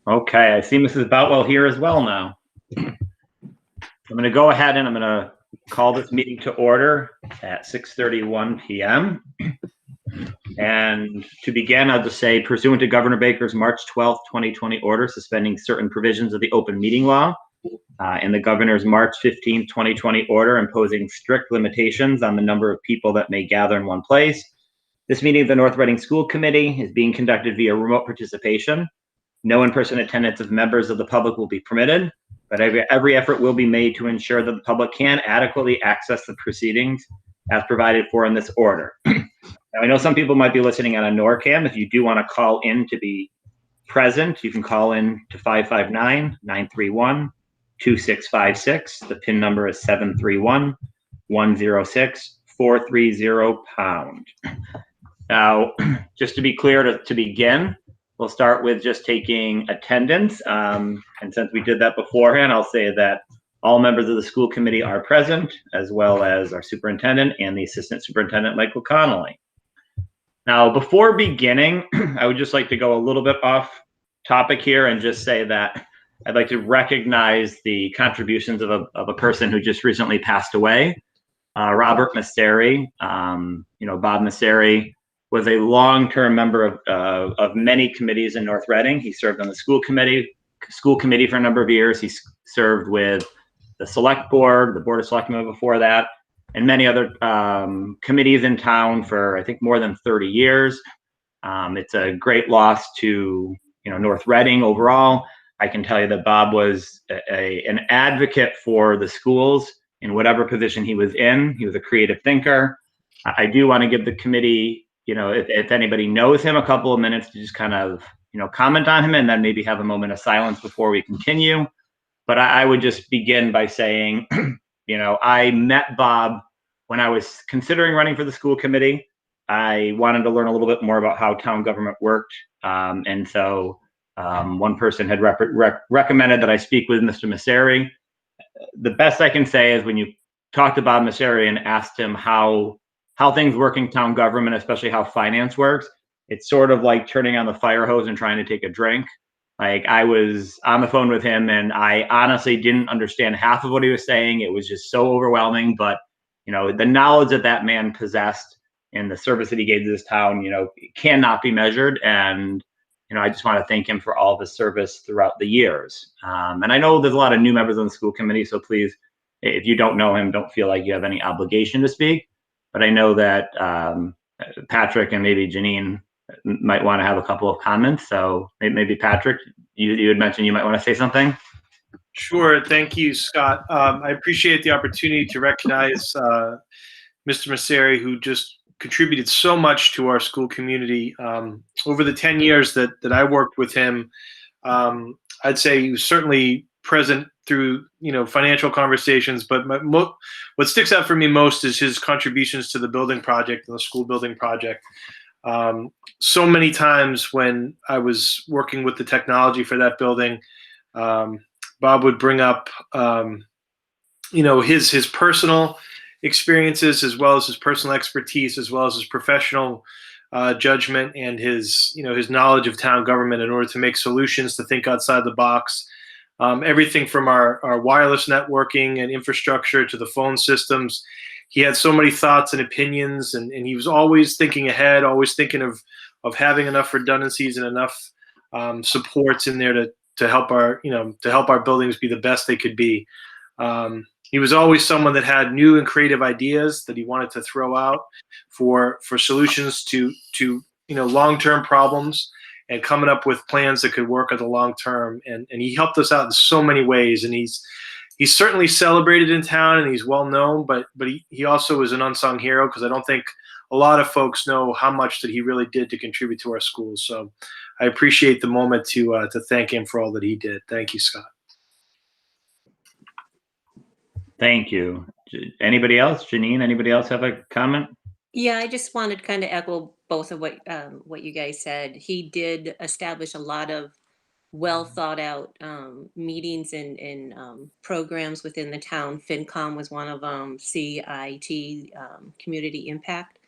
Okay, I see Mrs. Boutwell here as well now. I'm going to go ahead and I'm going to call this meeting to order at 6:31 p.m. And to begin, I'll just say, pursuant to Governor Baker's March 12th, 2020 order suspending certain provisions of the open meeting law, and the governor's March 15th, 2020 order imposing strict limitations on the number of people that may gather in one place, this meeting of the North Reading School Committee is being conducted via remote participation. No in-person attendance of members of the public will be permitted, but every effort will be made to ensure that the public can adequately access the proceedings as provided for in this order. Now, I know some people might be listening on a NORCAM. If you do want to call in to be present, you can call in to 559-931-2656. The PIN number is 731-106-430#. Now, just to be clear, to begin, we'll start with just taking attendance. And since we did that beforehand, I'll say that all members of the school committee are present, as well as our superintendent and the assistant superintendent, Michael Connolly. Now, before beginning, I would just like to go a little bit off topic here and just say that I'd like to recognize the contributions of a person who just recently passed away, Robert Masseri. Bob Masseri was a long-term member of many committees in North Reading. He served on the school committee for a number of years. He served with the select board, the board of selectmen before that, and many other committees in town for, I think, more than 30 years. It's a great loss to North Reading overall. I can tell you that Bob was an advocate for the schools in whatever position he was in. He was a creative thinker. I do want to give the committee, if anybody knows him, a couple of minutes to just kind of, comment on him, and then maybe have a moment of silence before we continue. But I would just begin by saying, I met Bob when I was considering running for the school committee. I wanted to learn a little bit more about how town government worked. And so one person had recommended that I speak with Mr. Masseri. The best I can say is when you talk to Bob Masseri and asked him how things work in town government, especially how finance works, it's sort of like turning on the fire hose and trying to take a drink. Like, I was on the phone with him and I honestly didn't understand half of what he was saying. It was just so overwhelming. But, the knowledge that man possessed and the service that he gave to this town, cannot be measured. And, I just want to thank him for all of his service throughout the years. And I know there's a lot of new members on the school committee, so please, if you don't know him, don't feel like you have any obligation to speak. But I know that Patrick and maybe Janine might want to have a couple of comments. So maybe Patrick, you had mentioned you might want to say something. Sure. Thank you, Scott. I appreciate the opportunity to recognize Mr. Masseri, who just contributed so much to our school community. Over the 10 years that I worked with him, I'd say he was certainly present through financial conversations, but what sticks out for me most is his contributions to the building project and the school building project. So many times when I was working with the technology for that building, Bob would bring up his personal experiences, as well as his personal expertise, as well as his professional judgment and his knowledge of town government in order to make solutions, to think outside the box. Everything from our wireless networking and infrastructure to the phone systems. He had so many thoughts and opinions, and he was always thinking ahead, always thinking of having enough redundancies and enough supports in there to help our buildings be the best they could be. He was always someone that had new and creative ideas that he wanted to throw out for solutions to long-term problems, and coming up with plans that could work at the long term. And he helped us out in so many ways. And he's certainly celebrated in town and he's well known, but he also is an unsung hero, because I don't think a lot of folks know how much that he really did to contribute to our schools. So I appreciate the moment to thank him for all that he did. Thank you, Scott. Thank you. Anybody else? Janine, anybody else have a comment? Yeah, I just wanted to kind of echo both of what you guys said. He did establish a lot of well thought out meetings and programs within the town. FinCom was one of them, CIT, Community Impact,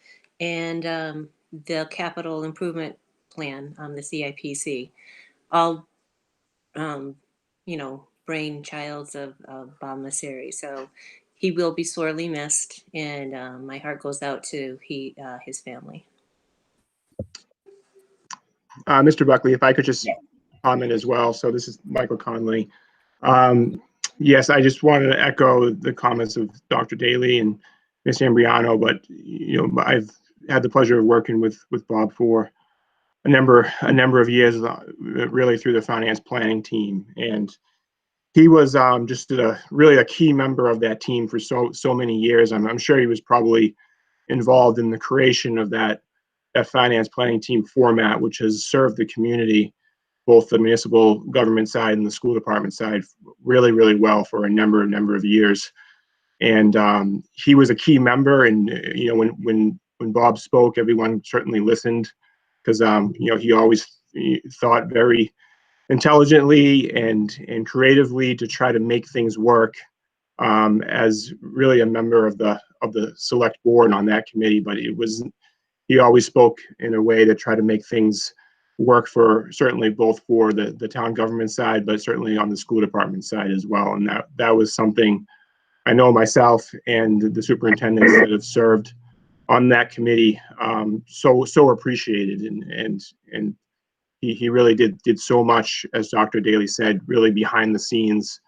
and the Capital Improvement Plan, the CIPC. All you know, brainchilds of Bob Masseri. So he will be sorely missed, and my heart goes out to his family. Mr. Buckley, if I could just comment as well. So this is Michael Conley. Yes, I just wanted to echo the comments of Dr. Daly and Ms. Ambriano, but I've had the pleasure of working with Bob for a number of years, really through the finance planning team, and he was just really a key member of that team for so many years. I'm sure he was probably involved in the creation of that finance planning team format, which has served the community, both the municipal government side and the school department side, really, really well for a number of years. And he was a key member. And when Bob spoke, everyone certainly listened, because he always thought very intelligently and creatively to try to make things work, as really a member of the select board on that committee. But he always spoke in a way to try to make things work for certainly both for the town government side, but certainly on the school department side as well. And that was something I know myself and the superintendents that have served on that committee so appreciated. And he really did so much, as Dr. Daly said, really behind the scenes,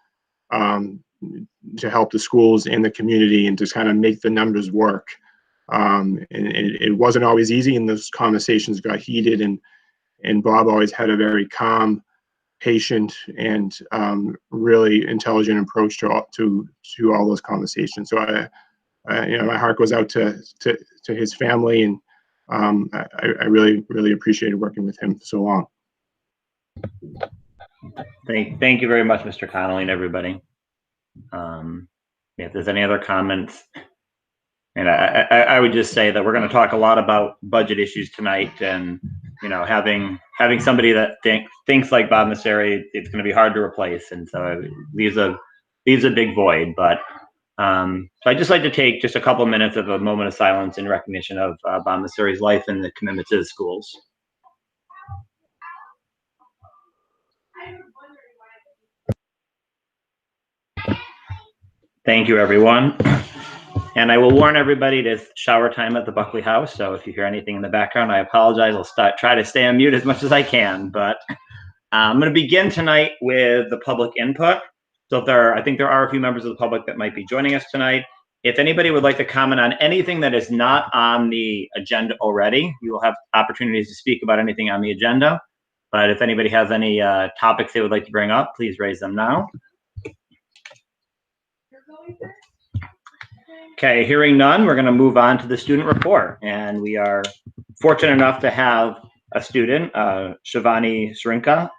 to help the schools and the community and to kind of make the numbers work. And it wasn't always easy, and those conversations got heated, and Bob always had a very calm, patient, and really intelligent approach to all those conversations. So my heart goes out to his family, and I really appreciated working with him for so long. Thank you very much, Mr. Connolly, and everybody. If there's any other comments, and I would just say that we're going to talk a lot about budget issues tonight, and having somebody that thinks like Bob Masseri, it's going to be hard to replace, and so leaves a big void. But so I'd just like to take just a couple minutes of a moment of silence in recognition of Bob Masseri's life and the commitment to the schools. Thank you, everyone. And I will warn everybody it is shower time at the Buckley House. So if you hear anything in the background, I apologize. I'll try to stay on mute as much as I can. But I'm going to begin tonight with the public input. So I think there are a few members of the public that might be joining us tonight. If anybody would like to comment on anything that is not on the agenda already, you will have opportunities to speak about anything on the agenda. But if anybody has any topics they would like to bring up, please raise them now. Okay, hearing none, we're going to move on to the student report. And we are fortunate enough to have a student, Shivani Shrinketh,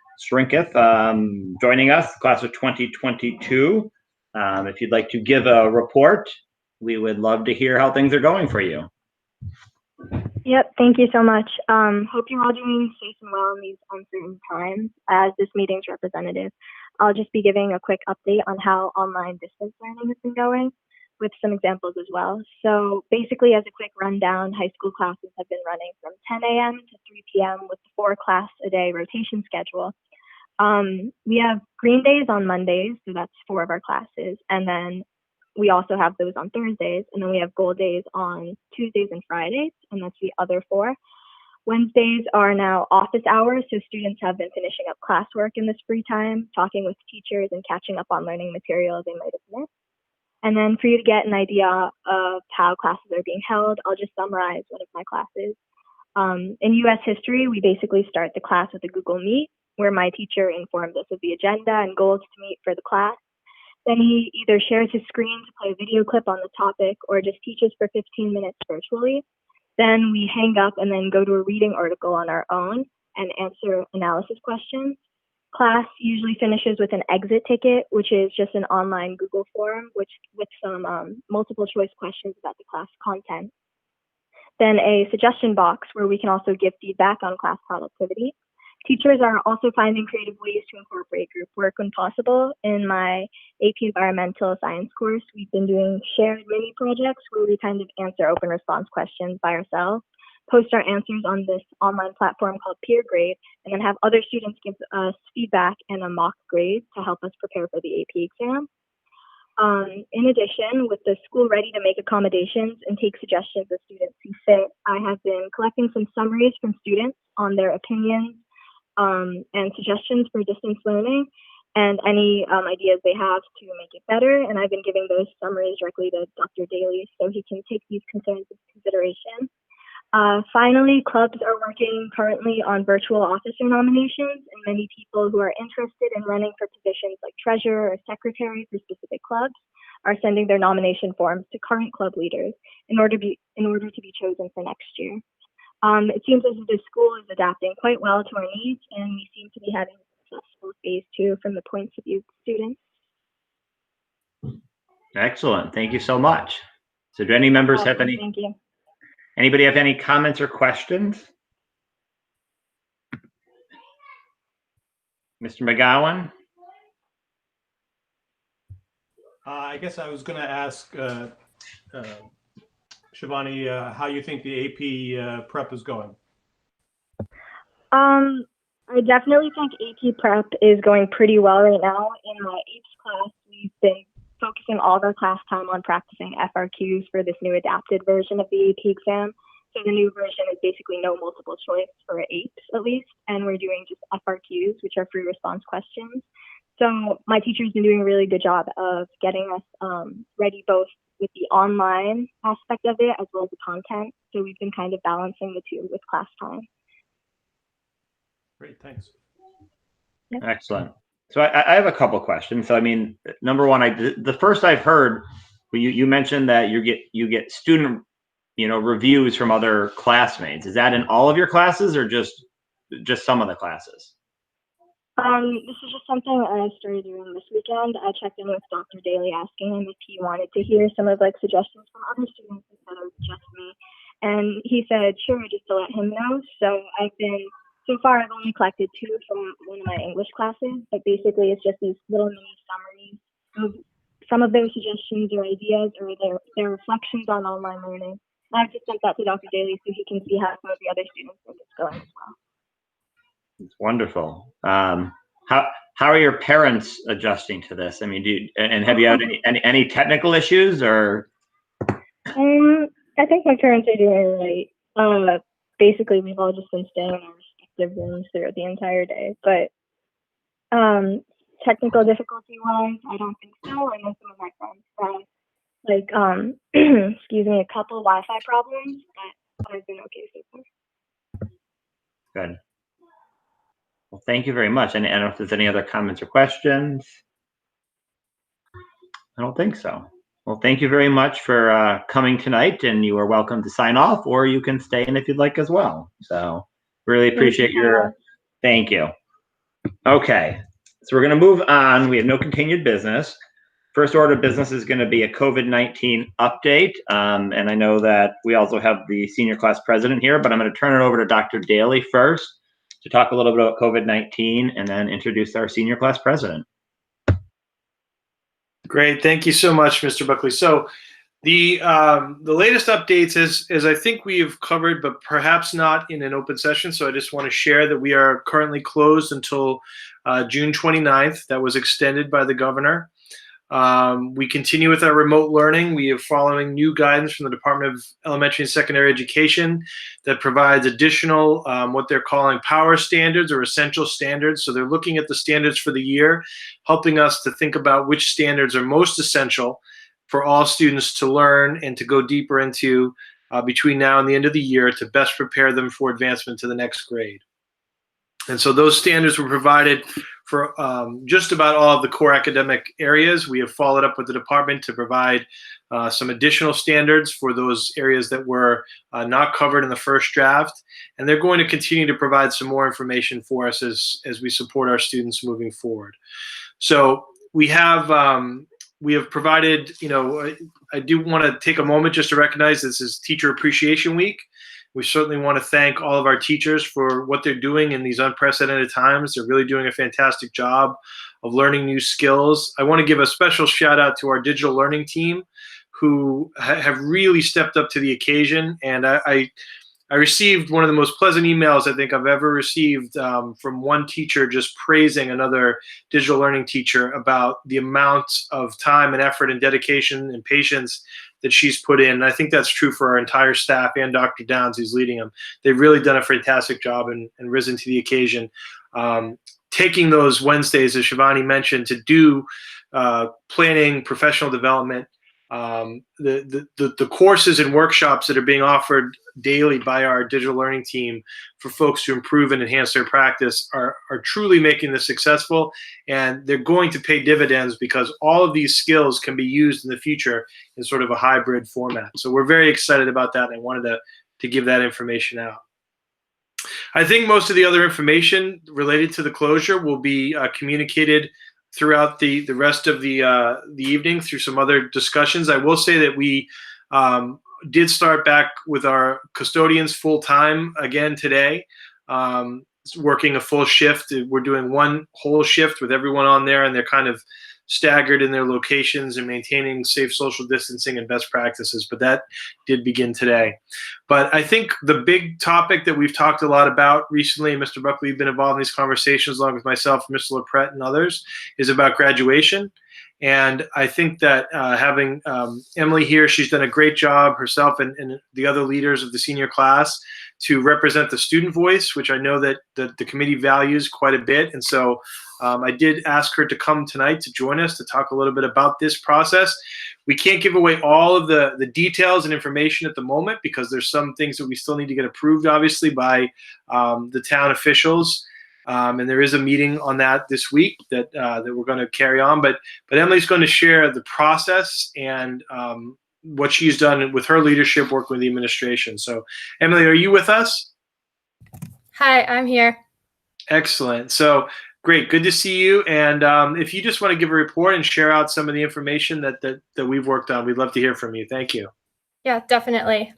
joining us, class of 2022. If you'd like to give a report, we would love to hear how things are going for you. Yep, thank you so much. Hope you're all doing safe and well in these uncertain times. As this meeting's representative, I'll just be giving a quick update on how online distance learning has been going, with some examples as well. So basically, as a quick rundown, high school classes have been running from 10 a.m. to 3 p.m. with the 4-class-a-day rotation schedule. We have green days on Mondays, so that's 4 of our classes. And then we also have those on Thursdays. And then we have gold days on Tuesdays and Fridays, and that's the other 4. Wednesdays are now office hours, so students have been finishing up classwork in this free time, talking with teachers and catching up on learning material they might have missed. And then for you to get an idea of how classes are being held, I'll just summarize one of my classes. In U.S. history, we basically start the class with a Google Meet, where my teacher informs us of the agenda and goals to meet for the class. Then he either shares his screen to play a video clip on the topic or just teaches for 15 minutes virtually. Then we hang up and then go to a reading article on our own and answer analysis questions. Class usually finishes with an exit ticket, which is just an online Google form with some multiple choice questions about the class content. Then a suggestion box where we can also give feedback on class productivity. Teachers are also finding creative ways to incorporate group work when possible. In my AP Environmental Science course, we've been doing shared mini projects where we kind of answer open response questions by ourselves. post our answers on this online platform called Peer Grade, and then have other students give us feedback and a mock grade to help us prepare for the AP exam. In addition, with the school ready to make accommodations and take suggestions as students see fit, I have been collecting some summaries from students on their opinions and suggestions for distance learning and any ideas they have to make it better. And I've been giving those summaries directly to Dr. Daly so he can take these concerns into consideration. Finally, clubs are working currently on virtual officer nominations, and many people who are interested in running for positions like treasurer or secretary for specific clubs are sending their nomination forms to current club leaders in order to be chosen for next year. It seems as if the school is adapting quite well to our needs, and we seem to be having a successful phase 2 from the points of view of students. Excellent. Thank you so much. So do any members have any? Thank you. Anybody have any comments or questions? Mr. McGowan? I guess I was going to ask Shivani how you think the AP prep is going. I definitely think AP prep is going pretty well right now. In my APES class, we've been focusing all of our class time on practicing FRQs for this new adapted version of the AP exam. So the new version is basically no multiple choice for APES at least, and we're doing just FRQs, which are free response questions. So my teacher's been doing a really good job of getting us ready both with the online aspect of it as well as the content. So we've been kind of balancing the two with class time. Great, thanks. Yep. Excellent. So I have a couple questions. So I mean, number one, the first I've heard, you mentioned that you get student, reviews from other classmates. Is that in all of your classes or just some of the classes? This is just something I started doing this weekend. I checked in with Dr. Daly asking him if he wanted to hear some of suggestions from other students instead of just me. And he said, sure, just to let him know. So far I've only collected 2 from one of my English classes, but basically it's just these little mini summaries of some of their suggestions or ideas or their reflections on online learning. And I've just sent that to Dr. Daly so he can see how some of the other students think it's going as well. It's wonderful. How are your parents adjusting to this? I mean, have you had any technical issues or? I think my parents are doing right. Basically, we've all just been staying in our respective rooms throughout the entire day. But technical difficulty-wise, I don't think so. I know some of my friends had excuse me, a couple Wi-Fi problems, but I've been okay so far. Good. Well, thank you very much. And I don't know if there's any other comments or questions. I don't think so. Well, thank you very much for coming tonight, and you are welcome to sign off, or you can stay in if you'd like as well. So really appreciate thank you. Okay, so we're going to move on. We have no continued business. First order of business is going to be a COVID-19 update. And I know that we also have the senior class president here, but I'm going to turn it over to Dr. Daly first to talk a little bit about COVID-19 and then introduce our senior class president. Great, thank you so much, Mr. Buckley. So the latest updates is I think we've covered, but perhaps not in an open session. So I just want to share that we are currently closed until June 29th. That was extended by the governor. We continue with our remote learning. We are following new guidance from the Department of Elementary and Secondary Education that provides additional, what they're calling power standards or essential standards. So they're looking at the standards for the year, helping us to think about which standards are most essential for all students to learn and to go deeper into between now and the end of the year to best prepare them for advancement to the next grade. And so those standards were provided for just about all of the core academic areas. We have followed up with the department to provide some additional standards for those areas that were not covered in the first draft. And they're going to continue to provide some more information for us as we support our students moving forward. So we have provided, I do want to take a moment just to recognize this is Teacher Appreciation Week. We certainly want to thank all of our teachers for what they're doing in these unprecedented times. They're really doing a fantastic job of learning new skills. I want to give a special shout out to our digital learning team who have really stepped up to the occasion. And I I received one of the most pleasant emails I think I've ever received from one teacher just praising another digital learning teacher about the amount of time and effort and dedication and patience that she's put in. And I think that's true for our entire staff and Dr. Downs, who's leading them. They've really done a fantastic job and risen to the occasion. Taking those Wednesdays, as Shivani mentioned, to do planning, professional development, the courses and workshops that are being offered daily by our digital learning team for folks to improve and enhance their practice are truly making this successful, and they're going to pay dividends because all of these skills can be used in the future in sort of a hybrid format. So we're very excited about that, and I wanted to give that information out. I think most of the other information related to the closure will be communicated throughout the rest of the evening through some other discussions. I will say that we did start back with our custodians full time again today, working a full shift. We're doing one whole shift with everyone on there, and they're kind of staggered in their locations and maintaining safe social distancing and best practices, but that did begin today. But I think the big topic that we've talked a lot about recently, and Mr. Buckley, you've been involved in these conversations along with myself, Mr. LaPrette, and others, is about graduation. And I think that having Emily here, she's done a great job herself and the other leaders of the senior class to represent the student voice, which I know that the committee values quite a bit. And so I did ask her to come tonight to join us to talk a little bit about this process. We can't give away all of the details and information at the moment because there's some things that we still need to get approved, obviously, by the town officials. And there is a meeting on that this week that we're going to carry on. But Emily's going to share the process and what she's done with her leadership, working with the administration. So, Emily, are you with us? Hi, I'm here. Excellent. So, great. Good to see you. And if you just want to give a report and share out some of the information that we've worked on, we'd love to hear from you. Thank you. Yeah, definitely.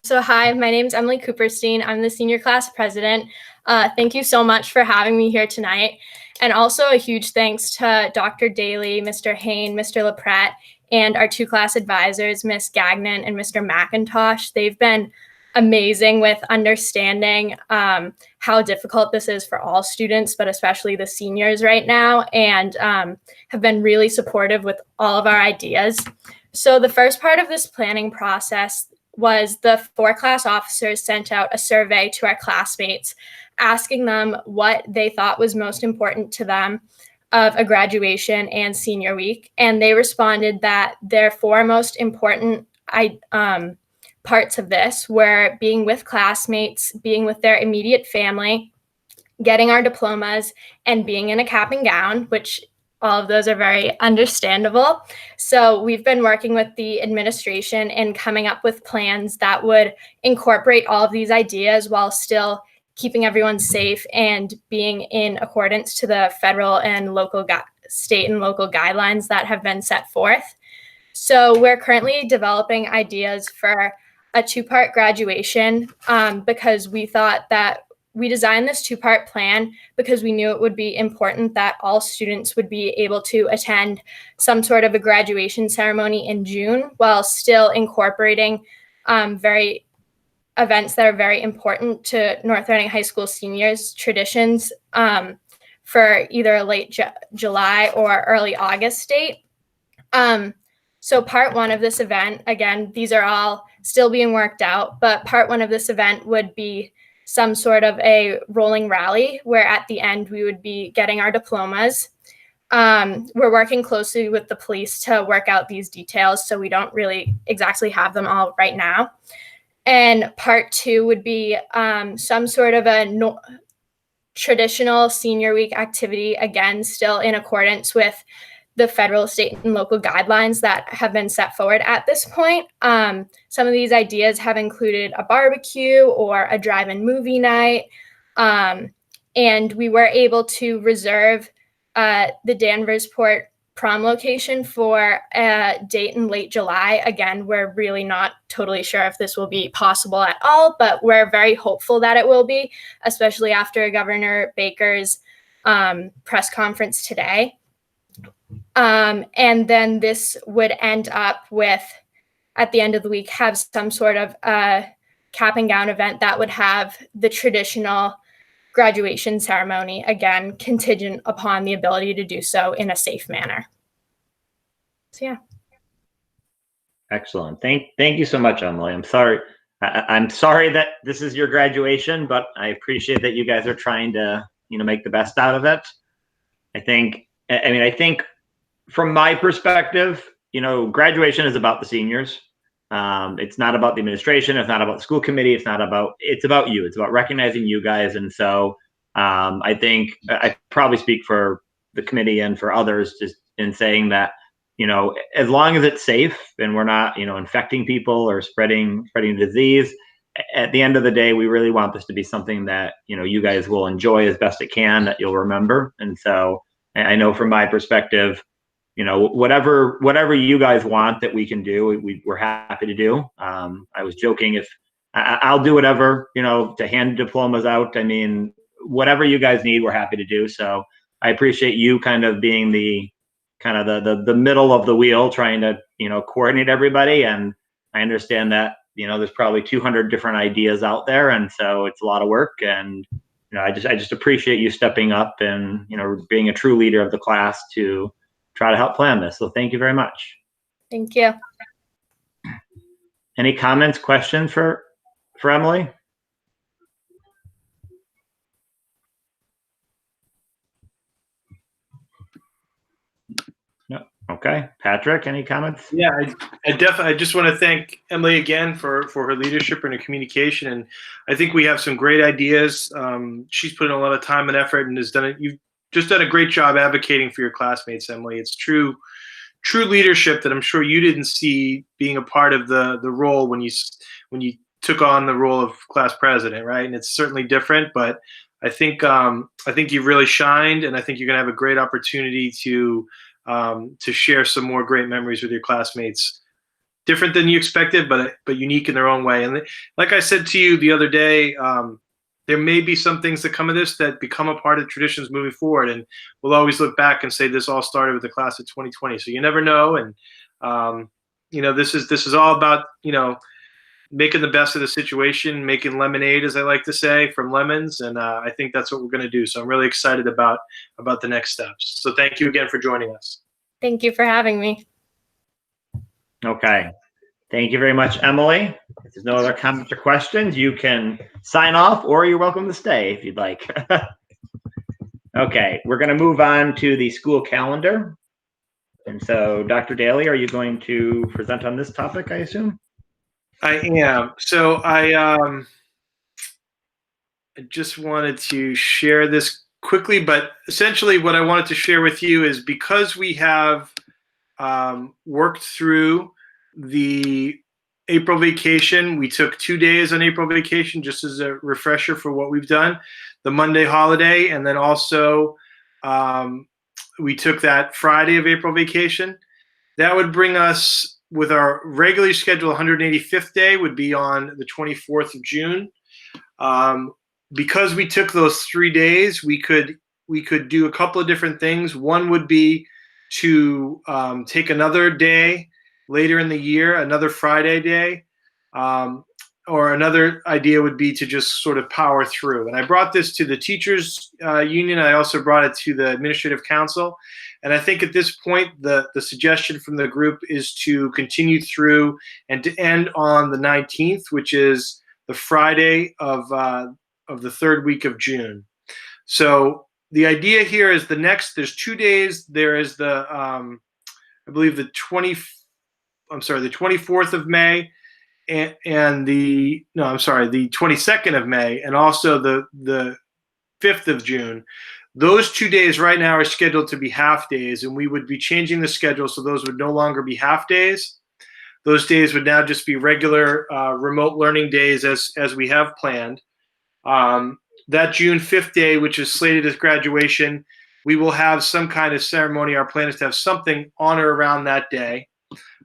So hi, my name is Emily Cooperstein. I'm the senior class president. Thank you so much for having me here tonight. And also a huge thanks to Dr. Daly, Mr. Hain, Mr. LaPrette, and our two class advisors, Ms. Gagnon and Mr. McIntosh. They've been amazing with understanding how difficult this is for all students, but especially the seniors right now, and have been really supportive with all of our ideas. So the first part of this planning process was the 4 class officers sent out a survey to our classmates, asking them what they thought was most important to them of a graduation and senior week. And they responded that their 4 most important parts of this were being with classmates, being with their immediate family, getting our diplomas, and being in a cap and gown, which all of those are very understandable. So we've been working with the administration and coming up with plans that would incorporate all of these ideas while still keeping everyone safe and being in accordance to the federal and local state and local guidelines that have been set forth. So we're currently developing ideas for a 2-part graduation because we thought that we designed this 2-part plan because we knew it would be important that all students would be able to attend some sort of a graduation ceremony in June while still incorporating events that are very important to North Reading High School seniors, traditions for either a late July or early August date. So part 1 of this event, again, these are all still being worked out, but part 1 of this event would be some sort of a rolling rally where at the end we would be getting our diplomas. We're working closely with the police to work out these details, so we don't really exactly have them all right now. And part 2 would be some sort of a traditional senior week activity, again, still in accordance with the federal, state, and local guidelines that have been set forward at this point. Some of these ideas have included a barbecue or a drive-in movie night. And we were able to reserve the Danversport prom location for a date in late July. Again, we're really not totally sure if this will be possible at all, but we're very hopeful that it will be, especially after Governor Baker's press conference today. And then this would end up with, at the end of the week, have some sort of cap and gown event that would have the traditional graduation ceremony, again, contingent upon the ability to do so in a safe manner. So yeah. Excellent. Thank you so much, Emily. I'm sorry. I'm sorry that this is your graduation, but I appreciate that you guys are trying to, make the best out of it. I think from my perspective, graduation is about the seniors. It's not about the administration. It's not about the school committee. It's about you. It's about recognizing you guys. And so I think I probably speak for the committee and for others just in saying that, as long as it's safe and we're not, infecting people or spreading disease, at the end of the day, we really want this to be something that, you guys will enjoy as best it can, that you'll remember. And so I know from my perspective, whatever you guys want that we can do, we're happy to do. I was joking, if I'll do whatever, to hand diplomas out. I mean, whatever you guys need, we're happy to do. So I appreciate you kind of being the middle of the wheel, trying to, coordinate everybody. And I understand that, there's probably 200 different ideas out there. And so it's a lot of work. And, I just appreciate you stepping up and, being a true leader of the class to try to help plan this. So thank you very much. Thank you. Any comments, questions for Emily? No. Okay. Patrick, any comments? Yeah, I just want to thank Emily again for her leadership and her communication. And I think we have some great ideas. She's put in a lot of time and effort and you've just done a great job advocating for your classmates, Emily. It's true leadership that I'm sure you didn't see being a part of the role when you took on the role of class president, right? And it's certainly different, but I think you've really shined, and I think you're going to have a great opportunity to share some more great memories with your classmates, different than you expected, but unique in their own way. And like I said to you the other day, there may be some things that come of this that become a part of traditions moving forward, and we'll always look back and say this all started with the class of 2020. So you never know, and this is all about making the best of the situation, making lemonade, as I like to say, from lemons, and I think that's what we're going to do. So I'm really excited about the next steps. So thank you again for joining us. Thank you for having me. Okay. Thank you very much, Emily. If there's no other comments or questions, you can sign off, or you're welcome to stay if you'd like. Okay, we're going to move on to the school calendar. And so, Dr. Daly, are you going to present on this topic, I assume? I am. So I just wanted to share this quickly, but essentially what I wanted to share with you is, because we have worked through the April vacation, we took 2 days on April vacation, just as a refresher for what we've done, the Monday holiday, and then also we took that Friday of April vacation. That would bring us, with our regularly scheduled 185th day, would be on the 24th of June. Because we took those 3 days, we could do a couple of different things. One would be to take another day later in the year, another Friday day, or another idea would be to just sort of power through. And I brought this to the teachers union. I also brought it to the administrative council. And I think at this point, the suggestion from the group is to continue through and to end on the 19th, which is the Friday of the third week of June. So the idea here is there's 2 days. There is the, I believe the 24th of May and the 22nd of May, and also the 5th of June. Those 2 days right now are scheduled to be half days, and we would be changing the schedule so those would no longer be half days. Those days would now just be regular remote learning days as we have planned. That June 5th day, which is slated as graduation, we will have some kind of ceremony. Our plan is to have something on or around that day.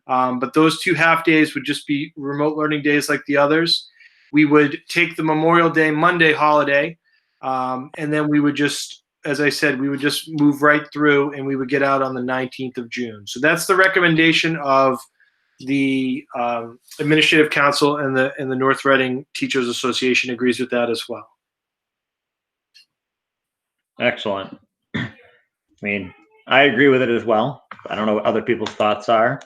But those 2 half days would just be remote learning days like the others. We would take the Memorial Day Monday holiday, and then we would just, as I said, we would just move right through, and we would get out on the 19th of June. So that's the recommendation of the Administrative Council and the North Reading Teachers Association agrees with that as well. Excellent. I mean, I agree with it as well. I don't know what other people's thoughts are.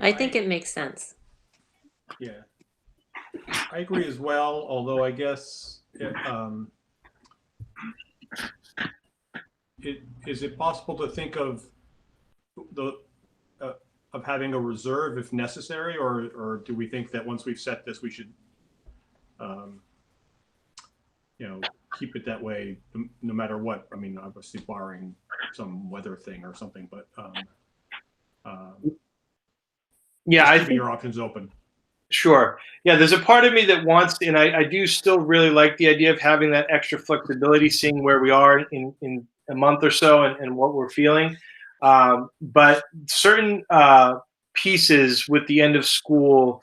I think it makes sense. Yeah, I agree as well. Although I guess is it possible to think of of having a reserve if necessary, or do we think that once we've set this, we should, keep it that way no matter what? I mean, obviously barring some weather thing or something, but yeah, I keeping your options open. Sure. Yeah, there's a part of me that wants, and I do still really like the idea of having that extra flexibility, seeing where we are in a month or so and what we're feeling. But certain pieces with the end of school,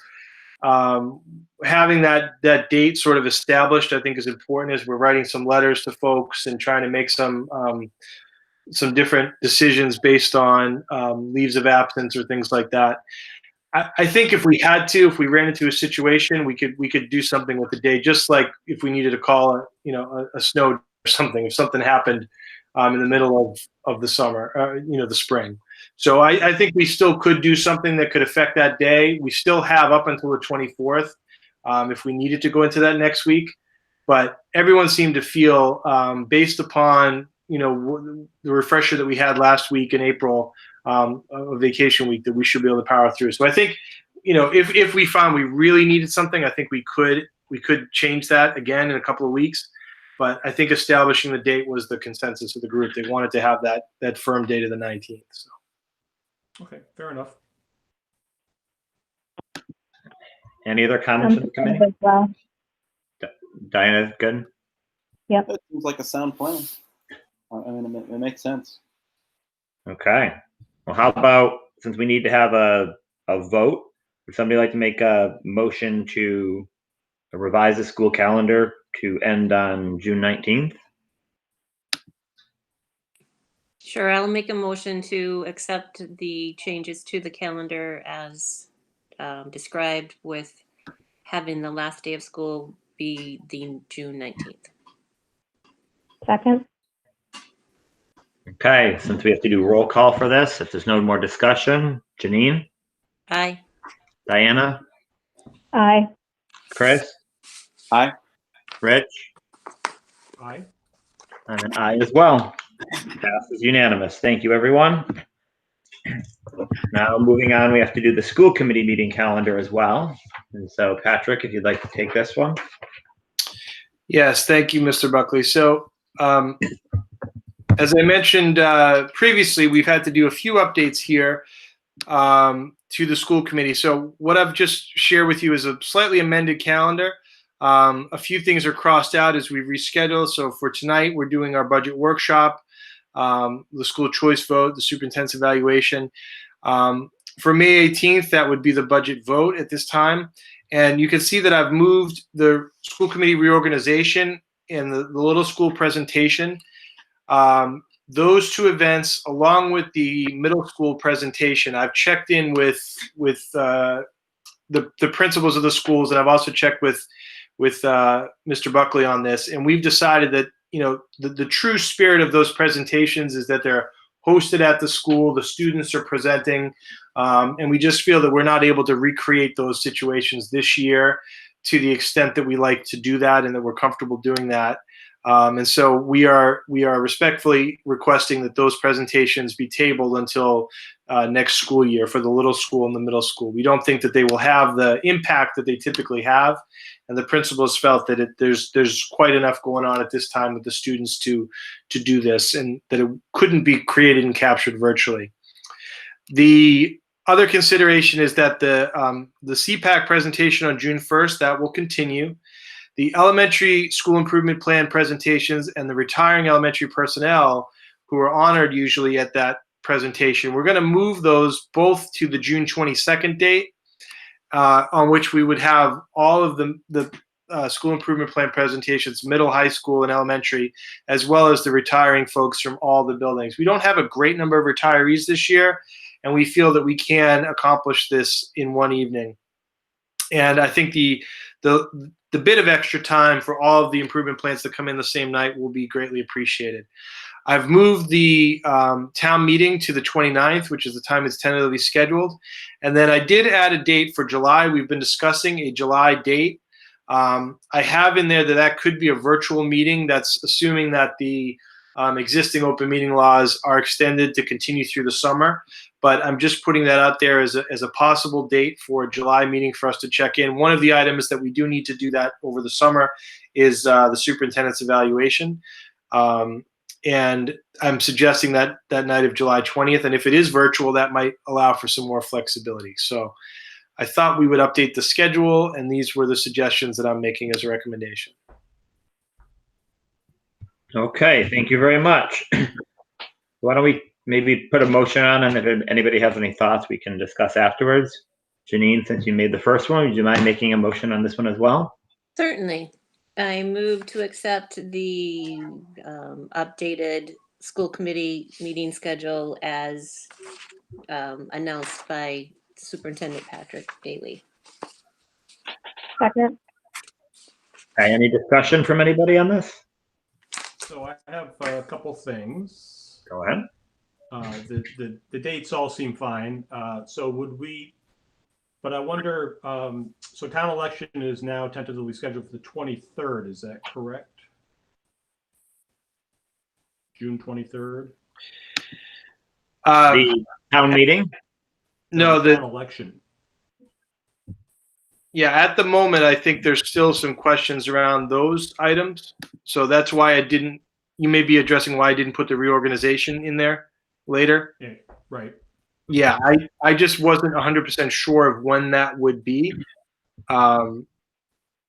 having that date sort of established, I think is important as we're writing some letters to folks and trying to make some different decisions based on leaves of absence or things like that. I think if we had to, if we ran into a situation, we could do something with the day, just like if we needed to call a snow or something, if something happened in the middle of the summer, the spring. So I think we still could do something that could affect that day. We still have up until the 24th if we needed to go into that next week. But everyone seemed to feel, based upon the refresher that we had last week in April, a vacation week, that we should be able to power through. So I think, if we found we really needed something, I think we could change that again in a couple of weeks. But I think establishing the date was the consensus of the group. They wanted to have that firm date of the 19th. So. Okay, fair enough. Any other comments from the committee? Well. Diana, good? Yep. That seems like a sound plan. I mean, it makes sense. Okay. Well, how about, since we need to have a vote, would somebody like to make a motion to revise the school calendar to end on June 19th? Sure, I'll make a motion to accept the changes to the calendar as described, with having the last day of school be the June 19th. Second. Okay, since we have to do roll call for this, if there's no more discussion, Janine? Aye. Diana? Aye. Chris? Aye. Rich? Aye. And an aye as well. Passes unanimous. Thank you, everyone. Now, moving on, we have to do the school committee meeting calendar as well. And so, Patrick, if you'd like to take this one. Yes, thank you, Mr. Buckley. So, as I mentioned previously, we've had to do a few updates here to the school committee. So what I've just shared with you is a slightly amended calendar. A few things are crossed out as we reschedule. So for tonight, we're doing our budget workshop, the school choice vote, the superintendent's evaluation. For May 18th, that would be the budget vote at this time. And you can see that I've moved the school committee reorganization and the little school presentation. Those two events, along with the middle school presentation, I've checked in with the principals of the schools, and I've also checked with Mr. Buckley on this. And we've decided that the true spirit of those presentations is that they're hosted at the school, the students are presenting, and we just feel that we're not able to recreate those situations this year to the extent that we like to do that and that we're comfortable doing that. And so we are respectfully requesting that those presentations be tabled until next school year for the little school and the middle school. We don't think that they will have the impact that they typically have, and the principals felt that there's quite enough going on at this time with the students to do this, and that it couldn't be created and captured virtually. The other consideration is that the CPAC presentation on June 1st, that will continue. The elementary school improvement plan presentations and the retiring elementary personnel who are honored usually at that presentation, we're going to move those both to the June 22nd date, on which we would have all of the school improvement plan presentations, middle, high school, and elementary, as well as the retiring folks from all the buildings. We don't have a great number of retirees this year, and we feel that we can accomplish this in one evening. And I think the bit of extra time for all of the improvement plans to come in the same night will be greatly appreciated. I've moved the town meeting to the 29th, which is the time it's tentatively scheduled. And then I did add a date for July. We've been discussing a July date. I have in there that could be a virtual meeting. That's assuming that the existing open meeting laws are extended to continue through the summer. But I'm just putting that out there as a possible date for a July meeting for us to check in. One of the items that we do need to do that over the summer is the superintendent's evaluation. And I'm suggesting that night of July 20th. And if it is virtual, that might allow for some more flexibility. So I thought we would update the schedule, and these were the suggestions that I'm making as a recommendation. Okay, thank you very much. Why don't we maybe put a motion on, and if anybody has any thoughts, we can discuss afterwards. Janine, since you made the first one, would you mind making a motion on this one as well? Certainly. I move to accept the updated school committee meeting schedule as announced by Superintendent Patrick Daly. Second. Okay, any discussion from anybody on this? So I have a couple things. Go ahead. The dates all seem fine. So would we, but I wonder, so town election is now tentatively scheduled for the 23rd. Is that correct? June 23rd? The town meeting? No, the town election. Yeah, at the moment, I think there's still some questions around those items. So that's why you may be addressing why I didn't put the reorganization in there later. Yeah, right. Yeah, I just wasn't 100% sure of when that would be.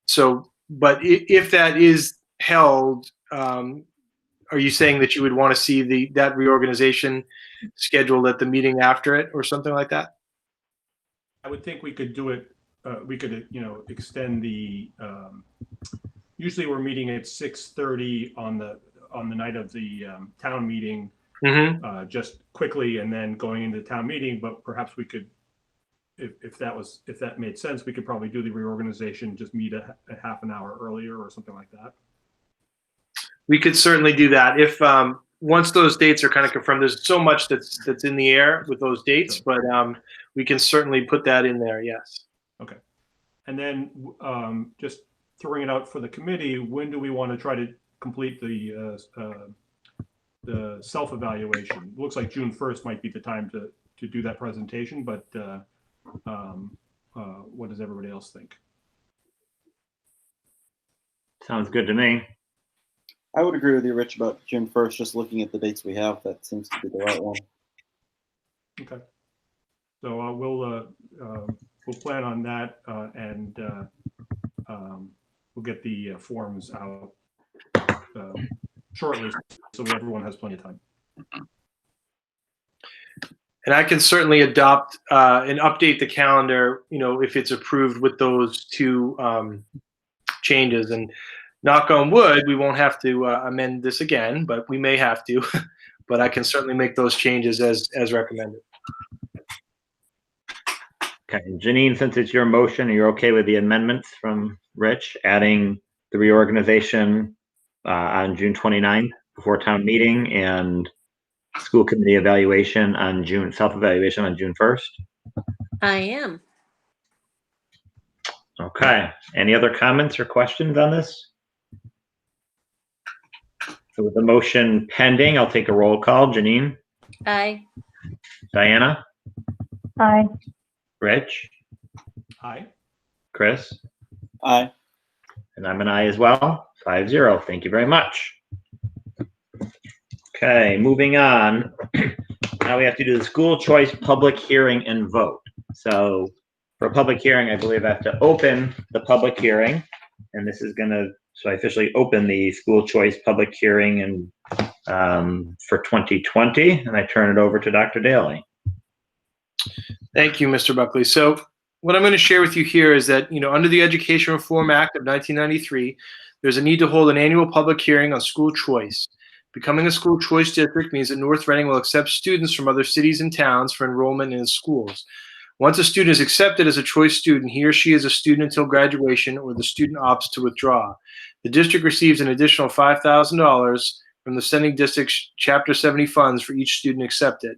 So, but if that is held, are you saying that you would want to see that reorganization scheduled at the meeting after it or something like that? I would think we could do it. We could, extend the. Usually, we're meeting at 6:30 on the night of the town meeting, just quickly, and then going into the town meeting. But perhaps we could, if that made sense, we could probably do the reorganization, just meet a half an hour earlier or something like that. We could certainly do that if once those dates are kind of confirmed. There's so much that's in the air with those dates, but we can certainly put that in there. Yes. Okay. And then just throwing it out for the committee, when do we want to try to complete the self-evaluation? Looks like June 1st might be the time to do that presentation, but what does everybody else think? Sounds good to me. I would agree with you, Rich, about June 1st. Just looking at the dates we have, that seems to be the right one. Okay. So we'll plan on that, and we'll get the forms out shortly, so everyone has plenty of time. And I can certainly adopt and update the calendar, if it's approved with those two changes. And knock on wood, we won't have to amend this again, but we may have to. But I can certainly make those changes as recommended. Okay, Janine, since it's your motion, are you okay with the amendments from Rich, adding the reorganization on June 29th before town meeting and school committee evaluation on self-evaluation on June 1st? I am. Okay, any other comments or questions on this? So with the motion pending, I'll take a roll call. Janine? Aye. Diana? Aye. Rich? Aye. Chris? Aye. And I'm an aye as well. 5-0. Thank you very much. Okay, moving on. Now we have to do the school choice public hearing and vote. So for a public hearing, I believe I have to open the public hearing. And this is so I officially open the school choice public hearing and for 2020. And I turn it over to Dr. Daly. Thank you, Mr. Buckley. So what I'm going to share with you here is that, under the Education Reform Act of 1993, there's a need to hold an annual public hearing on school choice. Becoming a school choice district means that North Reading will accept students from other cities and towns for enrollment in its schools. Once a student is accepted as a choice student, he or she is a student until graduation, or the student opts to withdraw. The district receives an additional $5,000 from the sending district's Chapter 70 funds for each student accepted.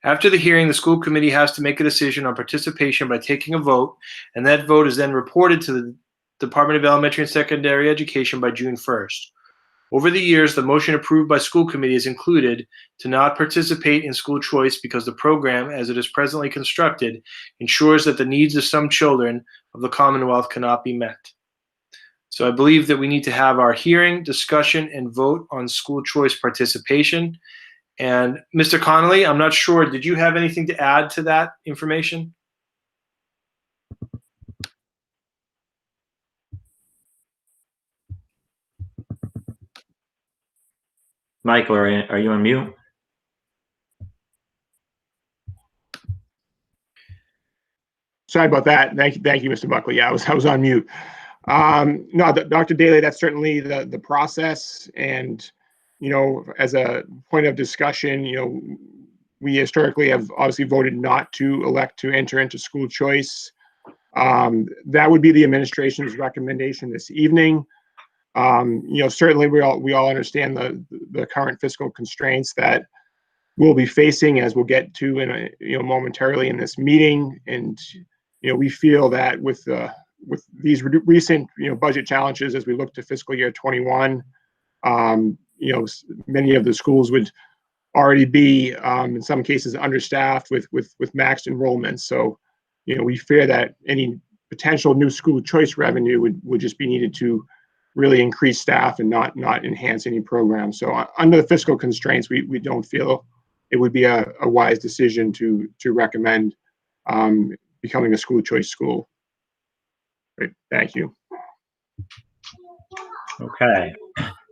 After the hearing, the school committee has to make a decision on participation by taking a vote, and that vote is then reported to the Department of Elementary and Secondary Education by June 1st. Over the years, the motion approved by school committee is included to not participate in school choice because the program, as it is presently constructed, ensures that the needs of some children of the Commonwealth cannot be met. So I believe that we need to have our hearing, discussion, and vote on school choice participation. And Mr. Connolly, I'm not sure, did you have anything to add to that information? Michael, are you on mute? Sorry about that. Thank you, Mr. Buckley. Yeah, I was on mute. No, Dr. Daly, that's certainly the process. And, as a point of discussion, we historically have obviously voted not to elect to enter into school choice. That would be the administration's recommendation this evening. Certainly we all understand the current fiscal constraints that we'll be facing, as we'll get to in momentarily in this meeting. And we feel that with these recent budget challenges as we look to fiscal year 21, many of the schools would already be in some cases understaffed with maxed enrollments. So we fear that any potential new school choice revenue would just be needed to really increase staff and not enhance any program. So under the fiscal constraints, we don't feel it would be a wise decision to recommend becoming a school choice school. Great, thank you. Okay,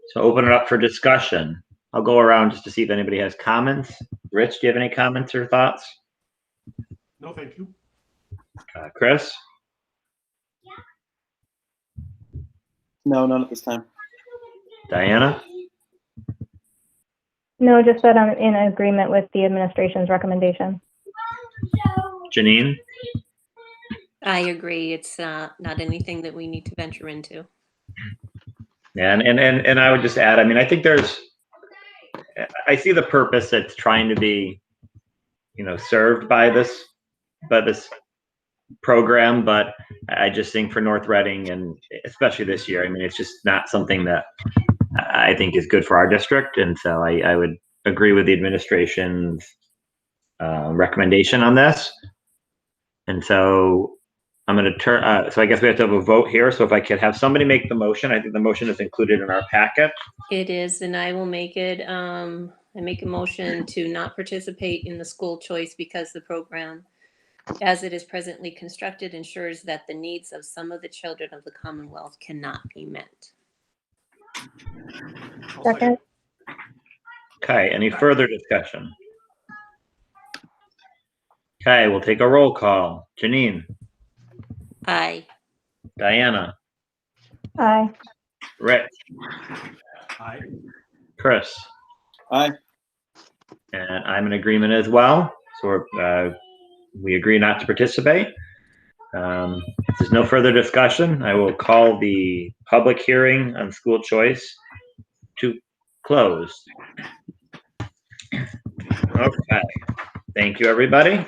so open it up for discussion. I'll go around just to see if anybody has comments. Rich, do you have any comments or thoughts? No, thank you. Chris? No, none at this time. Diana? No, just that I'm in agreement with the administration's recommendation. Janine? I agree. It's not anything that we need to venture into. Yeah, and I would just add, I think I see the purpose that's trying to be, served by this program, but I just think for North Reading, and especially this year, it's just not something that I think is good for our district. And so I would agree with the administration's recommendation on this. And so I'm going to turn, so I guess we have to have a vote here. So if I could have somebody make the motion. I think the motion is included in our packet. It is, and I will make it. I make a motion to not participate in the school choice because the program, as it is presently constructed, ensures that the needs of some of the children of the Commonwealth cannot be met. Second. Okay, any further discussion? Okay, we'll take a roll call. Janine? Aye. Diana? Aye. Rich? Aye. Chris? Aye. And I'm in agreement as well. So we agree not to participate. If there's no further discussion, I will call the public hearing on school choice to close. Okay. Thank you, everybody.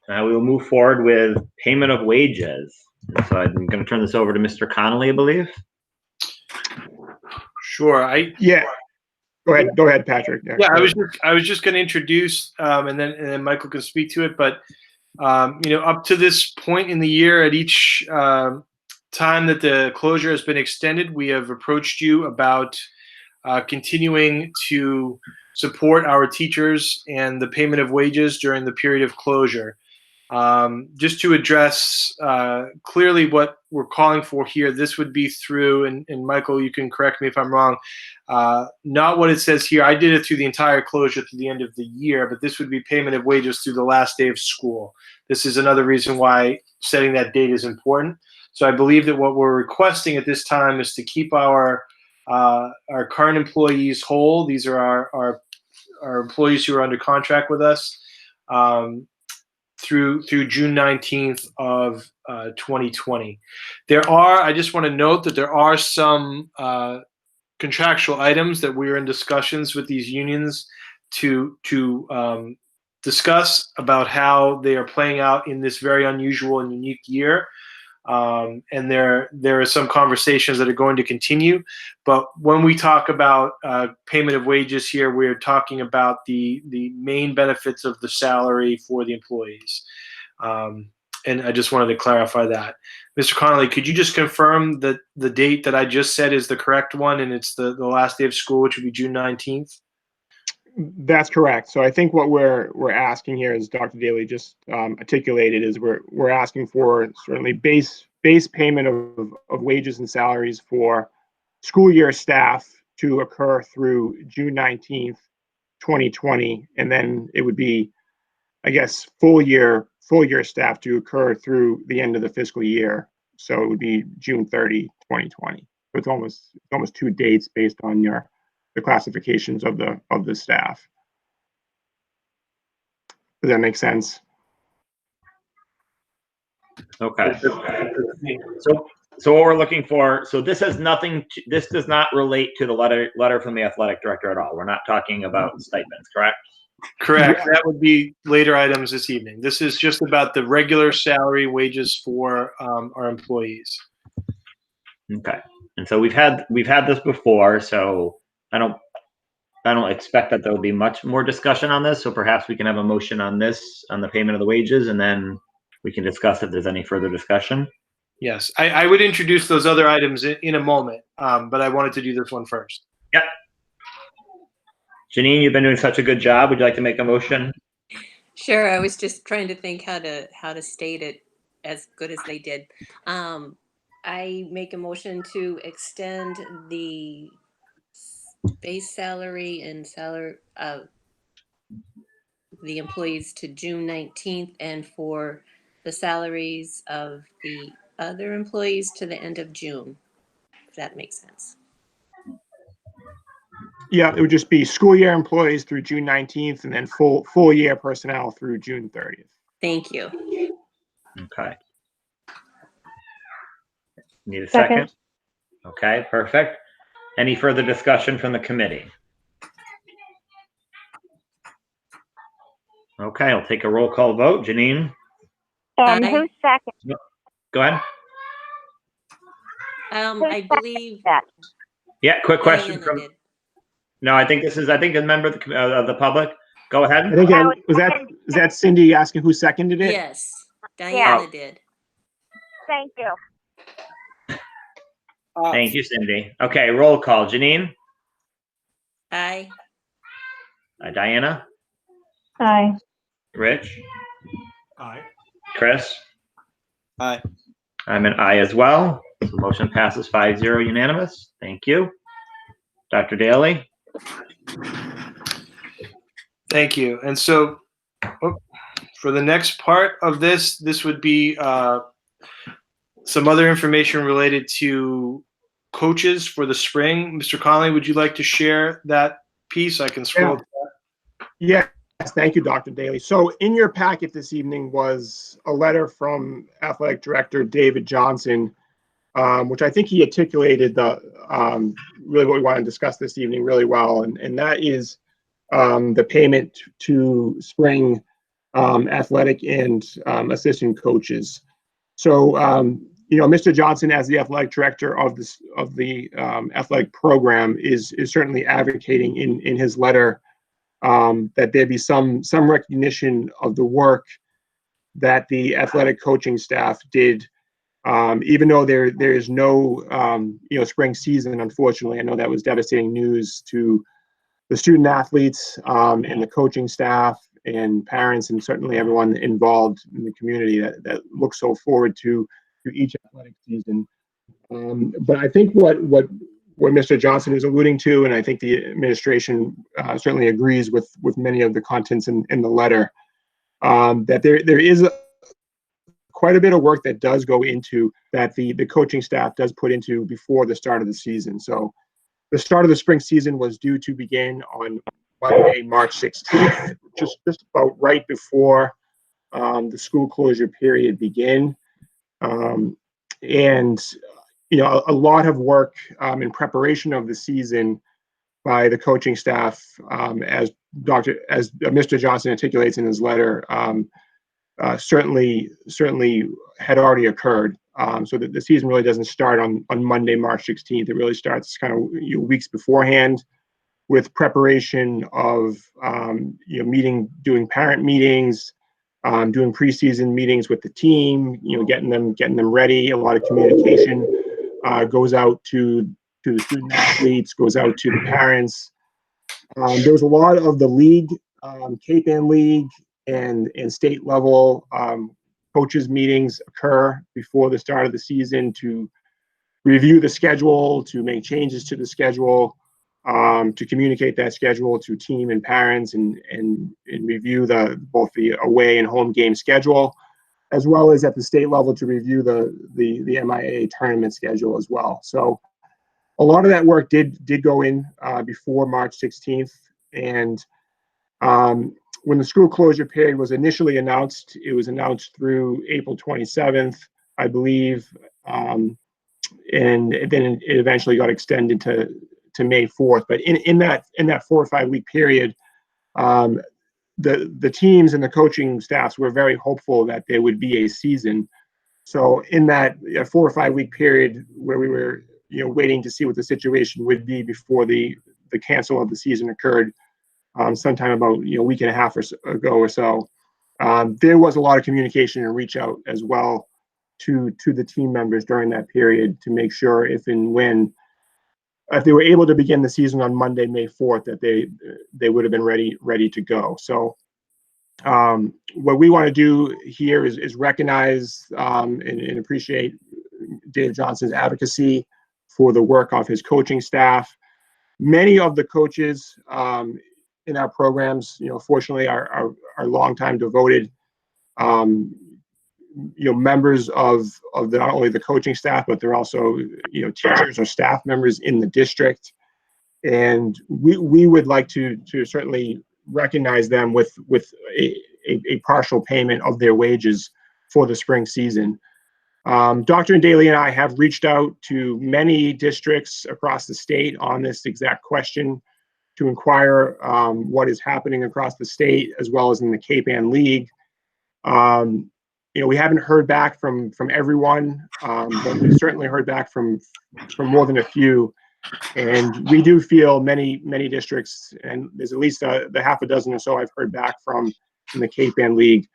Now we will move forward with payment of wages. So I'm going to turn this over to Mr. Connolly, I believe. Sure. Yeah. Go ahead, Patrick. Yeah, I was just going to introduce, and then Michael can speak to it. But up to this point in the year, at each time that the closure has been extended, we have approached you about continuing to support our teachers and the payment of wages during the period of closure. Just to address clearly what we're calling for here, this would be through, and Michael, you can correct me if I'm wrong, not what it says here. I did it through the entire closure through the end of the year, but this would be payment of wages through the last day of school. This is another reason why setting that date is important. So I believe that what we're requesting at this time is to keep our current employees whole. These are our employees who are under contract with us through June 19th of 2020. I just want to note that there are some contractual items that we're in discussions with these unions to discuss about how they are playing out in this very unusual and unique year. And there are some conversations that are going to continue. But when we talk about payment of wages here, we're talking about the main benefits of the salary for the employees. And I just wanted to clarify that. Mr. Connolly, could you just confirm that the date that I just said is the correct one, and it's the last day of school, which would be June 19th? That's correct. So I think what we're asking here, as Dr. Daly just articulated, is we're asking for certainly base payment of wages and salaries for school year staff to occur through June 19th, 2020, and then it would be, I guess, full year staff to occur through the end of the fiscal year. So it would be June 30, 2020. So it's almost 2 dates based on the classifications of the staff. Does that make sense? Okay. So what we're looking for, so this has nothing to, this does not relate to the letter from the athletic director at all. We're not talking about stipends, correct? Correct. That would be later items this evening. This is just about the regular salary wages for our employees. Okay. And so we've had this before, so I don't expect that there will be much more discussion on this. So perhaps we can have a motion on this, on the payment of the wages, and then we can discuss if there's any further discussion. Yes, I would introduce those other items in a moment, but I wanted to do this one first. Yep. Janine, you've been doing such a good job. Would you like to make a motion? Sure. I was just trying to think how to state it as good as they did. I make a motion to extend the base salary and salary of the employees to June 19th, and for the salaries of the other employees to the end of June, if that makes sense. Yeah, it would just be school year employees through June 19th, and then full year personnel through June 30th. Thank you. Okay. Need a second? Okay, perfect. Any further discussion from the committee? Okay, I'll take a roll call vote. Janine? Aye. Who's second? Go ahead. I believe that? Yeah, quick question Diana from, did. no, I think a member of the public. Go ahead. I think was that Cindy asking who seconded it? Yes, Diana did. Thank you. Thank you, Cindy. Okay, roll call. Janine? Aye. Diana? Aye. Rich? Aye. Chris? Aye. I'm an aye as well. So motion passes 5-0 unanimous. Thank you. Dr. Daly? Thank you. And so for the next part of this would be some other information related to coaches for the spring. Mr. Connolly, would you like to share that piece? I can scroll. Yes, thank you, Dr. Daly. So in your packet this evening was a letter from Athletic Director David Johnson, which I think he articulated really what we want to discuss this evening really well, and that is the payment to spring athletic and assistant coaches. So Mr. Johnson, as the athletic director of the athletic program, is certainly advocating in his letter that there be some recognition of the work that the athletic coaching staff did, even though there is no spring season. Unfortunately, I know that was devastating news to the student athletes and the coaching staff and parents, and certainly everyone involved in the community that looks so forward to each athletic season. But I think what Mr. Johnson is alluding to, and I think the administration certainly agrees with many of the contents in the letter, that there is quite a bit of work that does go into that the coaching staff does put into before the start of the season. So the start of the spring season was due to begin on Monday, March 16th, just about right before the school closure period began. And a lot of work in preparation of the season by the coaching staff, as Mr. Johnson articulates in his letter, certainly had already occurred. So that the season really doesn't start on Monday, March 16th. It really starts kind of weeks beforehand, with preparation of doing parent meetings, doing preseason meetings with the team, getting them ready. A lot of communication goes out to the student athletes, goes out to the parents. There was a lot of the league, Cape Ann League, and state level coaches meetings occur before the start of the season to review the schedule, to make changes to the schedule, to communicate that schedule to team and parents, and review both the away and home game schedule, as well as at the state level to review the MIA tournament schedule as well. So a lot of that work did go in before March 16th, and when the school closure period was initially announced, it was announced through April 27th, I believe, and then it eventually got extended to May 4th. But in that 4 or 5 week period, the teams and the coaching staffs were very hopeful that there would be a season. So in that 4 or 5 week period where we were waiting to see what the situation would be before the cancel of the season occurred, sometime about a week and a half ago or so, there was a lot of communication and reach out as well to the team members during that period to make sure if they were able to begin the season on Monday, May 4th, that they would have been ready to go. So what we want to do here is recognize and appreciate Dave Johnson's advocacy for the work of his coaching staff. Many of the coaches in our programs, fortunately, are longtime devoted, members of not only the coaching staff, but they're also, teachers or staff members in the district. And we would like to certainly recognize them with a partial payment of their wages for the spring season. Dr. Daly and I have reached out to many districts across the state on this exact question to inquire what is happening across the state as well as in the Cape Ann League. We haven't heard back from everyone, but we've certainly heard back from more than a few. And we do feel many districts, and there's at least the half a dozen or so I've heard back from in the Cape Ann League,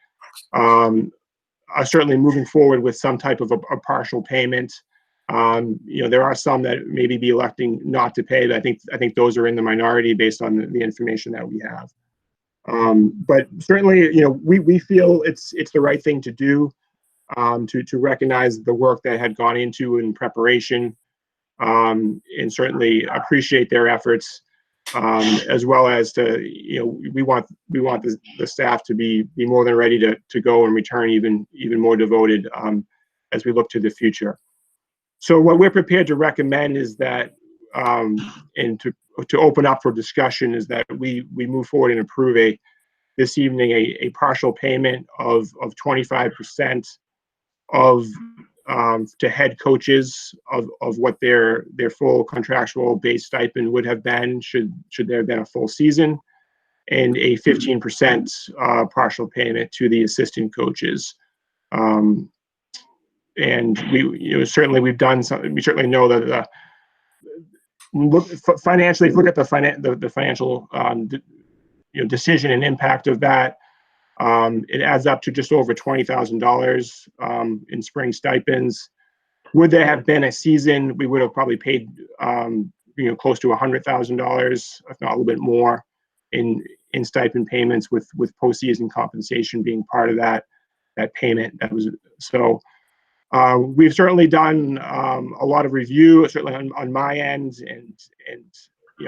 are certainly moving forward with some type of a partial payment. There are some that maybe be electing not to pay, but I think those are in the minority based on the information that we have. But certainly, we feel it's the right thing to do, to recognize the work that had gone into in preparation, and certainly appreciate their efforts, as well as to, we want the staff to be more than ready to go and return even more devoted as we look to the future. So what we're prepared to recommend is that, and to open up for discussion, is that we move forward and approve this evening a partial payment of 25% of to head coaches of what their full contractual base stipend would have been should there have been a full season, and a 15% partial payment to the assistant coaches. And certainly we've done something. We certainly know that financially, if you look at the financial decision and impact of that, it adds up to just over $20,000 in spring stipends. Would there have been a season, we would have probably paid close to $100,000, if not a little bit more, in in stipend payments, with postseason compensation being part of that payment. That was so. We've certainly done a lot of review, certainly on my end, and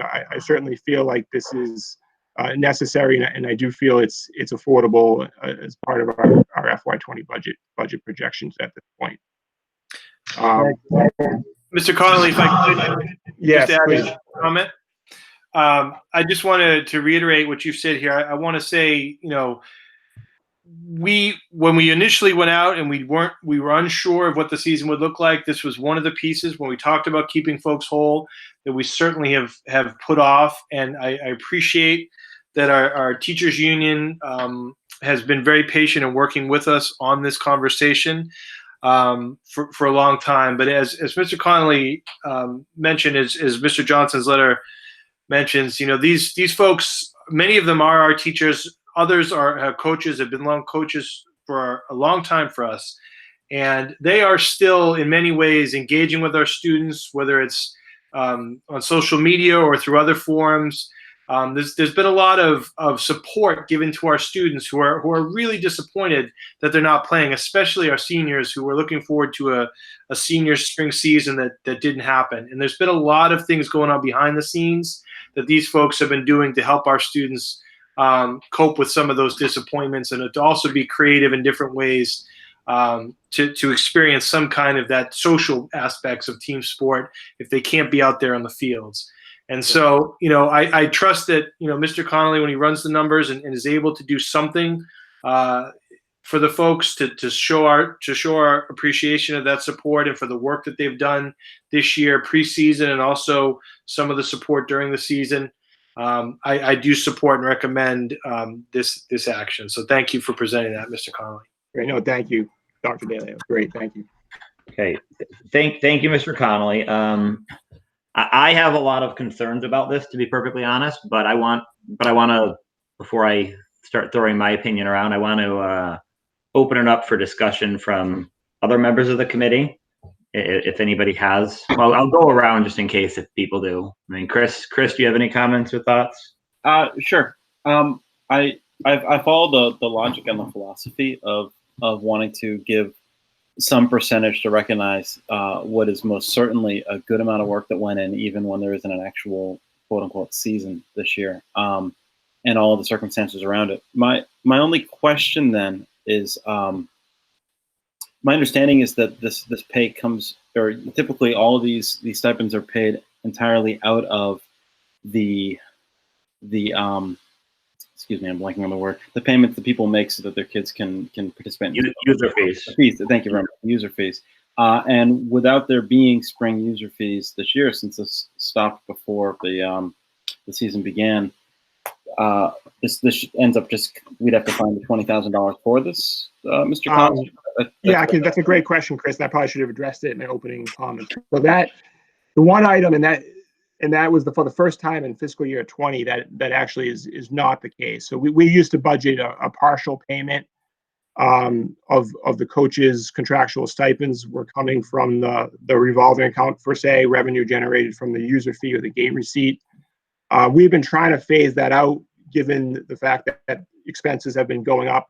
I certainly feel like this is necessary, and I do feel it's affordable as part of our FY20 budget projections at this point. Mr. Connolly, if I could yes, just add please. a comment. I just wanted to reiterate what you said here. I want to say, when we initially went out and we were unsure of what the season would look like, this was one of the pieces when we talked about keeping folks whole that we certainly have put off. And I appreciate that our teachers union has been very patient in working with us on this conversation for a long time. But as Mr. Connolly mentioned, as Mr. Johnson's letter mentions, these folks, many of them are our teachers. Others are coaches, have been long coaches for a long time for us. And they are still, in many ways, engaging with our students, whether it's on social media or through other forums. There's been a lot of support given to our students who are really disappointed that they're not playing, especially our seniors who were looking forward to a senior spring season that didn't happen. And there's been a lot of things going on behind the scenes that these folks have been doing to help our students cope with some of those disappointments, and to also be creative in different ways to experience some kind of that social aspects of team sport if they can't be out there on the fields. And so, I trust that, Mr. Connolly, when he runs the numbers and is able to do something for the folks to show our appreciation of that support and for the work that they've done this year preseason, and also some of the support during the season. I do support and recommend this action. So thank you for presenting that, Mr. Connolly. Great. No, thank you, Dr. Daly. That was great. Thank you. Okay. Thank you, Mr. Connolly. I have a lot of concerns about this, to be perfectly honest, but I want to, before I start throwing my opinion around, I want to open it up for discussion from other members of the committee. If anybody has, well, I'll go around just in case if people do. I mean, Chris, do you have any comments or thoughts? Sure. I follow the logic and the philosophy of wanting to give some percentage to recognize what is most certainly a good amount of work that went in, even when there isn't an actual quote unquote season this year, and all of the circumstances around it. My only question then is, my understanding is that this pay comes, or typically all of these stipends are paid entirely out of the excuse me, I'm blanking on the word, the payments that people make so that their kids can participate in user fees. Thank you very much. User fees. And without there being spring user fees this year, since this stopped before the season began, this ends up just, we'd have to find the $20,000 for this, Mr. Collins. Yeah, that's a great question, Chris. And I probably should have addressed it in my opening comments. So the one item, and that was for the first time in fiscal year 20 that actually is not the case. So we used to budget a partial payment of the coaches' contractual stipends were coming from the revolving account, for say revenue generated from the user fee or the gate receipt. We've been trying to phase that out, given the fact that expenses have been going up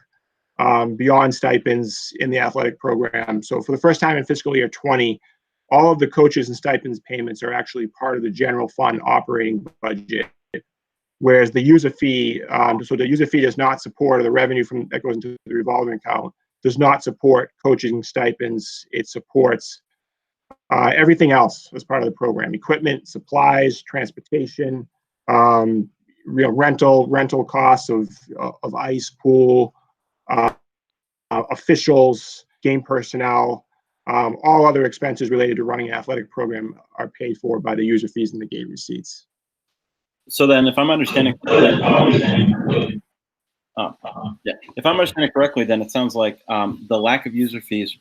beyond stipends in the athletic program. So for the first time in fiscal year 20, all of the coaches and stipends payments are actually part of the general fund operating budget, whereas the user fee, so the user fee does not support, or the revenue that goes into the revolving account does not support coaching stipends. It supports everything else as part of the program: equipment, supplies, transportation, rental costs of ice, pool, officials, game personnel. All other expenses related to running an athletic program are paid for by the user fees and the gate receipts. So then, if I'm understanding correctly, then it sounds like the lack of user fees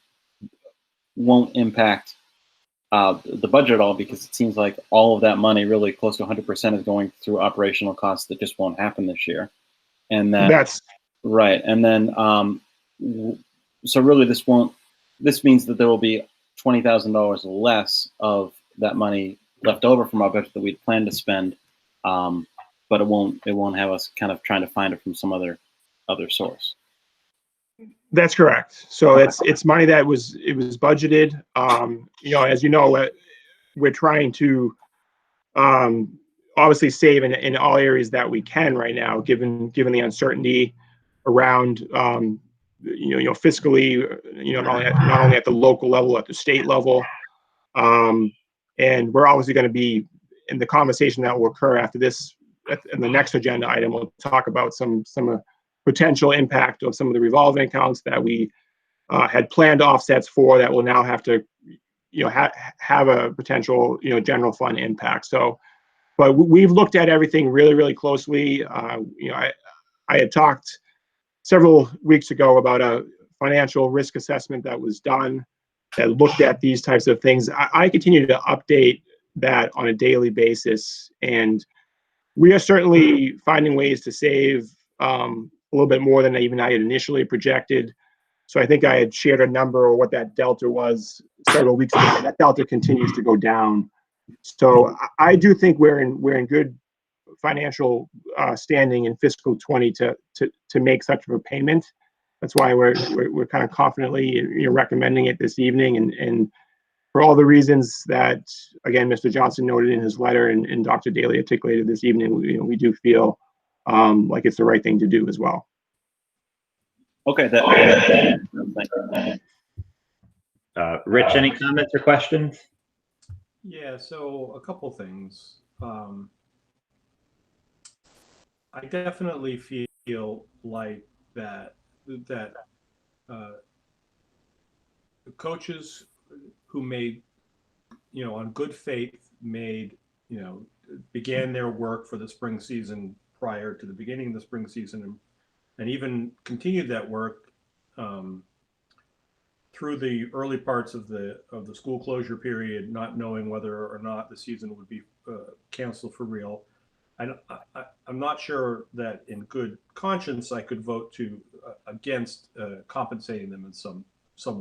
won't impact the budget at all, because it seems like all of that money, really close to 100%, is going through operational costs that just won't happen this year. And that's right. And then, so really, this means that there will be $20,000 less of that money left over from our budget that we'd planned to spend but it won't have us kind of trying to find it from some other source. That's correct. So Okay. it's money that was budgeted. As you know, we're trying to obviously save in all areas that we can right now, given the uncertainty around fiscally, not only at the local level, at the state level, and we're obviously going to be in the conversation that will occur after this. In the next agenda item, we'll talk about some potential impact of some of the revolving accounts that we had planned offsets for that will now have to have a potential general fund impact. So, but we've looked at everything really, really closely. I had talked several weeks ago about a financial risk assessment that was done that looked at these types of things. I continue to update that on a daily basis, and we are certainly finding ways to save a little bit more than even I had initially projected. So I think I had shared a number or what that delta was several weeks ago. That delta continues to go down. So I do think we're in good financial standing in fiscal 20 to make such of a payment. That's why we're kind of confidently recommending it this evening, and for all the reasons that, again, Mr. Johnson noted in his letter and Dr. Daly articulated this evening, we do feel like it's the right thing to do as well. Okay. Rich, any comments or questions? Yeah, so a couple things. I definitely feel like that the coaches who made, on good faith, began their work for the spring season prior to the beginning of the spring season, and even continued that work through the early parts of the school closure period, not knowing whether or not the season would be canceled for real. I'm not sure that in good conscience I could vote against compensating them in some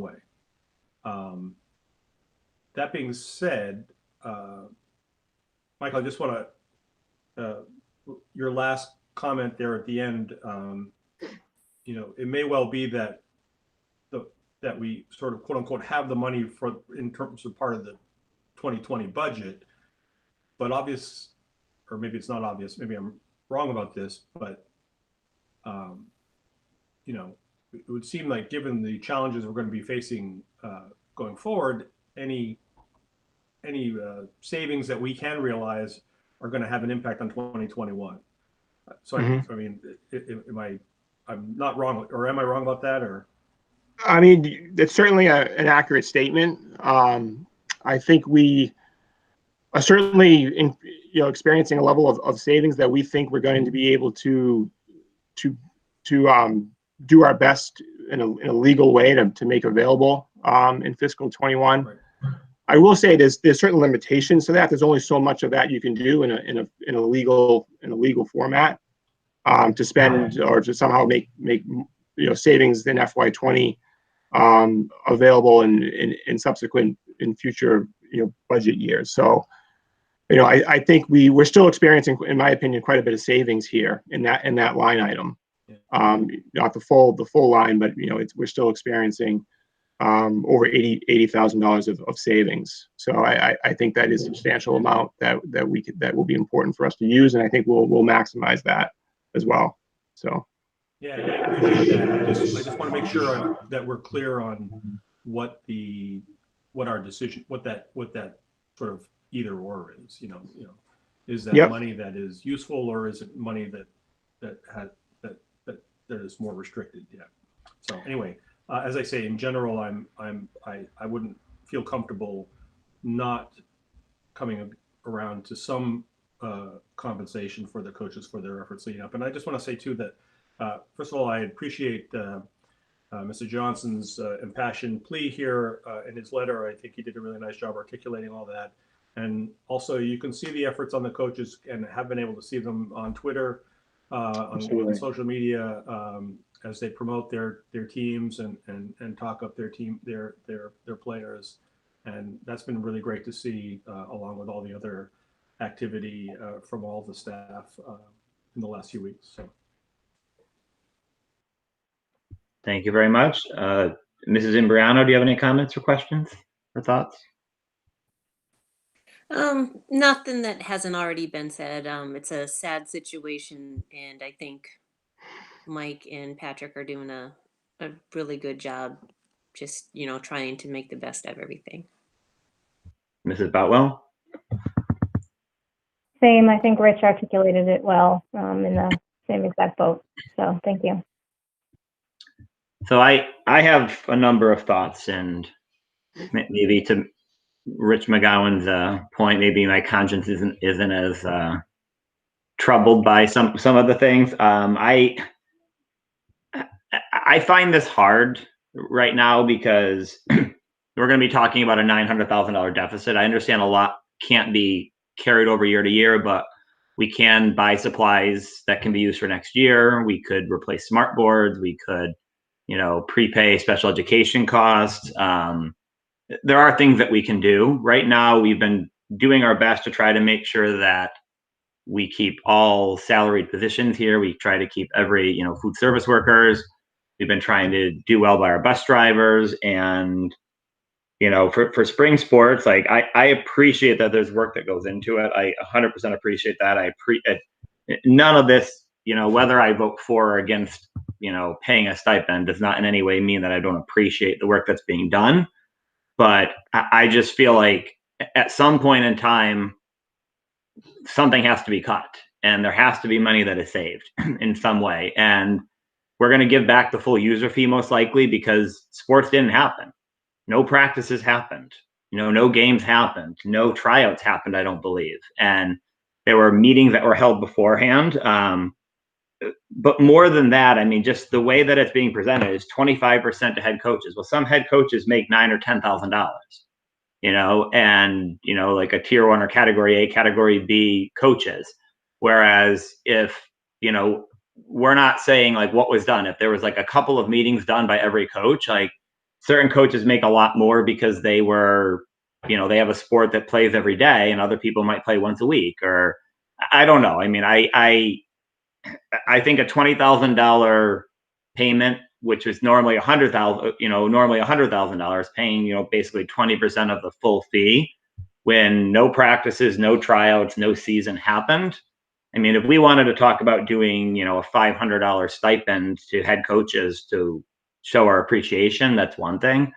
way. That being said, Michael, I just want to your last comment there at the end. It may well be that we sort of quote unquote have the money in terms of part of the 2020 budget, but obvious. Or maybe it's not obvious, maybe I'm wrong about this, but it would seem like, given the challenges we're going to be facing going forward, any savings that we can realize are going to have an impact on 2021. So I mean, I'm not wrong, or am I wrong about that? Or I mean, it's certainly an accurate statement. I think we are certainly experiencing a level of savings that we think we're going to be able to do our best in a legal way to make available in fiscal 21. Right. I will say there's certain limitations to that. There's only so much of that you can do in a legal format to spend or to somehow make savings in FY20 available in subsequent in future budget years. So I think we're still experiencing, in my opinion, quite a bit of savings here in that line item. Not the full line, but we're still experiencing over $80,000 of savings. So I think that is a substantial amount that will be important for us to use, and I think we'll maximize that as well. So. Yeah, I appreciate that. I just want to make sure that we're clear on what our decision, what that sort of either or is. Is that money that is useful, or is it money that is more restricted? Yeah. So anyway, as I say, in general, I wouldn't feel comfortable not coming around to some compensation for the coaches for their efforts leading up. And I just want to say too that first of all, I appreciate Mr. Johnson's impassioned plea here in his letter. I think he did a really nice job articulating all that. And also, you can see the efforts on the coaches and have been able to see them on Twitter, on social media, as they promote their teams and talk up their players. And that's been really great to see, along with all the other activity from all the staff. in the last few weeks. So. Thank you very much. Mrs. Imbriano, do you have any comments or questions or thoughts? Nothing that hasn't already been said. It's a sad situation, and I think Mike and Patrick are doing a really good job, just, trying to make the best of everything. Mrs. Boutwell? Same. I think Rich articulated it well, in the same exact boat. So thank you. So I have a number of thoughts, and maybe to Rich McGowan's point, maybe my conscience isn't as troubled by some of the things. I find this hard right now because we're going to be talking about a $900,000 deficit. I understand a lot can't be carried over year to year, but we can buy supplies that can be used for next year. We could replace smart boards. We could, prepay special education costs. There are things that we can do. Right now, we've been doing our best to try to make sure that we keep all salaried positions here. We try to keep every, food service workers. We've been trying to do well by our bus drivers. And, for spring sports, like I appreciate that there's work that goes into it. I 100% appreciate that. None of this, whether I vote for or against, paying a stipend does not in any way mean that I don't appreciate the work that's being done. But I just feel like at some point in time, something has to be cut, and there has to be money that is saved in some way. And we're going to give back the full user fee most likely because sports didn't happen. No practices happened. No games happened. No tryouts happened, I don't believe. And there were meetings that were held beforehand. But more than that, I mean, just the way that it's being presented is 25% to head coaches. Well, some head coaches make $9,000 or $10,000, and like a tier 1 or category A, category B coaches. Whereas if we're not saying like what was done, if there was like a couple of meetings done by every coach, like certain coaches make a lot more because they were, they have a sport that plays every day, and other people might play once a week, or I don't know. I mean, I think a $20,000 payment, which is normally $100,000, paying, basically 20% of the full fee when no practices, no tryouts, no season happened. I mean, if we wanted to talk about doing, a $500 stipend to head coaches to show our appreciation, that's one thing.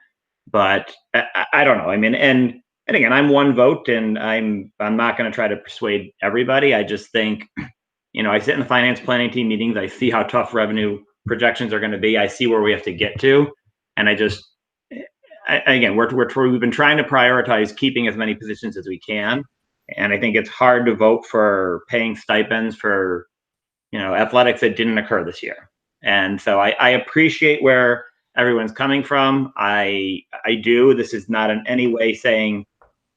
But I don't know. I mean, and again, I'm one vote, and I'm not going to try to persuade everybody. I just think, I sit in the finance planning team meetings. I see how tough revenue projections are going to be. I see where we have to get to, and again, we've been trying to prioritize keeping as many positions as we can, and I think it's hard to vote for paying stipends for, athletics that didn't occur this year. And so I appreciate where everyone's coming from. I do. This is not in any way saying,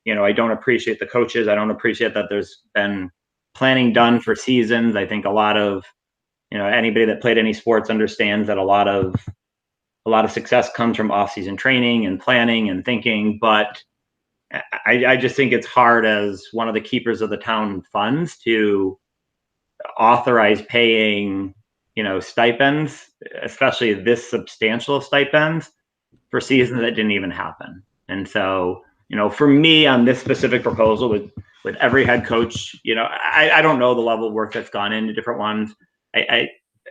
I don't appreciate the coaches. I don't appreciate that there's been planning done for seasons. I think a lot of, anybody that played any sports understands that a lot of success comes from off-season training and planning and thinking. But I just think it's hard as one of the keepers of the town funds to authorize paying, stipends, especially this substantial stipends, for seasons that didn't even happen. And so, for me on this specific proposal with every head coach, I don't know the level of work that's gone into different ones.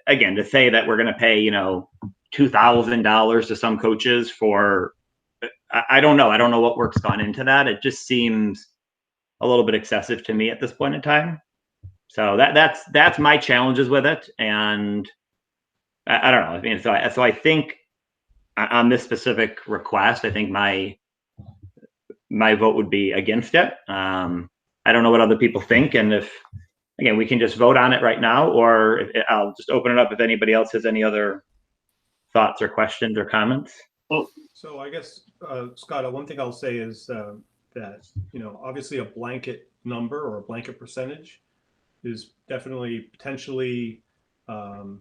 Again, to say that we're going to pay, $2,000 to some coaches for, I don't know. I don't know what work's gone into that. It just seems a little bit excessive to me at this point in time. So that's my challenges with it. And I don't know. I mean, so I think on this specific request, I think my vote would be against it. I don't know what other people think, and if, again, we can just vote on it right now, or I'll just open it up if anybody else has any other thoughts or questions or comments. So I guess, Scott, one thing I'll say is that, obviously a blanket number or a blanket percentage is definitely potentially, advantaging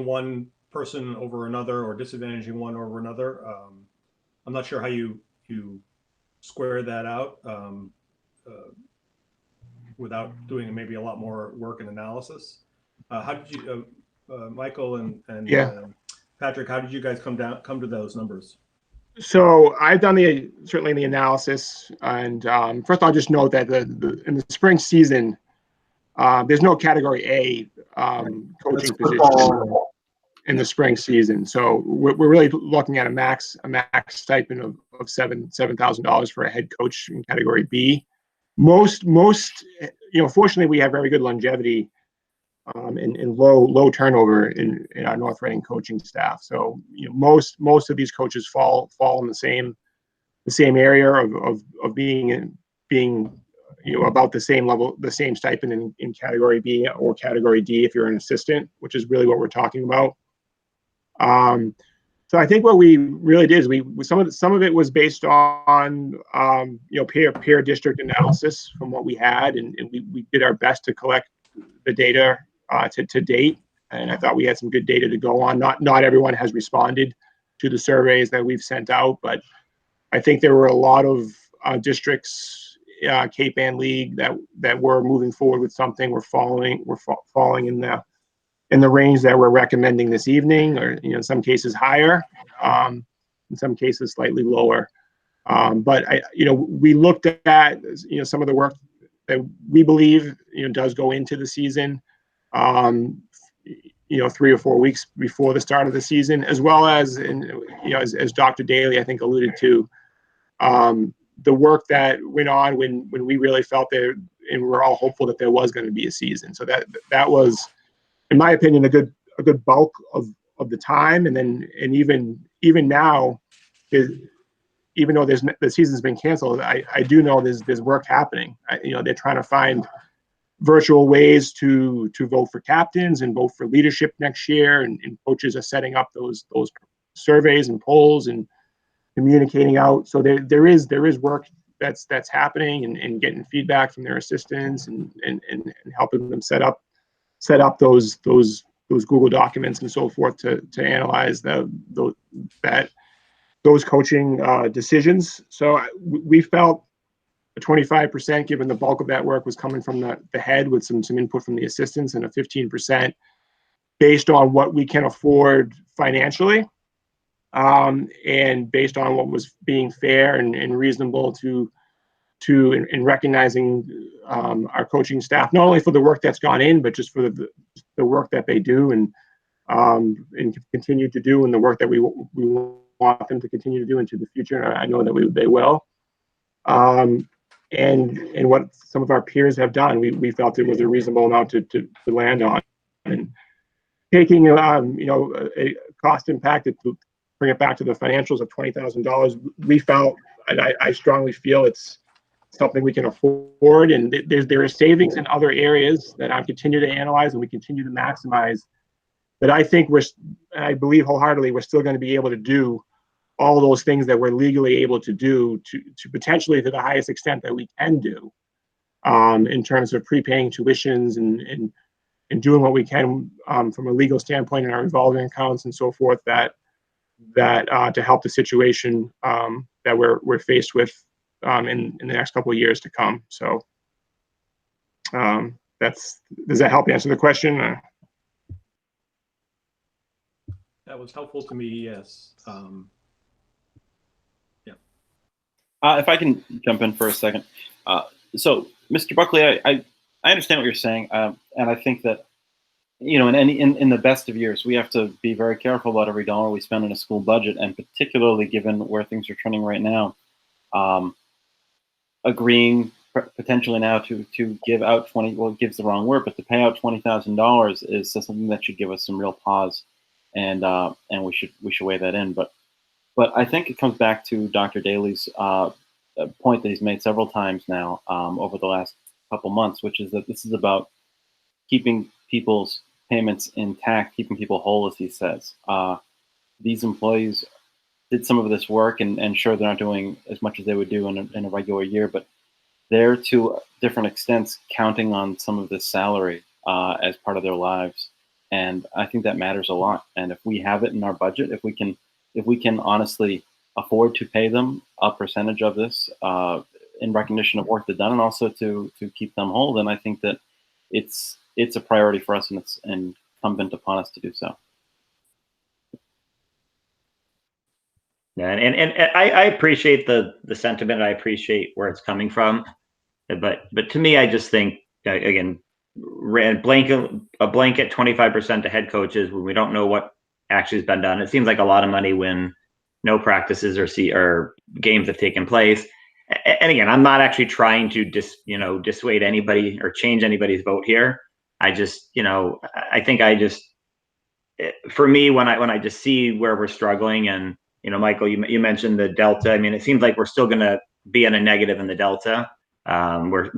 one person over another or disadvantaging one over another. I'm not sure how you square that out. without doing maybe a lot more work and analysis. How did you, Michael and Yeah. Patrick, how did you guys come to those numbers? So I've done certainly the analysis, and first I'll just note that in the spring season, there's no Category A coaching position in the spring season. So we're really looking at a max stipend of $7,000 for a head coach in Category B. Most fortunately, we have very good longevity and low turnover in our North Reading coaching staff. So most of these coaches fall in the same area of being about the same level, the same stipend in Category B or Category D if you're an assistant, which is really what we're talking about. So I think what we really did is some of it was based on peer district analysis from what we had, and we did our best to collect the data to date, and I thought we had some good data to go on. Not everyone has responded to the surveys that we've sent out, but I think there were a lot of districts, Cape Ann League, that were moving forward with something. We're falling in the range that we're recommending this evening, or in some cases higher, in some cases slightly lower. But we looked at some of the work that we believe does go into the season, 3 or 4 weeks before the start of the season, as well as as Dr. Daly I think alluded to, the work that went on when we really felt there, and we're all hopeful that there was going to be a season. So that was, in my opinion, a good bulk of the time. And even now, even though the season's been canceled, I do know there's work happening. They're trying to find virtual ways to vote for captains and vote for leadership next year, and coaches are setting up those surveys and polls and communicating out. So there is work that's happening, and getting feedback from their assistants and helping them set up those Google documents and so forth to analyze those coaching decisions. So we felt 25%, given the bulk of that work was coming from the head with some input from the assistants, and a 15% based on what we can afford financially, and based on what was being fair and reasonable to in recognizing our coaching staff, not only for the work that's gone in, but just for the work that they do and continue to do, and the work that we want them to continue to do into the future. And I know that they will. And what some of our peers have done, we felt it was a reasonable amount to land on. And taking a cost impact to bring it back to the financials of $20,000, we felt, and I strongly feel it's something we can afford. And there are savings in other areas that I continue to analyze and we continue to maximize. But I think I believe wholeheartedly we're still going to be able to do all those things that we're legally able to do to potentially to the highest extent that we can do, in terms of prepaying tuitions and doing what we can from a legal standpoint in our revolving accounts and so forth, that to help the situation that we're faced with in the next couple of years to come. So does that help answer the question? That was helpful to me, yes. If I can jump in for a second. So, Mr. Buckley, I understand what you're saying, and I think that, in the best of years, we have to be very careful about every dollar we spend in a school budget, and particularly given where things are trending right now, agreeing potentially now to give out gives the wrong word, but to pay out $20,000 is something that should give us some real pause, and we should weigh that in. But I think it comes back to Dr. Daly's point that he's made several times now over the last couple months, which is that this is about keeping people's payments intact, keeping people whole, as he says. These employees did some of this work, and sure, they're not doing as much as they would do in a regular year, but they're to different extents counting on some of this salary as part of their lives. And I think that matters a lot. And if we have it in our budget, if we can honestly afford to pay them a percentage of this, in recognition of work they've done, and also to keep them whole, then I think that it's a priority for us, and it's incumbent upon us to do so. Yeah, and I appreciate the sentiment. I appreciate where it's coming from, but to me, I just think again, a blanket 25% to head coaches when we don't know what actually has been done. It seems like a lot of money when no practices or games have taken place. And again, I'm not actually trying to dissuade anybody or change anybody's vote here. I just, I think for me, when I just see where we're struggling, and Michael, you mentioned the delta. I mean, it seems like we're still going to be in a negative in the delta. We're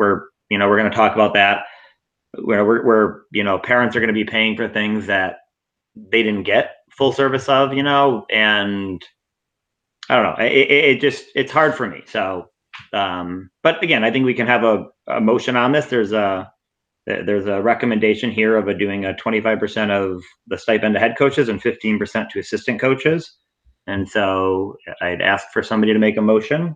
going to talk about that. Where parents are going to be paying for things that they didn't get full service of, and I don't know. It's hard for me. So, but again, I think we can have a motion on this. There's a recommendation here of doing a 25% of the stipend to head coaches and 15% to assistant coaches. And so I'd ask for somebody to make a motion.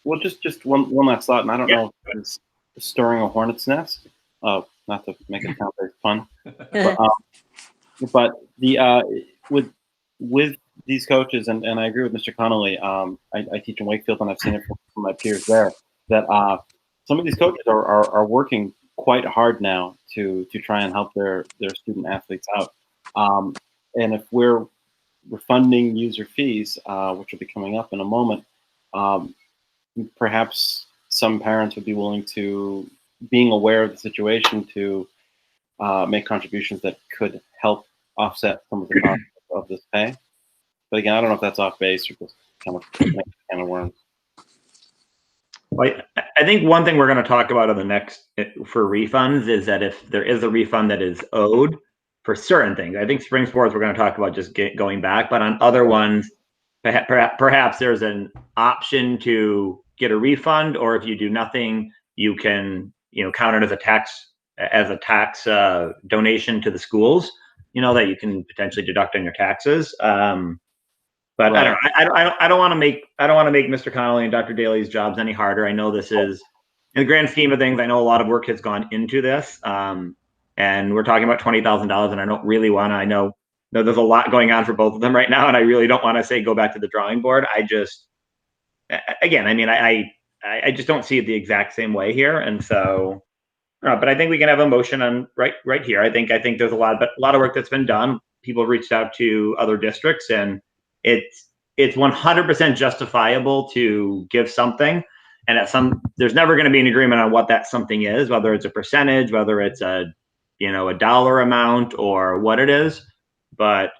Well, just one last thought, and I don't know if it's stirring a hornet's nest. Not to make it sound very fun, but the with these coaches, and I agree with Mr. Connolly. I teach in Wakefield, and I've seen it from my peers there that some of these coaches are working quite hard now to try and help their student athletes out. And if we're refunding user fees, which will be coming up in a moment, perhaps some parents would be willing to, being aware of the situation, to make contributions that could help offset some of the cost of this pay. But again, I don't know if that's off base or just kind of worms. Well, I think one thing we're going to talk about in the next for refunds is that if there is a refund that is owed for certain things, I think spring sports we're going to talk about just going back, but on other ones, perhaps there's an option to get a refund, or if you do nothing, you can count it as a tax donation to the schools. That you can potentially deduct on your taxes. But right. I don't want to make Mr. Connolly and Dr. Daly's jobs any harder. I know this is, in the grand scheme of things, I know a lot of work has gone into this, and we're talking about $20,000, and I don't really want to. I know there's a lot going on for both of them right now, and I really don't want to say go back to the drawing board. I just, again, I mean, I just don't see it the exact same way here, and so. But I think we can have a motion on right here. I think there's a lot of work that's been done. People reached out to other districts, and it's 100% justifiable to give something, and there's never going to be an agreement on what that something is, whether it's a percentage, whether it's a dollar amount or what it is. But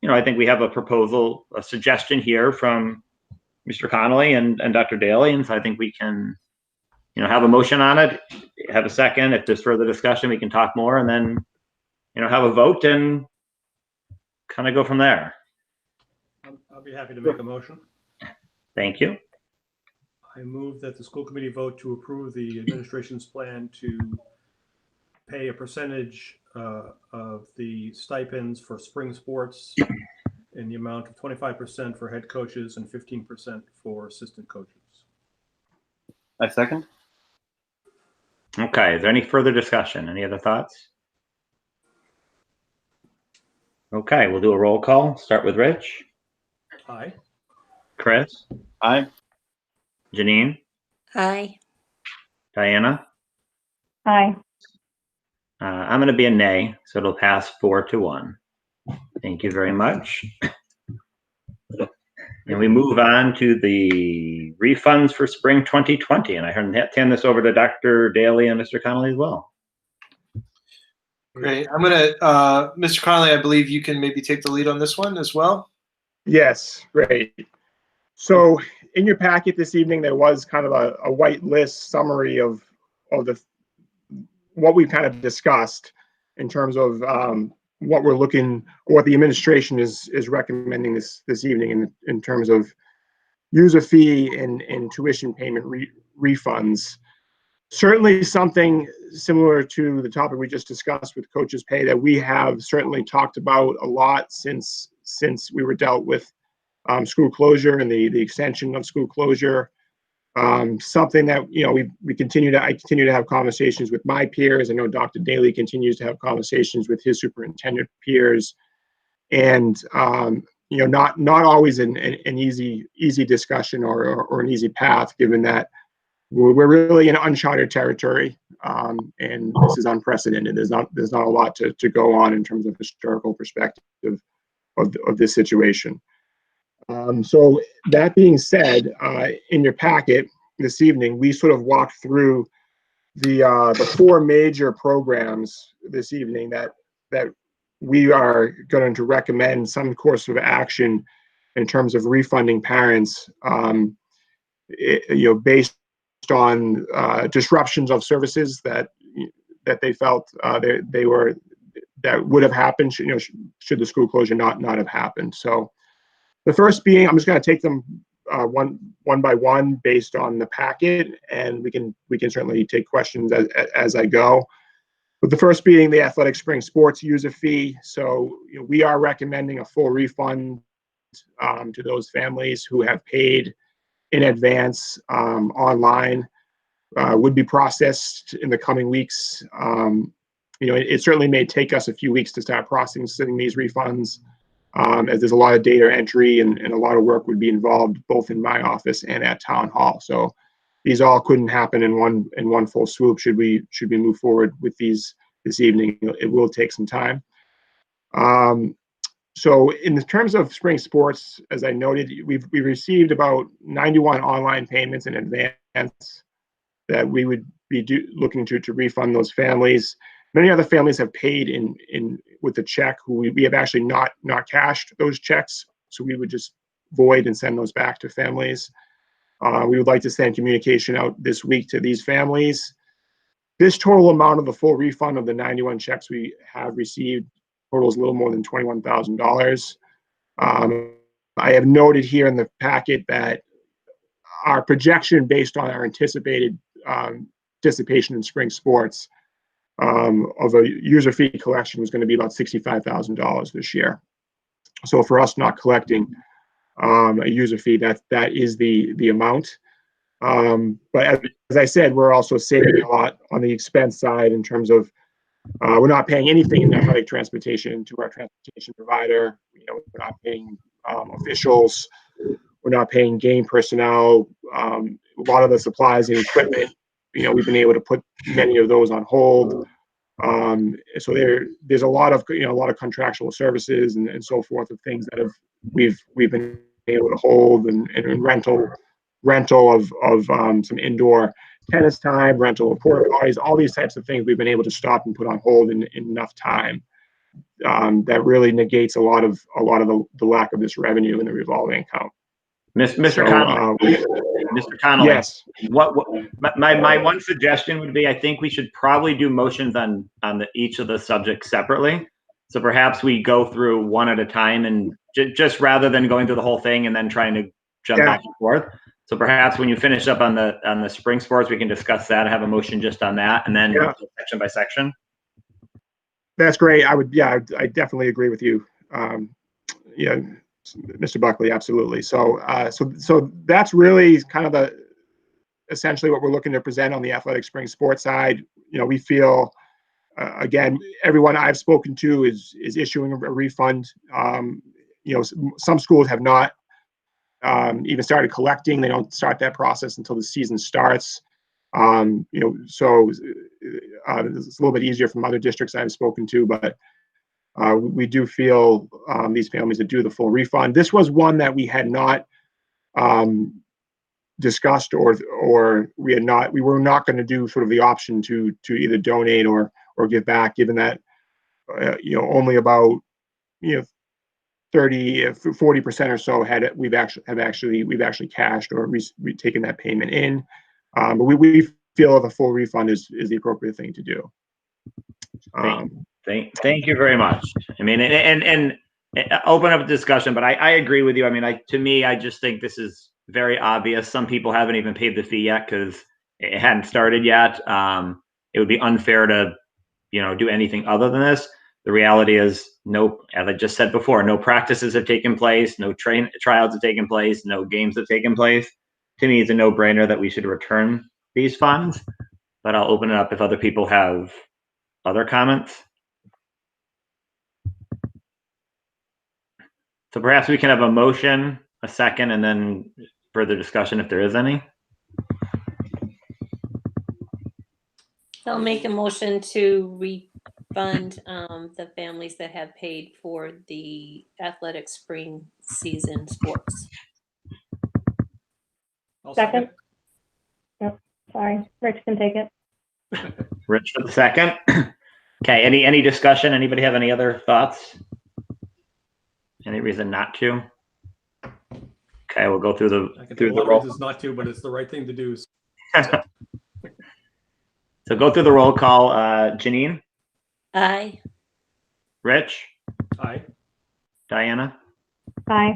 I think we have a suggestion here from Mr. Connolly and Dr. Daly, and so I think we can have a motion on it, have a second. If there's further discussion, we can talk more, and then have a vote and kind of go from there. I'll be happy to make a motion. Thank you. I move that the school committee vote to approve the administration's plan to pay a percentage of the stipends for spring sports in the amount of 25% for head coaches and 15% for assistant coaches. I second. Okay, is there any further discussion? Any other thoughts? Okay, we'll do a roll call. Start with Rich. Aye. Chris. Aye. Janine. Aye. Diana. Aye. I'm going to be a nay, so it'll pass 4-1. Thank you very much. And we move on to the refunds for spring 2020. And I hand this over to Dr. Daly and Mr. Connolly as well. Great. I'm going to, Mr. Connolly, I believe you can maybe take the lead on this one as well. Yes, great. So in your packet this evening, there was kind of a white list summary of what we've kind of discussed in terms of what the administration is recommending this evening in terms of user fee and tuition payment refunds. Certainly something similar to the topic we just discussed with coaches pay that we have certainly talked about a lot since we were dealt with school closure and the extension of school closure. Something that, you know, I continue to have conversations with my peers. I know Dr. Daly continues to have conversations with his superintendent peers, and you know, not always an easy discussion or an easy path, given that we're really in uncharted territory, and this is unprecedented. There's not a lot to go on in terms of historical perspective of this situation. So that being said, in your packet this evening, we sort of walked through the four major programs this evening that we are going to recommend some course of action in terms of refunding parents, you know, based on disruptions of services that they felt that would have happened, you know, should the school closure not have happened. So the first being, I'm just going to take them one by one based on the packet, and we can certainly take questions as I go. But the first being the athletic spring sports user fee. So, you know, we are recommending a full refund to those families who have paid in advance online. Would be processed in the coming weeks. You know, it certainly may take us a few weeks to start processing these refunds, as there's a lot of data entry and a lot of work would be involved both in my office and at town hall. So these all couldn't happen in one full swoop. Should we move forward with these this evening? It will take some time. So in the terms of spring sports, as I noted, we received about 91 online payments in advance that we would be looking to refund those families. Many other families have paid in with the check. Who we have actually not cashed those checks, so we would just void and send those back to families. We would like to send communication out this week to these families. This total amount of the full refund of the 91 checks we have received totals a little more than $21,000. I have noted here in the packet that our projection based on our anticipated participation in spring sports of a user fee collection was going to be about $65,000 this year. So for us not collecting a user fee, that is the amount. But as I said, we're also saving a lot on the expense side in terms of we're not paying anything in athletic transportation to our transportation provider. You know, we're not paying officials. We're not paying game personnel. A lot of the supplies and equipment, you know, we've been able to put many of those on hold. So there's a lot of contractual services and so forth of things that we've been able to hold, and rental of some indoor tennis time, rental of porta potties, all these types of things we've been able to stop and put on hold in enough time. That really negates a lot of the lack of this revenue in the revolving account. Mr. Connolly, Mr. Connolly, yes. What my one suggestion would be, I think we should probably do motions on each of the subjects separately. So perhaps we go through one at a time, and just rather than going through the whole thing and then trying to jump back and forth. So perhaps when you finish up on the spring sports, we can discuss that and have a motion just on that, and then section by section. That's great. I definitely agree with you. Yeah, Mr. Buckley, absolutely. So that's really kind of essentially what we're looking to present on the athletic spring sports side. You know, we feel again, everyone I've spoken to is issuing a refund. You know, some schools have not even started collecting. They don't start that process until the season starts. You know, so it's a little bit easier from other districts I've spoken to, but we do feel these families that do the full refund. This was one that we had not discussed, or we were not going to do sort of the option to either donate or give back, given that you know, only about 40% or so we've actually cashed or we've taken that payment in. But we feel the full refund is the appropriate thing to do. Thank you very much. I mean, and open up a discussion, but I agree with you. I mean, to me, I just think this is very obvious. Some people haven't even paid the fee yet because it hadn't started yet. It would be unfair to, do anything other than this. The reality is no, as I just said before, no practices have taken place, no trials have taken place, no games have taken place. To me, it's a no-brainer that we should return these funds, but I'll open it up if other people have other comments. So perhaps we can have a motion, a second, and then further discussion if there is any. I'll make a motion to refund the families that have paid for the athletic spring season sports. I'll Second. Yep, sorry, Rich can take it. Rich for the second. Okay, any discussion? Anybody have any other thoughts? Any reason not to? Okay, we'll go through I can the think a lot of roll. reasons not to, but it's the right thing to do. So go through the roll call. Janine, Aye. Rich, Aye. Diana, Bye.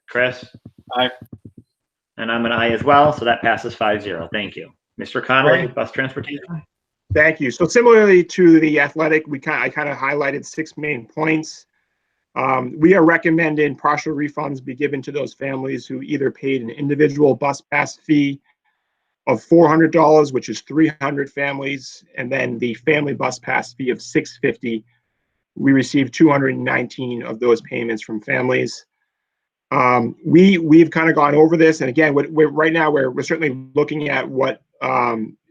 Chris. Aye. And I'm an aye as well, so that passes 5-0. Thank you. Mr. Connolly, Great. bus transportation. Thank you. So similarly to the athletic, I kind of highlighted 6 main points. We are recommending partial refunds be given to those families who either paid an individual bus pass fee of $400, which is 300 families, and then the family bus pass fee of $650. We received 219 of those payments from families. We've kind of gone over this, and again, right now we're certainly looking at what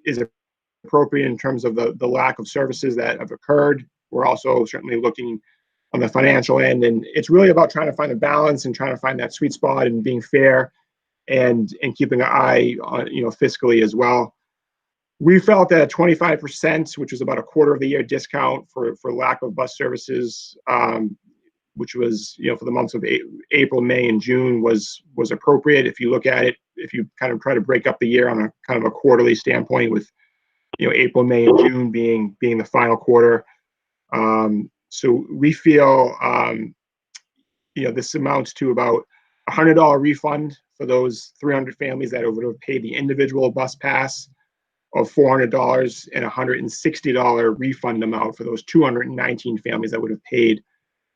is appropriate in terms of the lack of services that have occurred. We're also certainly looking on the financial end, and it's really about trying to find a balance and trying to find that sweet spot and being fair and keeping an eye on, fiscally as well. We felt that 25%, which was about a quarter of the year discount for lack of bus services, which was, for the months of April, May, and June was appropriate. If you look at it, if you kind of try to break up the year on a kind of a quarterly standpoint with, April, May, and June being the final quarter. So we feel, this amounts to about $100 refund for those 300 families that would have paid the individual bus pass of $400 and $160 refund amount for those 219 families that would have paid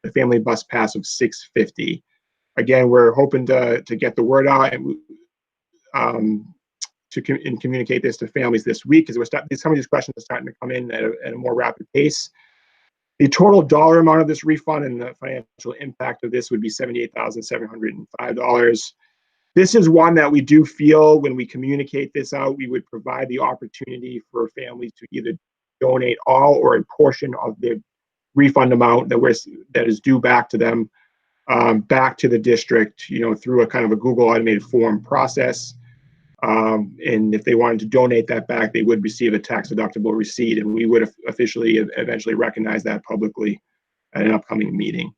the family bus pass of $650. Again, we're hoping to get the word out and communicate this to families this week, because some of these questions are starting to come in at a more rapid pace. The total dollar amount of this refund and the financial impact of this would be $78,705. This is one that we do feel when we communicate this out, we would provide the opportunity for families to either donate all or a portion of their refund amount that is due back to them, back to the district, through a kind of a Google automated form process. And if they wanted to donate that back, they would receive a tax deductible receipt, and we would officially eventually recognize that publicly at an upcoming meeting.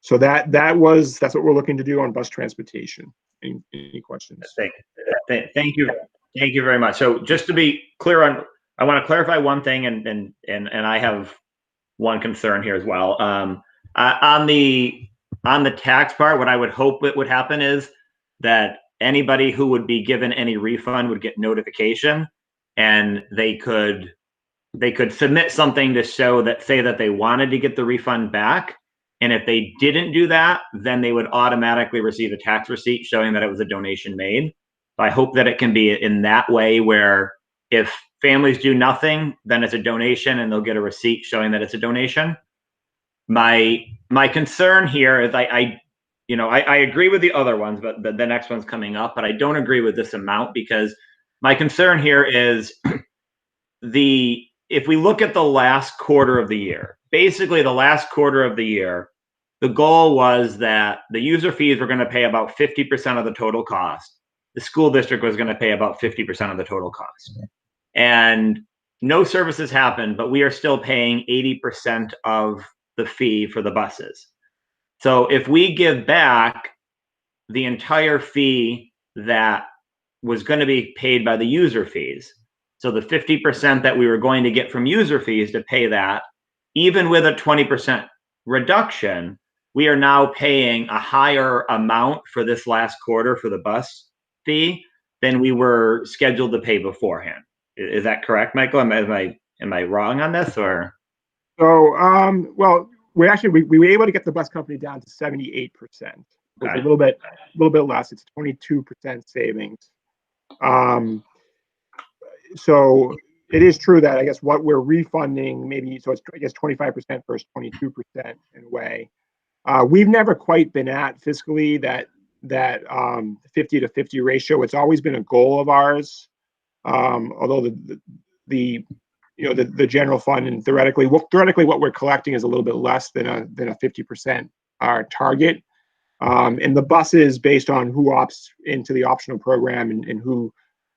So that's what we're looking to do on bus transportation. Any questions? Thank you very much. So just to be clear I want to clarify one thing, and I have one concern here as well. On the tax part, what I would hope it would happen is that anybody who would be given any refund would get notification, and they could submit something to show that, say that they wanted to get the refund back. And if they didn't do that, then they would automatically receive a tax receipt showing that it was a donation made. So I hope that it can be in that way, where if families do nothing, then it's a donation and they'll get a receipt showing that it's a donation. My concern here is I agree with the other ones, but the next one's coming up, but I don't agree with this amount, because my concern here is if we look at the last quarter of the year, basically the last quarter of the year, the goal was that the user fees were going to pay about 50% of the total cost. The school district was going to pay about 50% of the total cost. And no services happened, but we are still paying 80% of the fee for the buses. So if we give back the entire fee that was going to be paid by the user fees, so the 50% that we were going to get from user fees to pay that, even with a 20% reduction, we are now paying a higher amount for this last quarter for the bus fee than we were scheduled to pay beforehand. Is that correct, Michael? Am I wrong on this, or? So, well, we were able to get the bus company down to 78%. So it's Okay. a little bit less. It's 22% savings. So it is true that I guess what we're refunding maybe, so it's I guess 25% versus 22% in a way. We've never quite been at fiscally that 50 to 50 ratio. It's always been a goal of ours. Although the general fund and theoretically what we're collecting is a little bit less than a 50% our target. And the buses, based on who opts into the optional program and who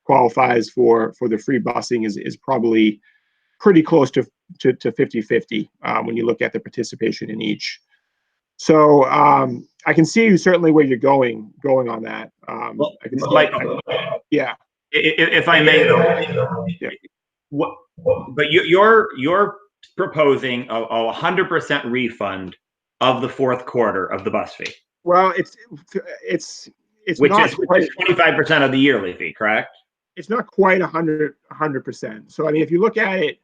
qualifies for the free busing, is probably pretty close to 50-50 when you look at the participation in each. So I can see certainly where you're going on that. Well, I can see, Michael, yeah. if I may, Yeah. what, but you're proposing a 100% refund of the fourth quarter of the bus fee, Well, it's which not is quite 25% of the yearly fee, correct? it's not quite 100%. So I mean, if you look at it,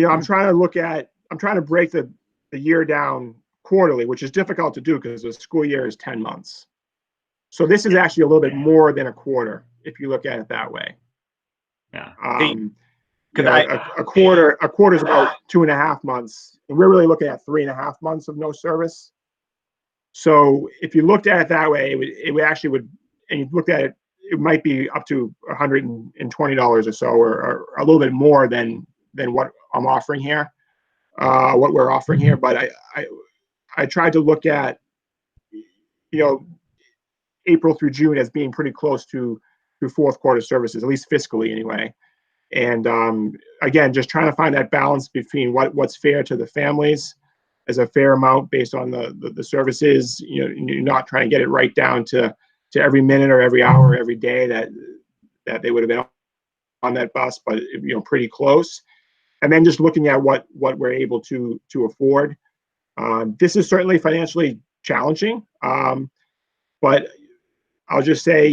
I'm trying to break the year down quarterly, which is difficult to do because the school year is 10 months. So this is actually a little bit more than a quarter if you look at it that way. Yeah. A quarter is about 2.5 months, and we're really looking at 3.5 months of no service. So if you looked at it that way, it would actually and you looked at it, it might be up to $120 or so, or a little bit more than what I'm offering here, what we're offering here. But I tried to look at, April through June as being pretty close to fourth quarter services, at least fiscally anyway. And again, just trying to find that balance between what's fair to the families as a fair amount based on the services. You're not trying to get it right down to every minute or every hour, every day that they would have been on that bus, but pretty close. And then just looking at what we're able to afford. This is certainly financially challenging, but I'll just say,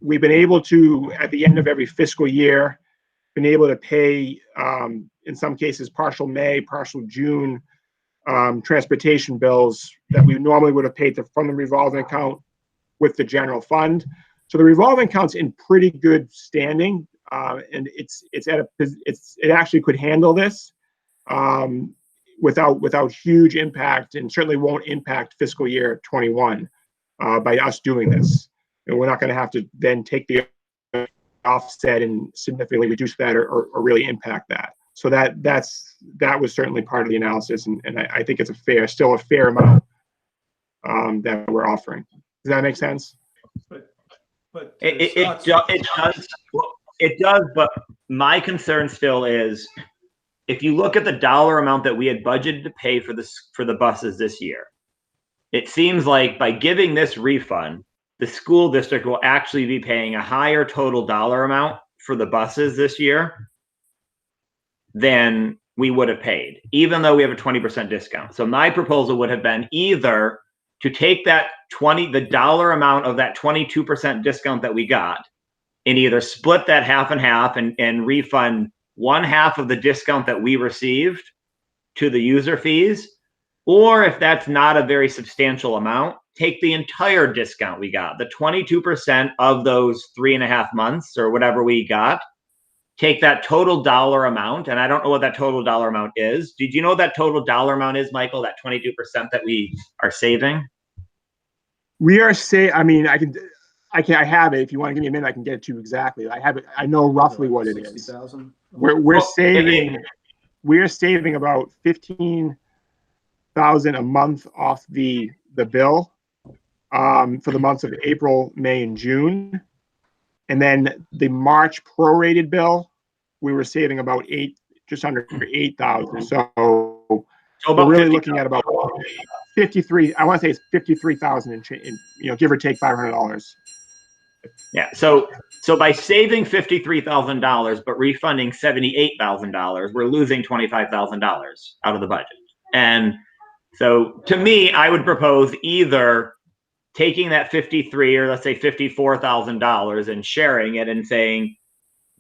we've been able to, at the end of every fiscal year, been able to pay, in some cases, partial May, partial June transportation bills that we normally would have paid from the revolving account with the general fund. So the revolving account's in pretty good standing, and it actually could handle this without huge impact, and certainly won't impact fiscal year 21 by us doing this. And we're not going to have to then take the offset and significantly reduce that or really impact that. So that was certainly part of the analysis, and I think it's still a fair amount that we're offering. Does that make sense? But It does. But my concern still is, if you look at the dollar amount that we had budgeted to pay for the buses this year, it seems like by giving this refund, the school district will actually be paying a higher total dollar amount for the buses this year than we would have paid, even though we have a 20% discount. So my proposal would have been either to take the dollar amount of that 22% discount that we got, and either split that half and half and refund one half of the discount that we received to the user fees, or if that's not a very substantial amount, take the entire discount we got, the 22% of those 3.5 months or whatever we got, take that total dollar amount. And I don't know what that total dollar amount is. Did you know what that total dollar amount is, Michael, that 22% that we are saving? We are I mean, I have it. If you want to give me a minute, I can get it to you exactly. I have it. I know roughly what it is. 60,000? We're saving about 15,000 a month off the bill for the months of April, May, and June. And then the March prorated bill, we were saving about just under 8,000. So we're really looking at about 53. I want to say it's 53,000 and give or take $500. Yeah. So by saving $53,000 but refunding $78,000, we're losing $25,000 out of the budget. And so to me, I would propose either taking that $53,000 or let's say $54,000 and sharing it and saying,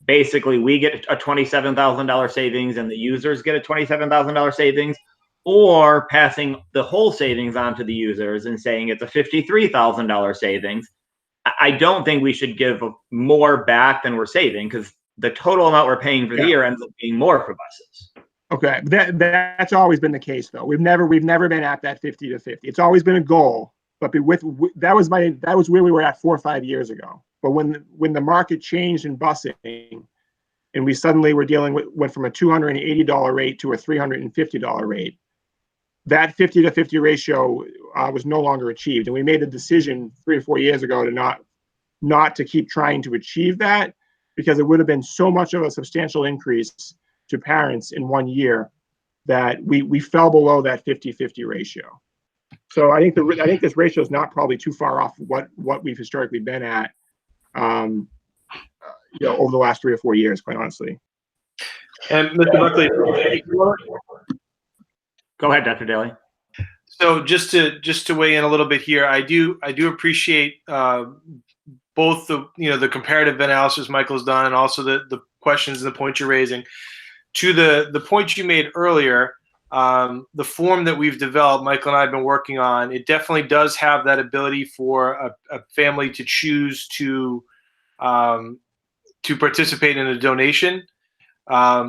basically we get a $27,000 savings and the users get a $27,000 savings, or passing the whole savings on to the users and saying it's a $53,000 savings. I don't think we should give more back than we're saving, because the total amount we're paying for the year ends up being more for buses. Okay, that's always been the case, though. We've never been at that 50 to 50. It's always been a goal, but that was where we were at 4 or 5 years ago. But when the market changed in busing, and we suddenly went from a $280 rate to a $350 rate, that 50 to 50 ratio was no longer achieved, and we made the decision 3 or 4 years ago to not to keep trying to achieve that, because it would have been so much of a substantial increase to parents in 1 year that we fell below that 50-50 ratio. So I think this ratio is not probably too far off what we've historically been at, over the last 3 or 4 years, quite honestly. And Mr. Buckley, Go ahead, Dr. Daly. so just to weigh in a little bit here, I do appreciate both the comparative analysis Michael's done, and also the questions and the points you're raising. To the point you made earlier, the form that we've developed, Michael and I have been working on, it definitely does have that ability for a family to choose to participate in a donation,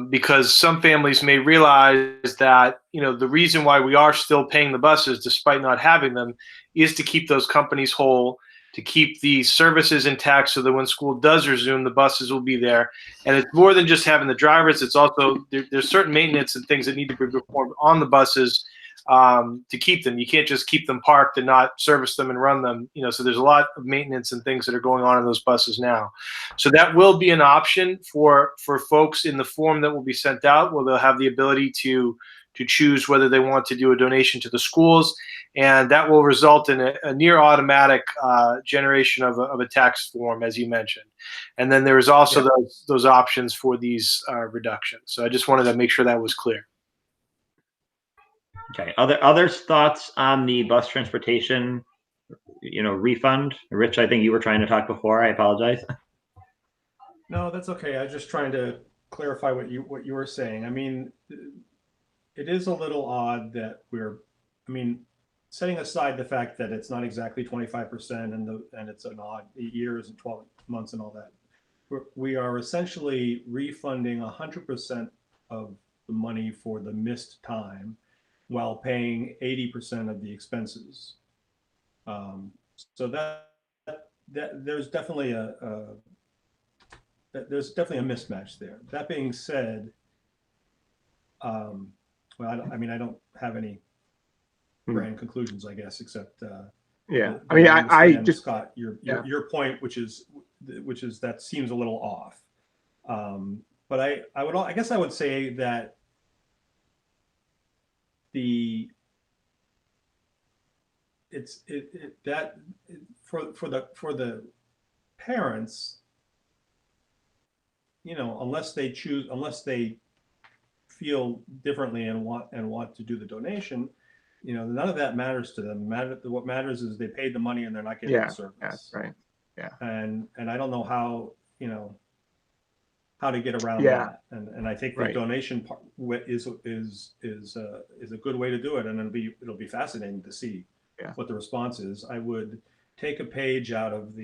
because some families may realize that the reason why we are still paying the buses despite not having them is to keep those companies whole, to keep the services intact, so that when school does resume, the buses will be there. And it's more than just having the drivers. It's also there's certain maintenance and things that need to be performed on the buses to keep them. You can't just keep them parked and not service them and run them. So there's a lot of maintenance and things that are going on in those buses now. So that will be an option for folks in the form that will be sent out, where they'll have the ability to choose whether they want to do a donation to the schools, and that will result in a near automatic generation of a tax form, as you mentioned. And then there is also those options for these reductions. So I just wanted to make sure that was clear. Okay. Other thoughts on the bus transportation, refund? Rich, I think you were trying to talk before. I apologize. No, that's okay. I was just trying to clarify what you were saying. I mean, it is a little odd that setting aside the fact that it's not exactly 25% and it's an odd 8 years and 12 months and all that, we are essentially refunding 100% of the money for the missed time, while paying 80% of the expenses. So that there's definitely a mismatch there. That being said, I don't have any grand conclusions, I guess, except I just, Scott, your point, which is that seems a little off. But I guess I would say that for the parents, unless they feel differently and want to do the donation, none of that matters to them. What matters is they paid the money and they're not getting the service. That's right. Yeah. And I don't know how to get around that. And I think the donation part is a good way to do it. And it'll be fascinating to see what the response is. I would take a page out of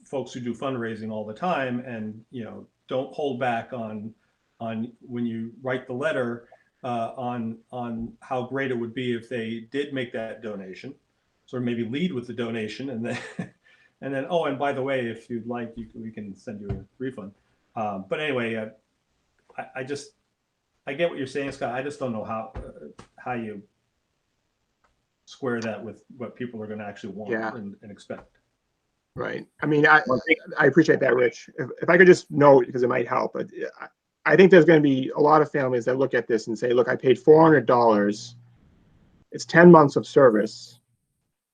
folks who do fundraising all the time, and don't hold back on when you write the letter on how great it would be if they did make that donation. So maybe lead with the donation, and then and by the way, if you'd like, we can send you a refund. But anyway, I get what you're saying, Scott. I just don't know how you square that with what people are going to actually want and expect. Right. I appreciate that, Rich. If I could just note, because it might help, but I think there's going to be a lot of families that look at this and say, look, I paid $400. It's 10 months of service.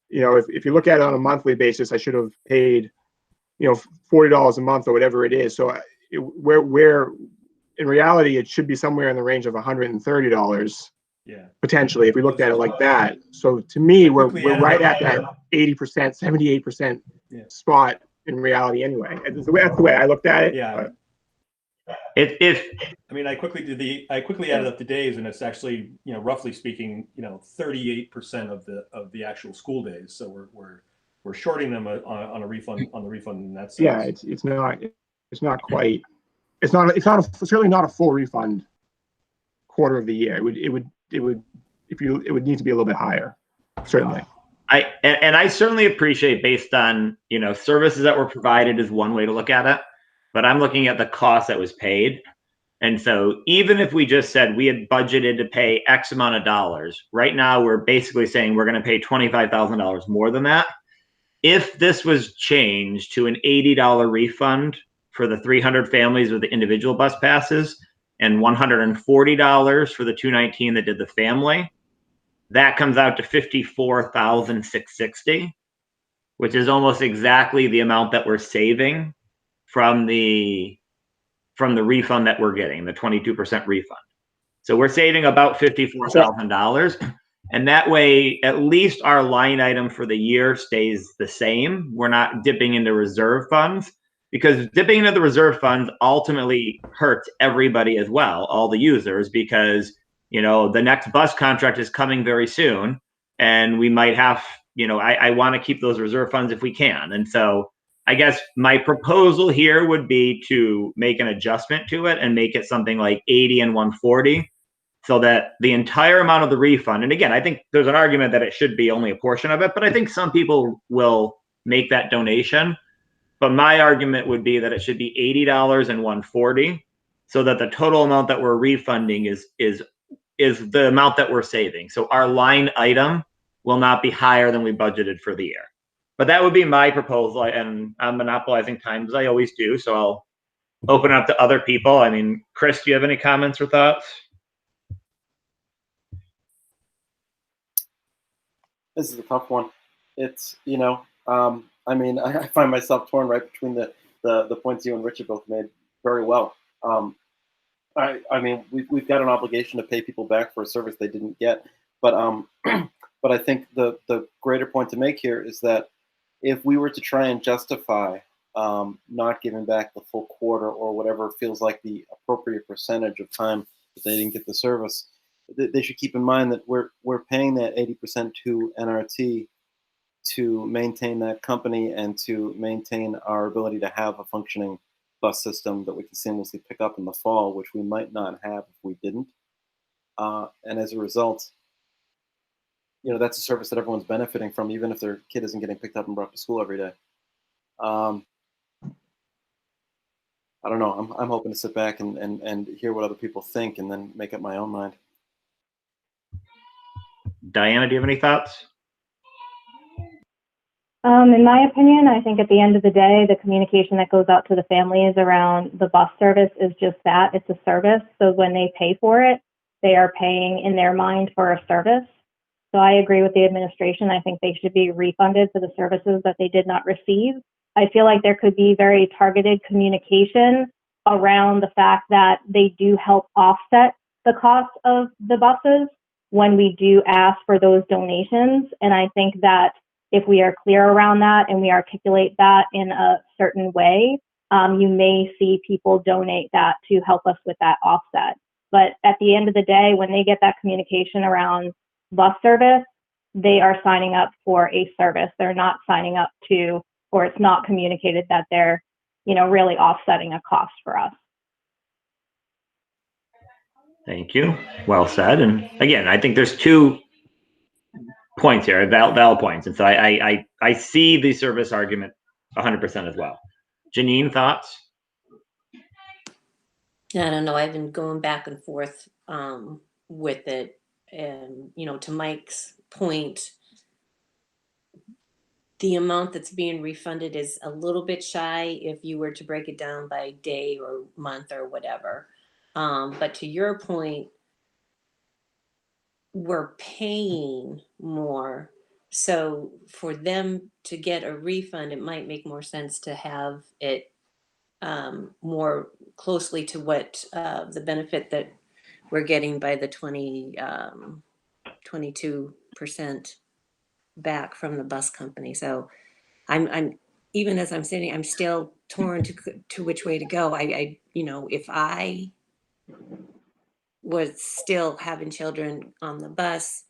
If you look at it on a monthly basis, I should have paid, $40 a month or whatever it is. So where in reality, it should be somewhere in the range of $130. Yeah. Potentially, if we looked at it like that. So to me, we're right at that 80%, 78% spot in reality anyway. That's the way I looked at it. Yeah. But If I mean, I quickly added up the days, and it's actually, roughly speaking, 38% of the actual school days. So we're shorting them on a refund on the refund in that sense. yeah, it's not quite. Certainly not a full refund quarter of the year. It would need to be a little bit higher, certainly. I certainly appreciate, based on services that were provided is one way to look at it, but I'm looking at the cost that was paid. And so even if we just said we had budgeted to pay X amount of dollars, right now we're basically saying we're going to pay $25,000 more than that. If this was changed to an $80 refund for the 300 families with the individual bus passes and $140 for the 219 that did the family, that comes out to $54,660, which is almost exactly the amount that we're saving from the refund that we're getting, the 22% refund. So we're saving about $54,000. And that way, at least our line item for the year stays the same. We're not dipping into reserve funds, because dipping into the reserve funds ultimately hurts everybody as well, all the users, because the next bus contract is coming very soon, and we might have, I want to keep those reserve funds if we can. And so I guess my proposal here would be to make an adjustment to it and make it something like 80 and 140, so that the entire amount of the refund, and again, I think there's an argument that it should be only a portion of it, but I think some people will make that donation. But my argument would be that it should be $80 and 140, so that the total amount that we're refunding is the amount that we're saving. So our line item will not be higher than we budgeted for the year. But that would be my proposal, and I'm monopolizing time as I always do, so I'll open up to other people. I mean, Chris, do you have any comments or thoughts? This is a tough one. It's, I mean, I find myself torn right between the points you and Richard both made very well. I mean, we've got an obligation to pay people back for a service they didn't get, but but I think the greater point to make here is that if we were to try and justify not giving back the full quarter or whatever feels like the appropriate percentage of time that they didn't get the service, they should keep in mind that we're paying that 80% to NRT to maintain that company and to maintain our ability to have a functioning bus system that we can seamlessly pick up in the fall, which we might not have if we didn't. And as a result, that's a service that everyone's benefiting from, even if their kid isn't getting picked up and brought to school every day. I don't know. I'm hoping to sit back and hear what other people think and then make up my own mind. Diana, do you have any thoughts? In my opinion, I think at the end of the day, the communication that goes out to the families around the bus service is just that. It's a service. So when they pay for it, they are paying in their mind for a service. So I agree with the administration. I think they should be refunded for the services that they did not receive. I feel like there could be very targeted communication around the fact that they do help offset the cost of the buses when we do ask for those donations. And I think that if we are clear around that and we articulate that in a certain way, you may see people donate that to help us with that offset. But at the end of the day, when they get that communication around bus service, they are signing up for a service. They're not signing up to, or it's not communicated that they're, really offsetting a cost for us. Thank you. Well said. And again, I think there's 2 points here, valid points. And so I see the service argument 100% as well. Janine, thoughts? I don't know. I've been going back and forth with it. And, to Mike's point, the amount that's being refunded is a little bit shy if you were to break it down by day or month or whatever. But to your point, we're paying more. So for them to get a refund, it might make more sense to have it more closely to what the benefit that we're getting by the 22% back from the bus company. So I'm even as I'm sitting, I'm still torn to which way to go. If I was still having children on the bus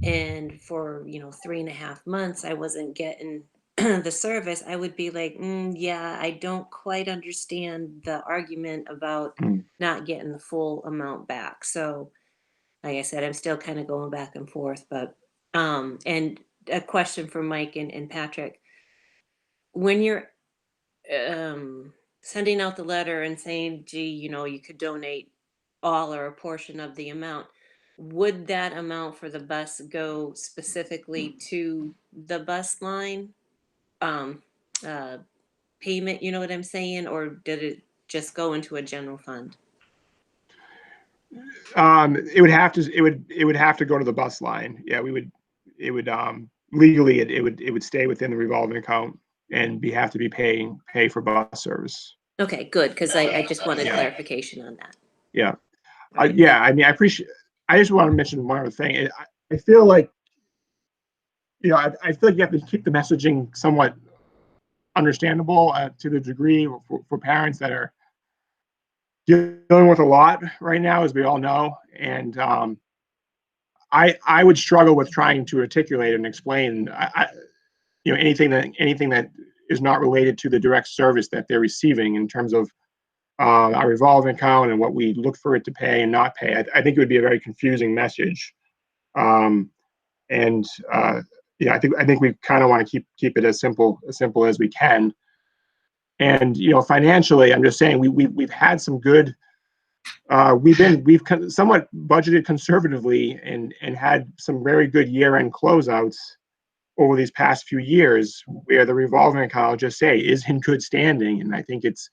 and for 3.5 months I wasn't getting the service, I would be like, yeah, I don't quite understand the argument about not getting the full amount back. So like I said, I'm still kind of going back and forth. But and a question for Mike and Patrick: when you're sending out the letter and saying, gee, you could donate all or a portion of the amount, would that amount for the bus go specifically to the bus line um, uh, payment? You know what I'm saying? Or did it just go into a general fund? It would have to go to the bus line. Yeah, it would legally it would stay within the revolving account and have to be pay for bus service. Okay, good, because I just wanted Yeah. clarification on that. Yeah. All right, Yeah, I mean, I just want to mention one other thing. I feel like, I feel like you have to keep the messaging somewhat understandable to the degree for parents that are dealing with a lot right now, as we all know. And I would struggle with trying to articulate and explain, anything that is not related to the direct service that they're receiving in terms of our revolving account and what we look for it to pay and not pay. I think it would be a very confusing message. And I think we kind of want to keep it as simple as we can. And financially, I'm just saying we've had some good. We've somewhat budgeted conservatively and had some very good year-end closeouts over these past few years, where the revolving account, I'll just say, is in good standing. And I think it's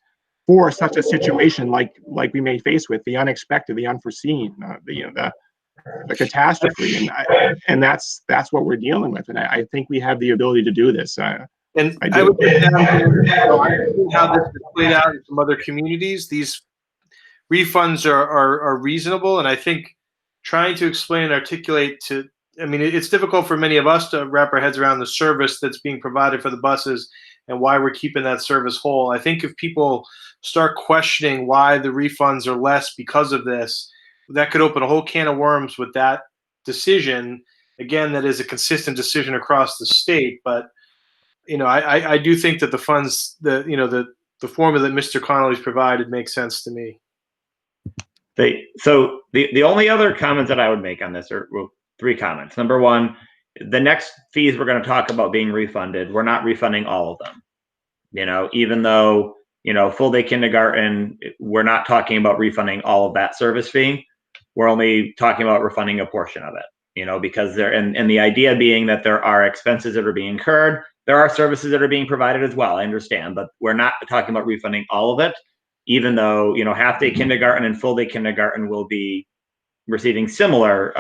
for such a situation like we may face with the unexpected, the unforeseen, the catastrophe, and that's what we're dealing with. And I think we have the ability to do this. I would put down how this has played out in some other communities. These refunds are reasonable, and I think trying to explain and articulate it's difficult for many of us to wrap our heads around the service that's being provided for the buses and why we're keeping that service whole. I think if people start questioning why the refunds are less because of this, that could open a whole can of worms with that decision. Again, that is a consistent decision across the state, but I do think that the funds, the formula that Mr. Connolly's provided makes sense to me. So the only other comments that I would make on this are three comments. Number one, the next fees we're going to talk about being refunded, we're not refunding all of them. Even though, full day kindergarten, we're not talking about refunding all of that service fee. We're only talking about refunding a portion of it, because and the idea being that there are expenses that are being incurred. There are services that are being provided as well. I understand, but we're not talking about refunding all of it, even though, half day kindergarten and full day kindergarten will be receiving similar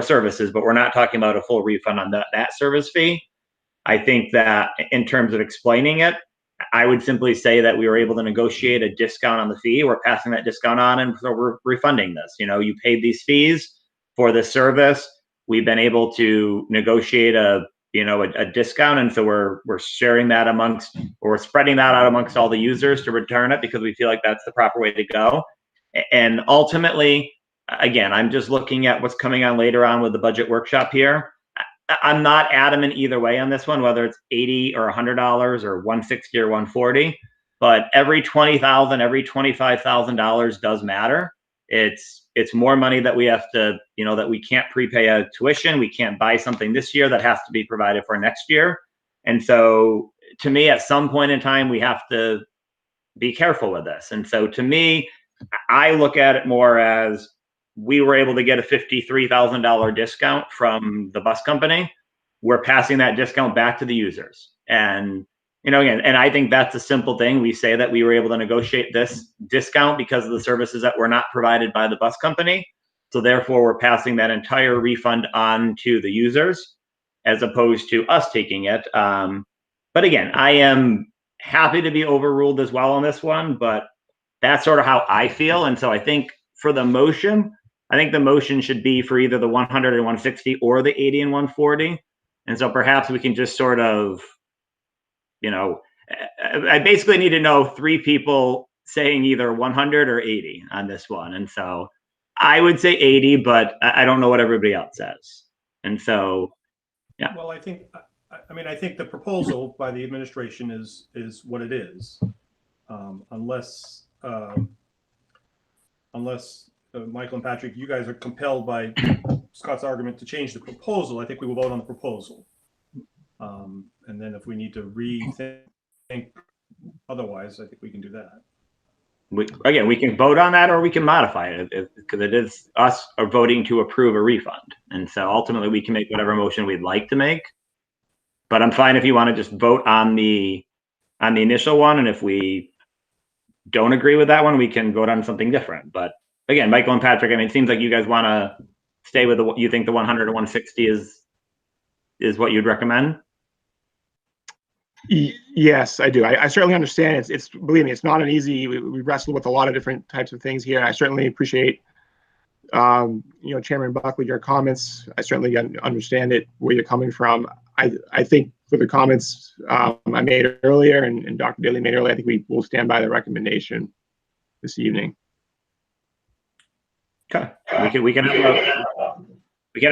services, but we're not talking about a full refund on that service fee. I think that in terms of explaining it, I would simply say that we were able to negotiate a discount on the fee. We're passing that discount on, and so we're refunding this. You paid these fees for this service. We've been able to negotiate a discount, and so we're sharing that we're spreading that out amongst all the users to return it, because we feel like that's the proper way to go. And ultimately, again, I'm just looking at what's coming on later on with the budget workshop here. I'm not adamant either way on this one, whether it's $80 or $100 or $160 or $140, but every $20,000, every $25,000 does matter. It's more money that we have to, that we can't prepay a tuition. We can't buy something this year that has to be provided for next year. And so to me, at some point in time, we have to be careful with this. And so to me, I look at it more as we were able to get a $53,000 discount from the bus company. We're passing that discount back to the users. And, again, and I think that's a simple thing. We say that we were able to negotiate this discount because of the services that were not provided by the bus company. So therefore, we're passing that entire refund on to the users as opposed to us taking it. But again, I am happy to be overruled as well on this one, but that's sort of how I feel. And so I think for the motion, the motion should be for either the 100 and 160 or the 80 and 140. And so perhaps we can just sort of I basically need to know 3 people saying either 100 or 80 on this one. And so I would say 80, but I don't know what everybody else says. And so, yeah. Well, I think the proposal by the administration is what it is, unless Michael and Patrick, you guys are compelled by Scott's argument to change the proposal. I think we will vote on the proposal, and then if we need to rethink otherwise, I think we can do that. We can vote on that or we can modify it because it is us are voting to approve a refund. And so ultimately we can make whatever motion we'd like to make. But I'm fine if you want to just vote on the initial one. And if we don't agree with that one, we can vote on something different. But again, Michael and Patrick, I mean, it seems like you guys want to stay with you think the 100 or 160 is what you'd recommend? Yes, I do. I certainly understand. It's believe me, it's not an easy. We wrestle with a lot of different types of things here. I certainly appreciate, Chairman Buckley, your comments. I certainly understand it where you're coming from. I think for the comments I made earlier and Dr. Daly made earlier, I think we will stand by the recommendation this evening. Okay, we can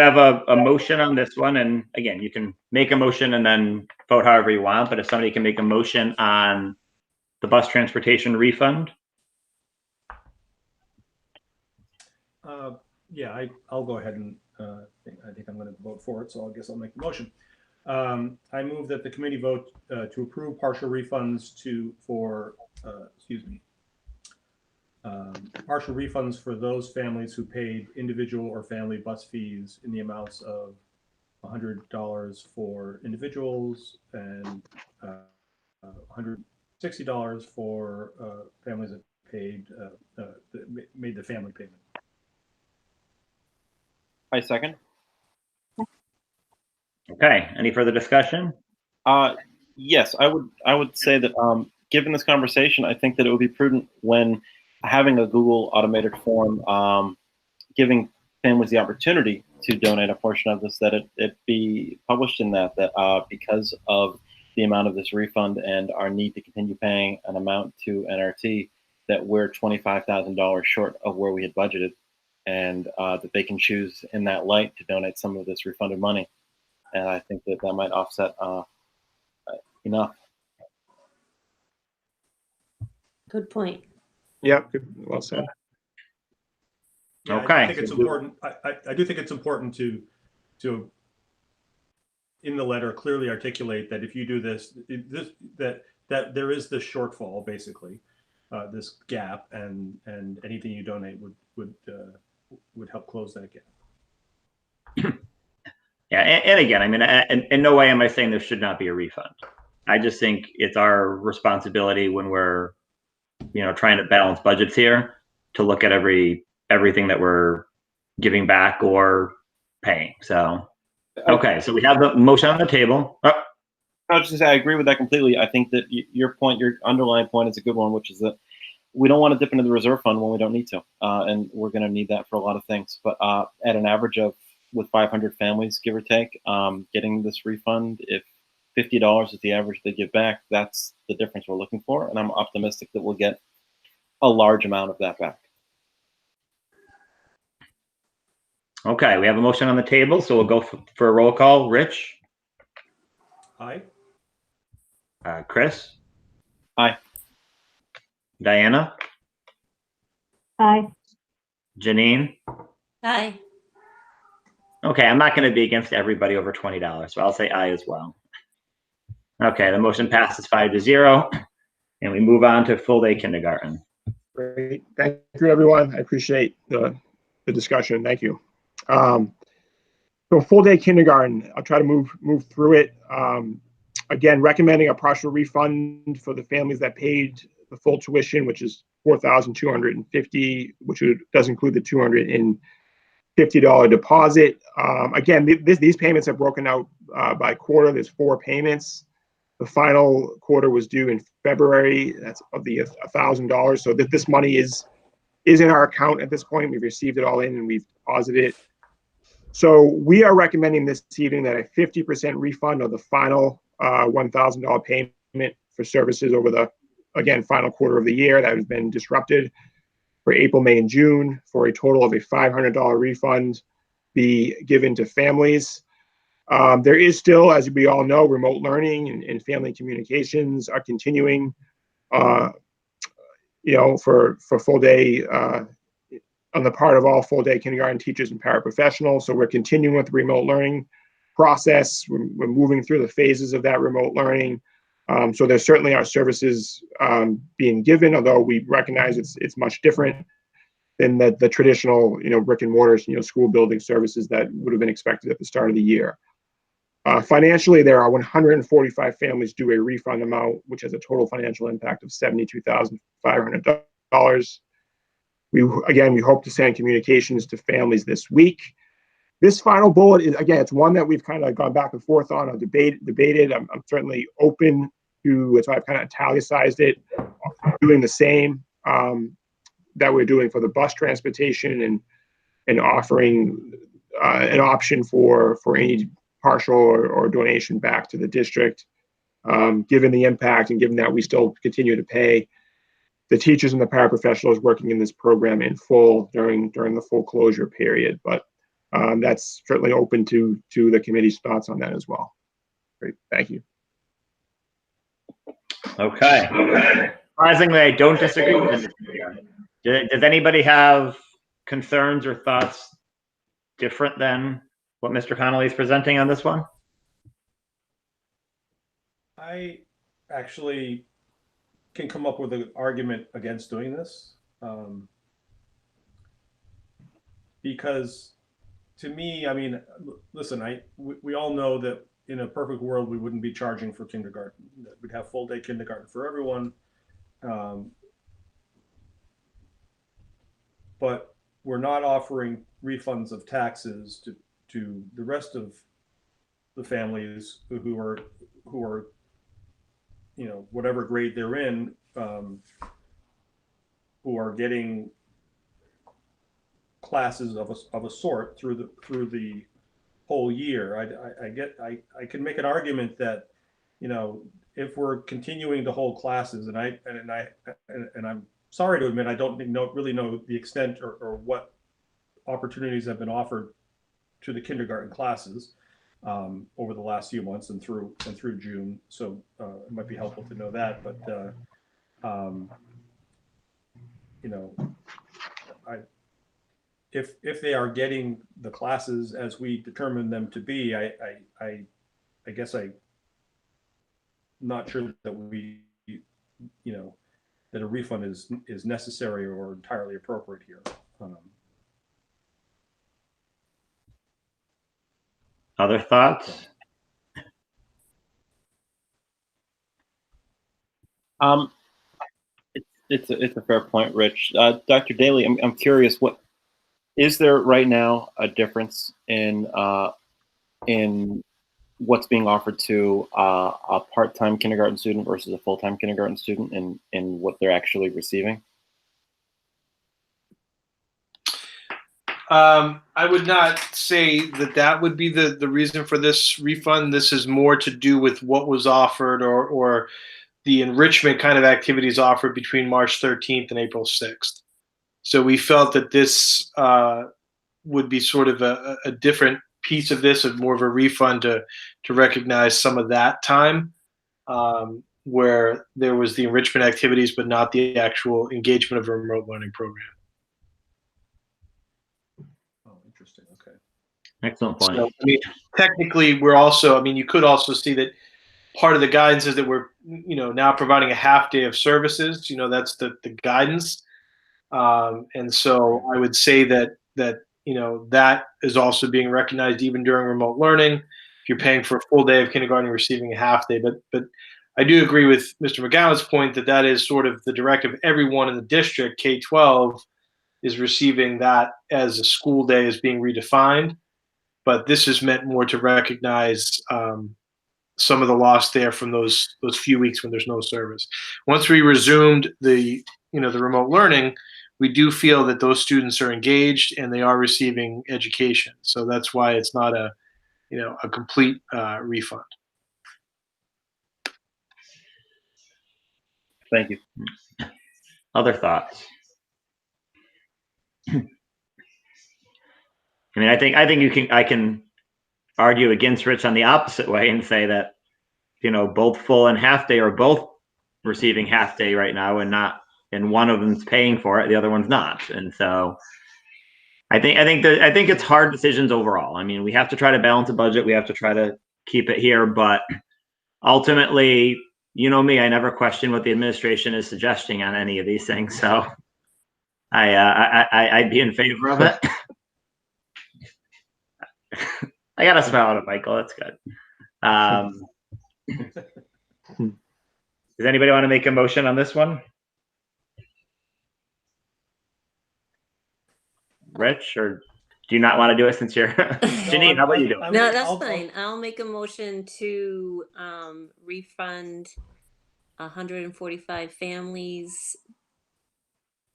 have a motion on this one, and again, you can make a motion and then vote however you want. But if somebody can make a motion on the bus transportation refund, yeah, I'll go ahead and I think I'm going to vote for it. So I guess I'll make the motion. I move that the committee vote to approve partial refunds partial refunds for those families who paid individual or family bus fees in the amounts of $100 for individuals and $160 for families that paid made the family payment. I second. okay. Any further discussion? Yes, I would say that given this conversation, I think that it would be prudent when having a Google automated form, giving families the opportunity to donate a portion of this, that it be published in that because of the amount of this refund and our need to continue paying an amount to NRT, that we're $25,000 short of where we had budgeted, and that they can choose in that light to donate some of this refunded money. And I think that might offset enough. Good point. Yep, good, well said. Yeah, Okay. I think it's important. I do think it's important to in the letter clearly articulate that if you do this, that there is this shortfall, basically, this gap, and anything you donate would help close that gap. Yeah, and again, I mean, in no way am I saying there should not be a refund. I just think it's our responsibility when we're, trying to balance budgets here to look at everything that we're giving back or paying. So, okay, so we have the motion on the table. Oh. I was just say I agree with that completely. I think that your underlying point is a good one, which is that we don't want to dip into the reserve fund when we don't need to, and we're going to need that for a lot of things. But at an average of with 500 families, give or take, getting this refund, if $50 is the average they give back, that's the difference we're looking for. And I'm optimistic that we'll get a large amount of that back. Okay, we have a motion on the table, so we'll go for a roll call. Rich? Aye. Chris? Aye. Diana? Aye. Janine? Aye. Okay, I'm not going to be against everybody over $20, so I'll say aye as well. Okay, the motion passes 5-0, and we move on to full day kindergarten. Great, thank you, everyone. I appreciate the discussion. Thank you. So full day kindergarten, I'll try to move through it. Again, recommending a partial refund for the families that paid the full tuition, which is $4,250, which does include the $250 deposit. Again, these payments are broken out by quarter. There's 4 payments. The final quarter was due in February. That's of the $1,000. So this money is in our account at this point. We've received it all in and we've deposited it. So we are recommending this evening that a 50% refund of the final $1,000 payment for services over the, again, final quarter of the year that has been disrupted for April, May, and June, for a total of a $500 refund be given to families. There is still, as we all know, remote learning and family communications are continuing, for full day, on the part of all full day kindergarten teachers and paraprofessionals. So we're continuing with the remote learning process. We're moving through the phases of that remote learning. So there certainly are services being given, although we recognize it's much different than the traditional, brick and mortar, school building services that would have been expected at the start of the year. Financially, there are 145 families due a refund amount, which has a total financial impact of $72,500. We hope to send communications to families this week. This final bullet is, again, it's one that we've kind of gone back and forth on, debated. I'm certainly open to, so I've kind of italicized it, doing the same that we're doing for the bus transportation and offering an option for any partial or donation back to the district, given the impact and given that we still continue to pay the teachers and the paraprofessionals working in this program in full during the full closure period. But that's certainly open to the committee's thoughts on that as well. Great, thank you. Okay. Surprisingly, I don't disagree with this. Does anybody have concerns or thoughts different than what Mr. Connolly is presenting on this one? I actually can come up with an argument against doing this, because to me, I mean, listen, we all know that in a perfect world we wouldn't be charging for kindergarten. We'd have full day kindergarten for everyone, but we're not offering refunds of taxes to the rest of the families who are whatever grade they're in, who are getting classes of a sort through the whole year. I can make an argument that, if we're continuing to hold classes, and I'm sorry to admit I don't really know the extent or what opportunities have been offered to the kindergarten classes over the last few months and through June. So it might be helpful to know that. But if they are getting the classes as we determine them to be, I guess I'm not sure that that a refund is necessary or entirely appropriate here. Other thoughts? It's a fair point, Rich. Dr. Daly, I'm curious, what is there right now a difference in what's being offered to a part-time kindergarten student versus a full-time kindergarten student in what they're actually receiving? I would not say that would be the reason for this refund. This is more to do with what was offered or the enrichment kind of activities offered between March 13th and April 6th. So we felt that this would be sort of a different piece of this, more of a refund to recognize some of that time where there was the enrichment activities, but not the actual engagement of a remote learning program. Interesting. Okay. Excellent point. So, I mean, technically, you could also see that part of the guidance is that we're, now providing a half day of services. That's the guidance. And so I would say that that is also being recognized even during remote learning. If you're paying for a full day of kindergarten, you're receiving a half day. But I do agree with Mr. McGowan's point that is sort of the directive. Everyone in the district, K-12, is receiving that as a school day is being redefined. But this is meant more to recognize some of the loss there from those few weeks when there's no service. Once we resumed the remote learning, we do feel that those students are engaged and they are receiving education. So that's why it's not a complete refund. Thank you. Other thoughts? I mean, I think I can argue against Rich on the opposite way and say that, both full and half day are both receiving half day right now, and one of them's paying for it, the other one's not. And so I think it's hard decisions overall. I mean, we have to try to balance a budget. We have to try to keep it here, but ultimately, me, I never question what the administration is suggesting on any of these things. So I'd be in favor of it. I got a smile at it, Michael. That's good. Does anybody want to make a motion on this one? Rich, or do you not want to do it since you're Janine? How about you do it? No, that's fine. I'll make a motion to refund 145 families,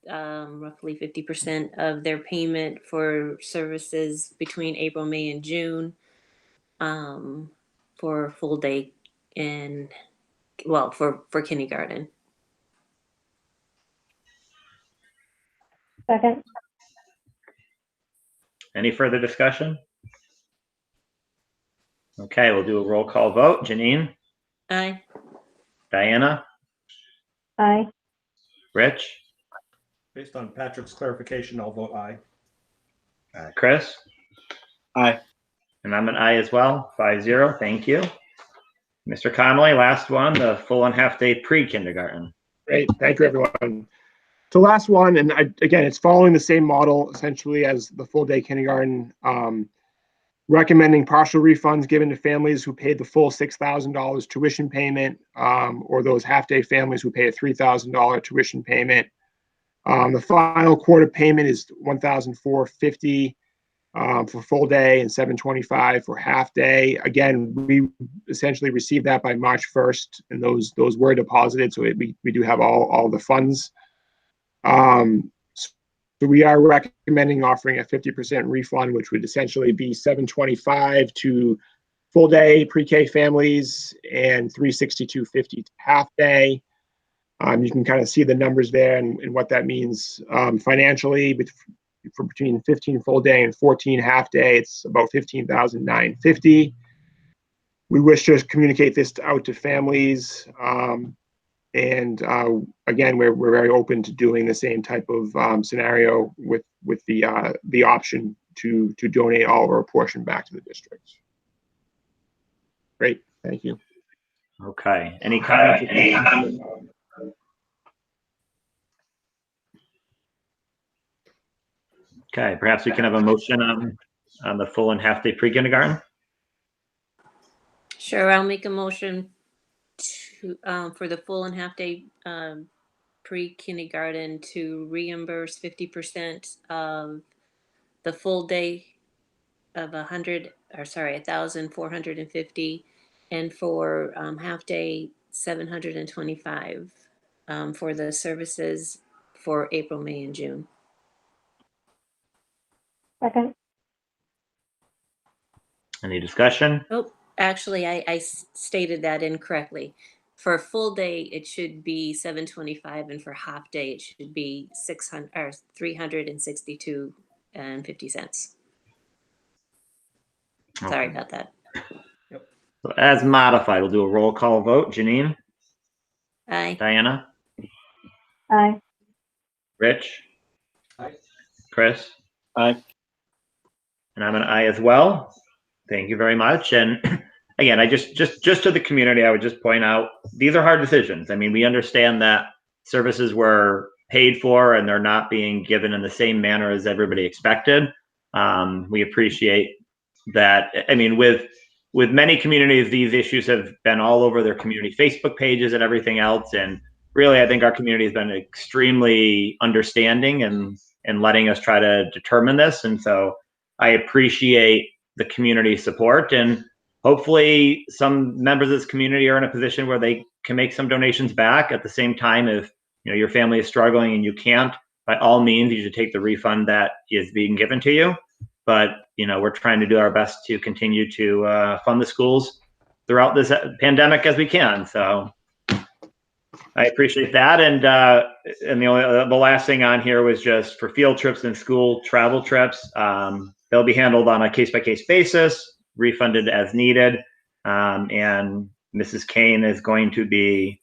roughly 50% of their payment for services between April, May, and June, for full day and for kindergarten. Second. Any further discussion? Okay, we'll do a roll call vote. Janine? Aye. Diana? Aye. Rich? Based on Patrick's clarification, I'll vote aye. Chris? Aye. And I'm an aye as well. 5-0. Thank you. Mr. Connolly, last one, the full and half day pre-kindergarten. Great. Thank you, everyone. So last one, and again, it's following the same model essentially as the full day kindergarten, recommending partial refunds given to families who paid the full $6,000 tuition payment, or those half day families who pay a $3,000 tuition payment. The final quarter payment is $1,450 for full day and $725 for half day. Again, we essentially received that by March 1st, and those were deposited, so we do have all the funds. So we are recommending offering a 50% refund, which would essentially be $725 to full day pre-K families and $362.50 to half day. You can kind of see the numbers there and what that means financially. For between 15 full day and 14 half day, it's about $15,950. We wish to communicate this out to families. And again, we're very open to doing the same type of scenario with the option to donate all or a portion back to the districts. Great, thank you. Okay. Any comments? Okay, perhaps we can have a motion on the full and half day pre-kindergarten. Sure, I'll make a motion to for the full and half day pre-kindergarten to reimburse 50% of the full day of $1,450, and for half day $725 for the services for April, May, and June. Second. Any discussion? Oh, actually, I stated that incorrectly. For a full day, it should be $725, and for half day, it should be $362.50. Sorry about that. So as modified, we'll do a roll call vote. Janine? Aye. Diana? Aye. Rich? Aye. Chris? Aye. And I'm an aye as well. Thank you very much. And again, I just to the community, I would just point out, these are hard decisions. I mean, we understand that services were paid for and they're not being given in the same manner as everybody expected. We appreciate that. I mean, with many communities, these issues have been all over their community Facebook pages and everything else. And really, I think our community has been extremely understanding and letting us try to determine this. And so I appreciate the community support, and hopefully some members of this community are in a position where they can make some donations back. At the same time, if your family is struggling and you can't, by all means, you should take the refund that is being given to you. But we're trying to do our best to continue to fund the schools throughout this pandemic as we can. So I appreciate that. And the last thing on here was just for field trips and school travel trips. They'll be handled on a case-by-case basis, refunded as needed. And Mrs. Kane is going to be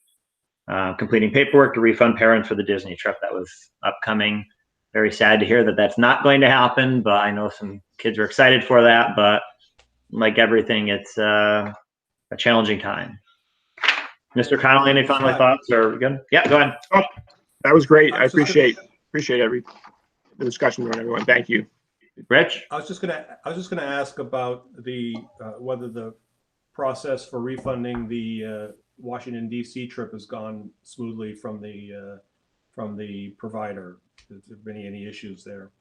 completing paperwork to refund parents for the Disney trip that was upcoming. Very sad to hear that that's not going to happen, but I know some kids are excited for that. But like everything, it's a challenging time. Mr. Connolly, any final thoughts? Or good? Yeah, go ahead. Oh, that was great. I appreciate the discussion from everyone. Thank you. Rich? I was just gonna ask about the whether the process for refunding the Washington D.C. trip has gone smoothly from the provider. Has there been any issues there?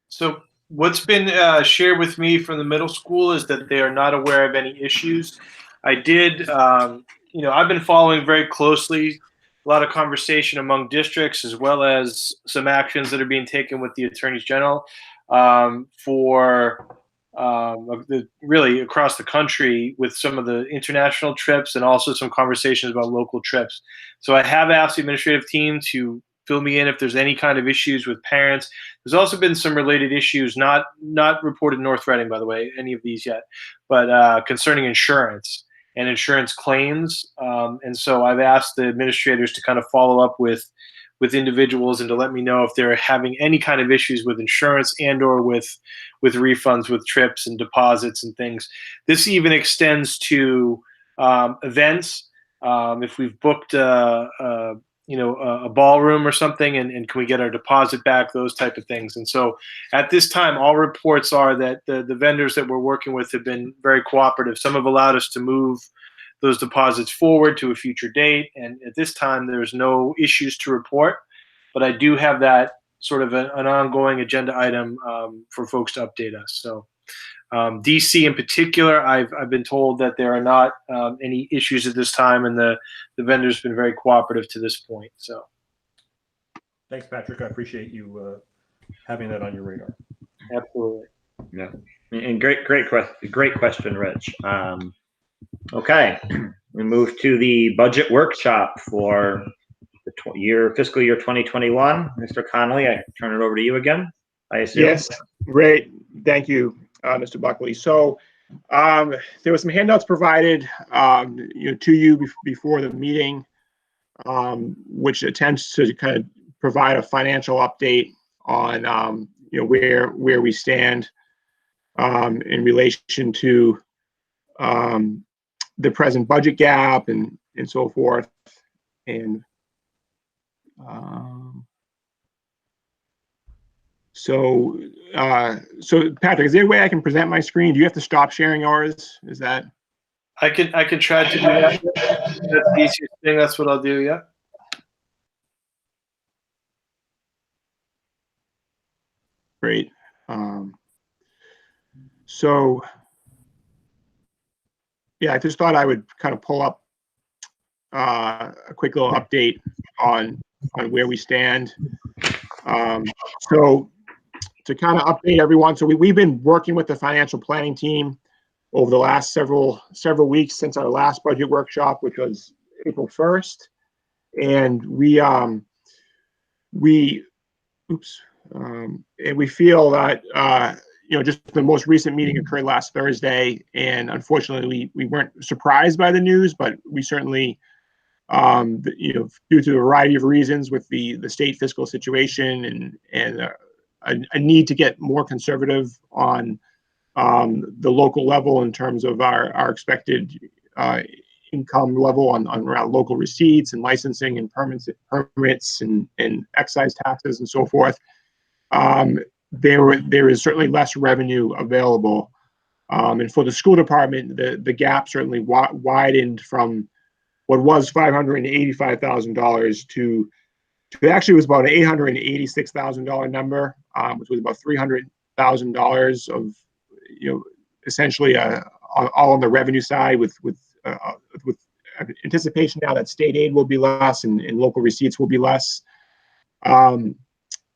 So what's been shared with me from the middle school is that they are not aware of any issues. I did, I've been following very closely a lot of conversation among districts as well as some actions that are being taken with the attorneys general really across the country with some of the international trips and also some conversations about local trips. So I have asked the administrative team to fill me in if there's any kind of issues with parents. There's also been some related issues, not reported in North Reading, by the way, any of these yet, but concerning insurance and insurance claims. And so I've asked the administrators to kind of follow up with individuals and to let me know if they're having any kind of issues with insurance and or with refunds with trips and deposits and things. This even extends to events. If we've booked a ballroom or something, and can we get our deposit back, those type of things. And so at this time, all reports are that the vendors that we're working with have been very cooperative. Some have allowed us to move those deposits forward to a future date. And at this time, there's no issues to report, but I do have that sort of an ongoing agenda item for folks to update us. So DC in particular, I've been told that there are not any issues at this time, and the vendor's been very cooperative to this point. So, thanks, Patrick. I appreciate you having that on your radar. Absolutely. Yeah, and great question, Rich. Okay, we move to the budget workshop for the fiscal year 2021. Mr. Connolly, I turn it over to you again, I assume. Yes, great. Thank you, Mr. Buckley. So there were some handouts provided to you before the meeting, which attempts to kind of provide a financial update on where we stand in relation to the present budget gap and so forth. And so Patrick, is there a way I can present my screen? Do you have to stop sharing yours? Is that? I can try to do that. That's the easiest thing. That's what I'll do. Yeah. Great. So yeah, I just thought I would kind of pull up a quick little update on where we stand. So to kind of update everyone, so we've been working with the financial planning team over the last several weeks since our last budget workshop, which was April 1st, and we feel that just the most recent meeting occurred last Thursday, and unfortunately we weren't surprised by the news, but we certainly due to a variety of reasons with the state fiscal situation and a need to get more conservative on the local level in terms of our expected income level on around local receipts and licensing and permits and excise taxes and so forth. There is certainly less revenue available, and for the school department, the gap certainly widened from what was $585,000 to actually was about an $886,000 number, which was about $300,000 of essentially all on the revenue side with anticipation now that state aid will be less and local receipts will be less.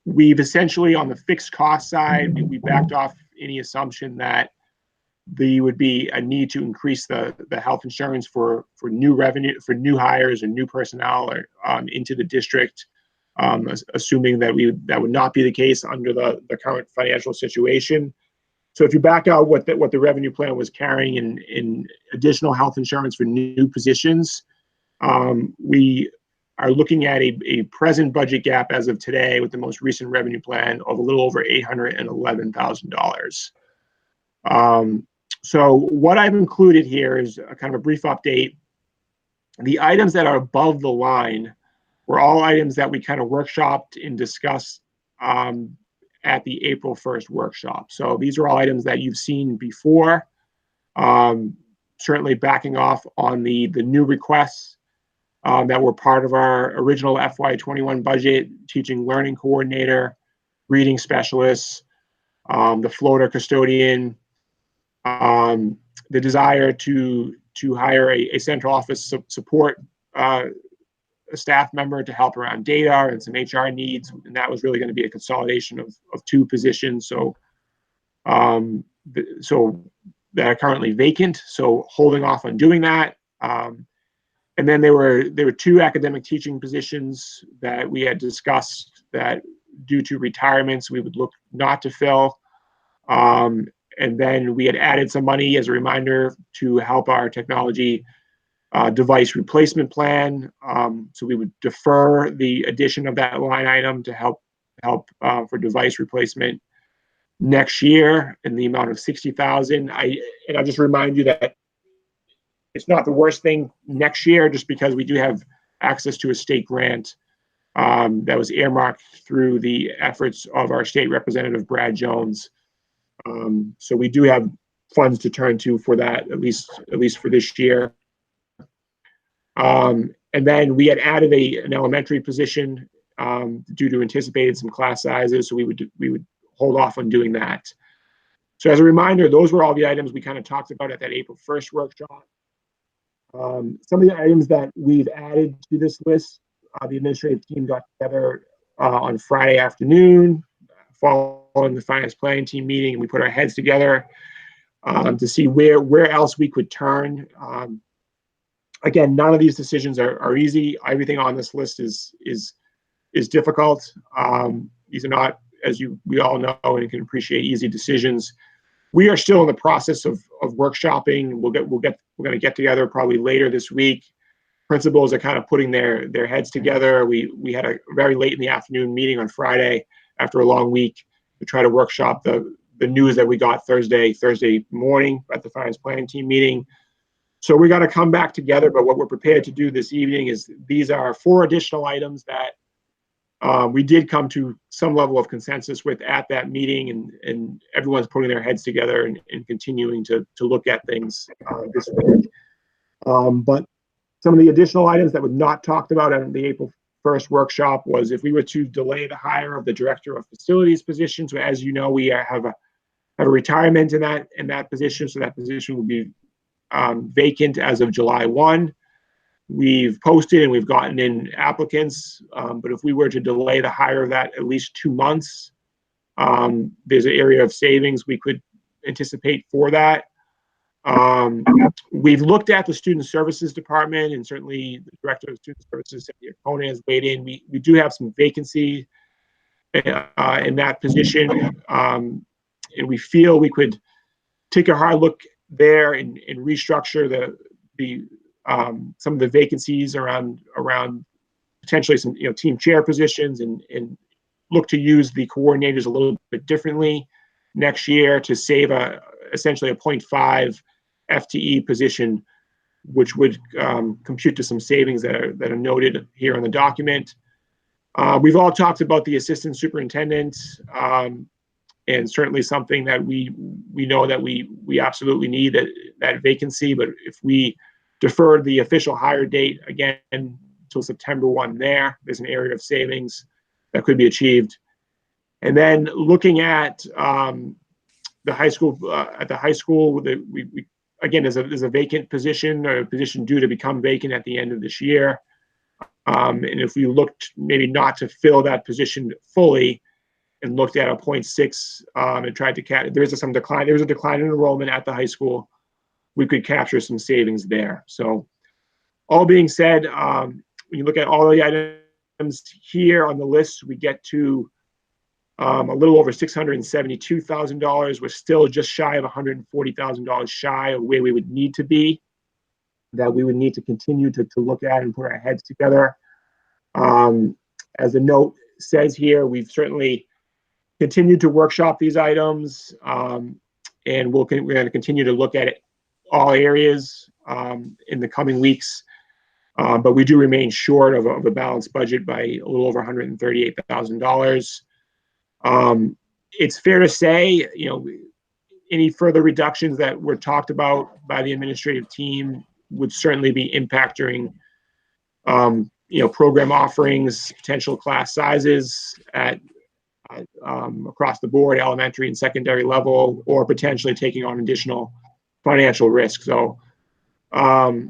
We've essentially on the fixed cost side, we backed off any assumption that there would be a need to increase the health insurance for new revenue, for new hires and new personnel or, into the district, assuming that that would not be the case under the current financial situation. So if you back out what the revenue plan was carrying in additional health insurance for new positions, we are looking at a present budget gap as of today with the most recent revenue plan of a little over $811,000. So what I've included here is a kind of a brief update. The items that are above the line were all items that we kind of workshopped and discussed at the April 1st workshop. So these are all items that you've seen before. Certainly backing off on the new requests that were part of our original FY21 budget: teaching learning coordinator, reading specialists, the floater custodian, the desire to hire a central office support staff member to help around data and some HR needs, and that was really going to be a consolidation of two positions. So that are currently vacant. So holding off on doing that. And then there were two academic teaching positions that we had discussed that, due to retirements, we would look not to fill. And then we had added some money, as a reminder, to help our technology device replacement plan. So we would defer the addition of that line item to help for device replacement next year in the amount of $60,000. I'll just remind you that it's not the worst thing next year, just because we do have access to a state grant that was earmarked through the efforts of our state representative, Brad Jones. So we do have funds to turn to for that, at least for this year. And then we had added an elementary position due to anticipated some class sizes, so we would hold off on doing that. So as a reminder, those were all the items we kind of talked about at that April 1st workshop. Some of the items that we've added to this list, the administrative team got together on Friday afternoon following the finance planning team meeting, and we put our heads together to see where else we could turn. Again, none of these decisions are easy. Everything on this list is difficult. These are not, as we all know and can appreciate, easy decisions. We are still in the process of workshopping. We're going to get together probably later this week. Principals are kind of putting their heads together. We had a very late in the afternoon meeting on Friday after a long week to try to workshop the news that we got Thursday morning at the finance planning team meeting. So we got to come back together. But what we're prepared to do this evening is, these are 4 additional items that we did come to some level of consensus with at that meeting, and everyone's putting their heads together and continuing to look at things this week. But some of the additional items that were not talked about at the April 1st workshop was if we were to delay the hire of the director of facilities position. So as you know, we have a retirement in that position, so that position will be vacant as of July 1. We've posted and we've gotten in applicants, but if we were to delay the hire of that at least 2 months, there's an area of savings we could anticipate for that. We've looked at the student services department, and certainly the director of student services, Cynthia Conan, has weighed in. We do have some vacancy in that position, and we feel we could take a hard look there and restructure some of the vacancies around potentially some team chair positions, and look to use the coordinators a little bit differently next year to save essentially a 0.5 FTE position, which would compute to some savings that are noted here on the document. We've all talked about the assistant superintendent, and certainly something that we know that we absolutely need that vacancy. But if we defer the official hire date again until September 1, there's an area of savings that could be achieved. And then looking at the high school, we again, there's a vacant position, or a position due to become vacant at the end of this year. And if we looked maybe not to fill that position fully, and looked at a 0.6 and tried to there's some decline. There was a decline in enrollment at the high school. We could capture some savings there. So all being said, when you look at all the items here on the list, we get to a little over $672,000. We're still just shy of $140,000 shy of where we would need to be, that we would need to continue to look at and put our heads together. As the note says here, we've certainly continued to workshop these items, and we're going to continue to look at it, all areas in the coming weeks. But we do remain short of a balanced budget by a little over $138,000. It's fair to say, any further reductions that were talked about by the administrative team would certainly be impacting, program offerings, potential class sizes at across the board, elementary and secondary level, or potentially taking on additional financial risk. So, so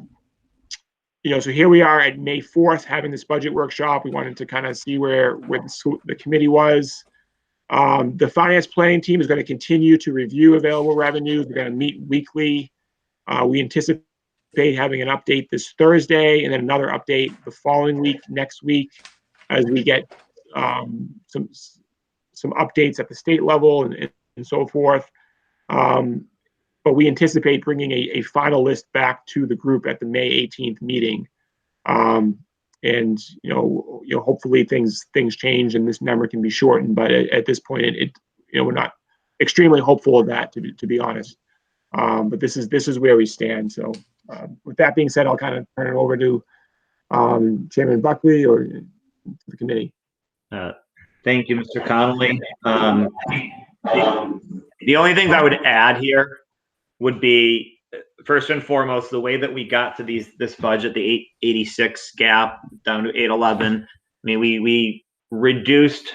here we are at May 4th having this budget workshop. We wanted to kind of see where the committee was. The finance planning team is going to continue to review available revenues. We're going to meet weekly. We anticipate having an update this Thursday and then another update the following week, next week, as we get some updates at the state level and so forth. But we anticipate bringing a final list back to the group at the May 18th meeting. And hopefully things change and this number can be shortened. But at this point, we're not extremely hopeful of that, to be honest. But this is where we stand. So with that being said, I'll kind of turn it over to Chairman Buckley or to the committee. Thank you, Mr. Connolly. The only things I would add here would be, first and foremost, the way that we got to this budget, the 886 gap down to 811. I mean, we reduced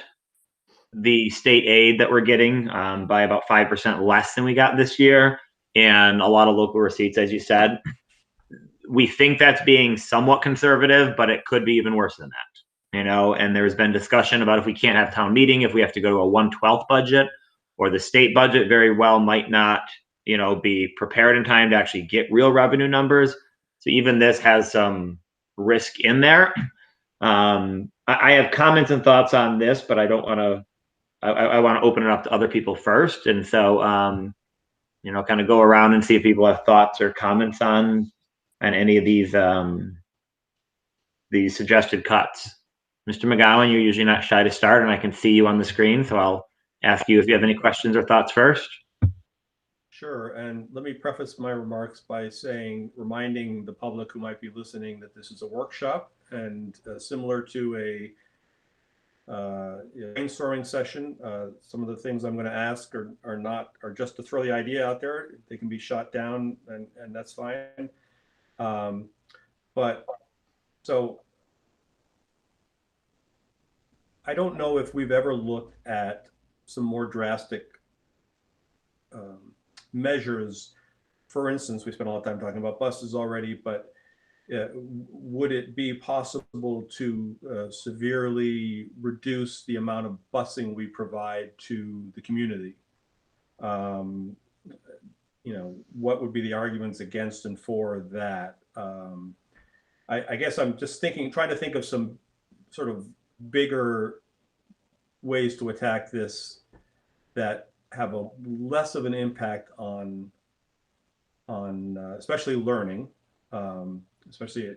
the state aid that we're getting by about 5% less than we got this year, and a lot of local receipts, as you said. We think that's being somewhat conservative, but it could be even worse than that. And there's been discussion about if we can't have town meeting, if we have to go to a 1/12 budget, or the state budget very well might not, be prepared in time to actually get real revenue numbers. So even this has some risk in there. I have comments and thoughts on this, but I don't want to. I want to open it up to other people first, and so kind of go around and see if people have thoughts or comments on any of these suggested cuts. Mr. McGowan, you're usually not shy to start, and I can see you on the screen, so I'll ask you if you have any questions or thoughts first. Sure, and let me preface my remarks by reminding the public who might be listening that this is a workshop, and similar to a brainstorming session. Some of the things I'm going to ask are just to throw the idea out there. They can be shot down, and that's fine. But so I don't know if we've ever looked at some more drastic measures. For instance, we spent a lot of time talking about buses already, but would it be possible to severely reduce the amount of busing we provide to the community? What would be the arguments against and for that? I guess I'm just trying to think of some sort of bigger ways to attack this that have a less of an impact on especially learning, especially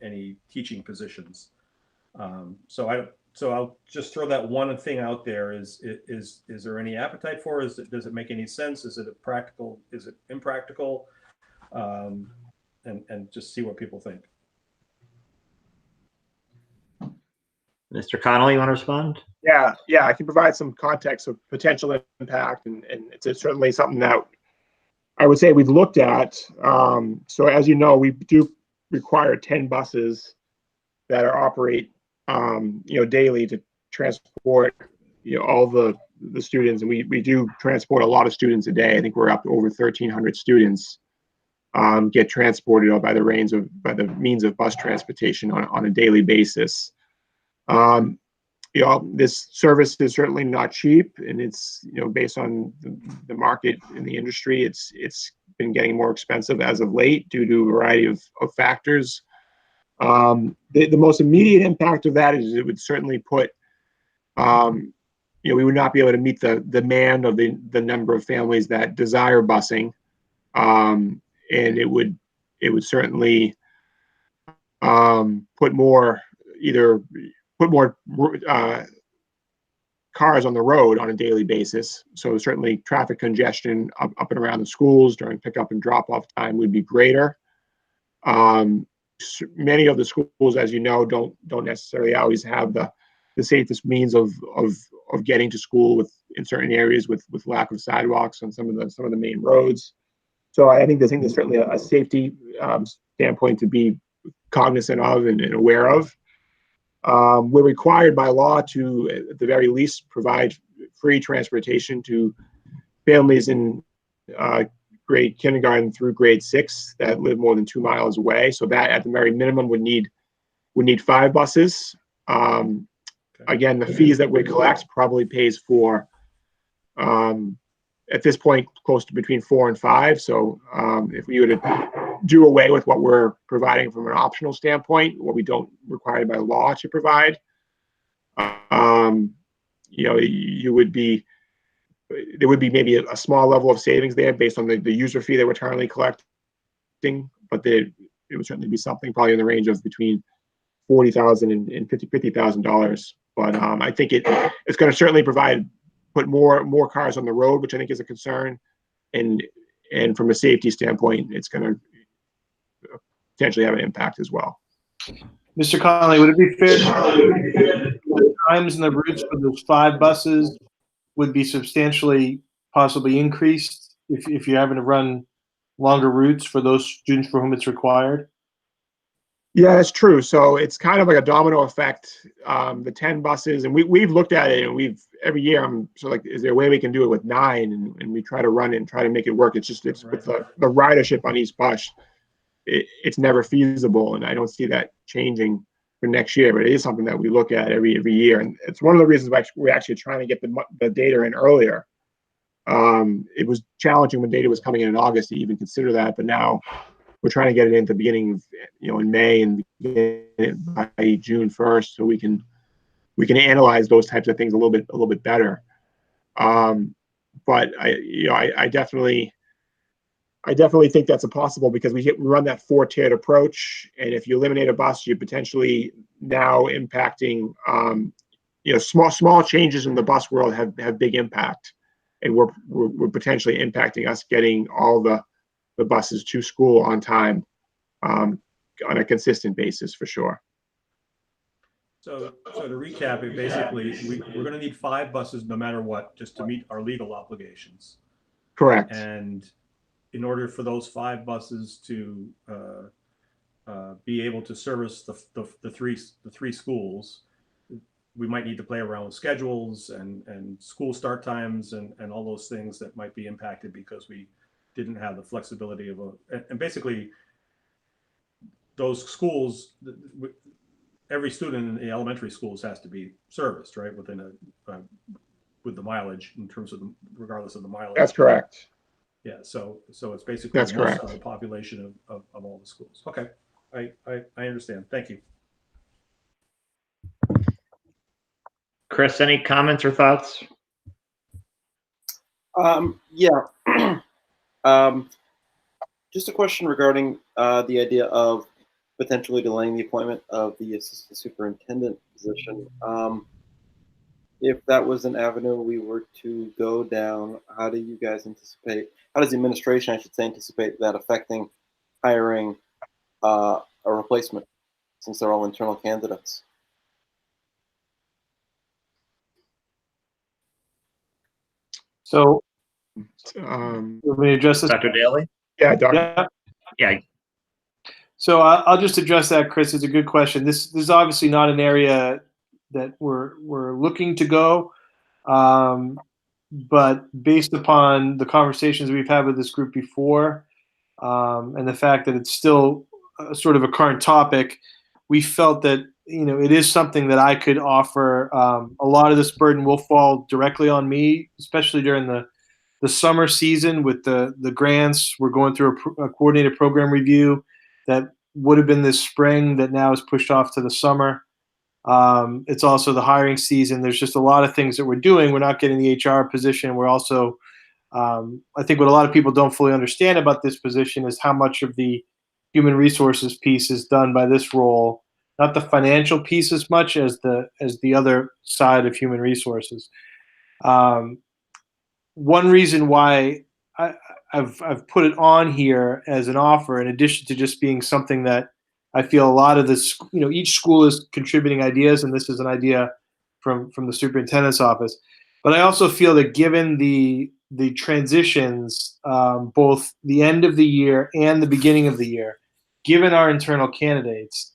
any teaching positions. So I'll just throw that one thing out there. Is there any appetite for it? Does it make any sense? Is it practical? Is it impractical? And just see what people think. Mr. Connolly, you want to respond? Yeah, I can provide some context of potential impact, and it's certainly something that I would say we've looked at. So as you know, we do require 10 buses that operate, daily to transport, all the students, and we do transport a lot of students a day. I think we're up to over 1,300 students get transported by the means of bus transportation on a daily basis. this service is certainly not cheap, and it's, based on the market in the industry, it's been getting more expensive as of late due to a variety of factors. The most immediate impact of that is it would certainly put, we would not be able to meet the demand of the number of families that desire busing, and it would certainly put more cars on the road on a daily basis. So certainly traffic congestion up and around the schools during pickup and drop off time would be greater. Many of the schools, as you know, don't necessarily always have the safest means of getting to school in certain areas with lack of sidewalks on some of the main roads. So I think there's certainly a safety standpoint to be cognizant of and aware of. We're required by law to, at the very least, provide free transportation to families in grade kindergarten through grade 6 that live more than 2 miles away. So that, at the very minimum, would need 5 buses. Again, the fees that we collect probably pays for, at this point, close to between 4 and 5. So if we were to do away with what we're providing from an optional standpoint, what we don't require by law to provide, you would be, there would be maybe a small level of savings there based on the user fee that we're currently collecting, but it would certainly be something probably in the range of between $40,000 and $50,000. But I think it's going to certainly put more cars on the road, which I think is a concern, and from a safety standpoint, it's going to potentially have an impact as well. Mr. Connolly, would it be fair to say the times and the routes for those 5 buses would be substantially possibly increased if you're having to run longer routes for those students for whom it's required? Yeah, that's true. So it's kind of like a domino effect. The 10 buses, and we've looked at it, and every year I'm sort of like, is there a way we can do it with 9? And we try to run it and try to make it work. It's just with the ridership on each bus, it's never feasible, and I don't see that changing for next year. But it is something that we look at every year, and it's one of the reasons why we're actually trying to get the data in earlier. It was challenging when data was coming in August to even consider that, but now we're trying to get it in the beginning of, in May, and get it by June 1st, so we can analyze those types of things a little bit better. But I definitely think that's possible, because we run that 4-tiered approach, and if you eliminate a bus, you're potentially now impacting, small changes in the bus world have big impact, and we're potentially impacting us getting all the buses to school on time, on a consistent basis, for sure. So to recap it, basically, we're going to need 5 buses no matter what, just to meet our legal obligations. Correct. And in order for those 5 buses to be able to service the three schools, we might need to play around with schedules and school start times and all those things that might be impacted because we didn't have the flexibility of and basically those schools, every student in the elementary schools has to be serviced, right, within with the mileage, in terms of regardless of the mileage. That's correct. Yeah, so it's basically That's most correct. of the population of all the schools. Okay, I understand. Thank you. Chris, any comments or thoughts? Yeah. Just a question regarding the idea of potentially delaying the appointment of the assistant superintendent position. If that was an avenue we were to go down, how do you guys anticipate, how does the administration, I should say, anticipate that affecting hiring a replacement, since they're all internal candidates? So, Let me address this. Dr. Daly? Yeah, Dr. Yeah. So I'll just address that, Chris. It's a good question. This is obviously not an area that we're looking to go, but based upon the conversations we've had with this group before, and the fact that it's still sort of a current topic, we felt that it is something that I could offer. A lot of this burden will fall directly on me, especially during the summer season with the grants. We're going through a coordinated program review that would have been this spring that now is pushed off to the summer. It's also the hiring season. There's just a lot of things that we're doing. We're not getting the HR position. We're also, I think what a lot of people don't fully understand about this position is how much of the human resources piece is done by this role, not the financial piece as much as the other side of human resources. One reason why I've put it on here as an offer, in addition to just being something that I feel a lot of this, each school is contributing ideas, and this is an idea from the superintendent's office. But I also feel that given the transitions, both the end of the year and the beginning of the year, given our internal candidates,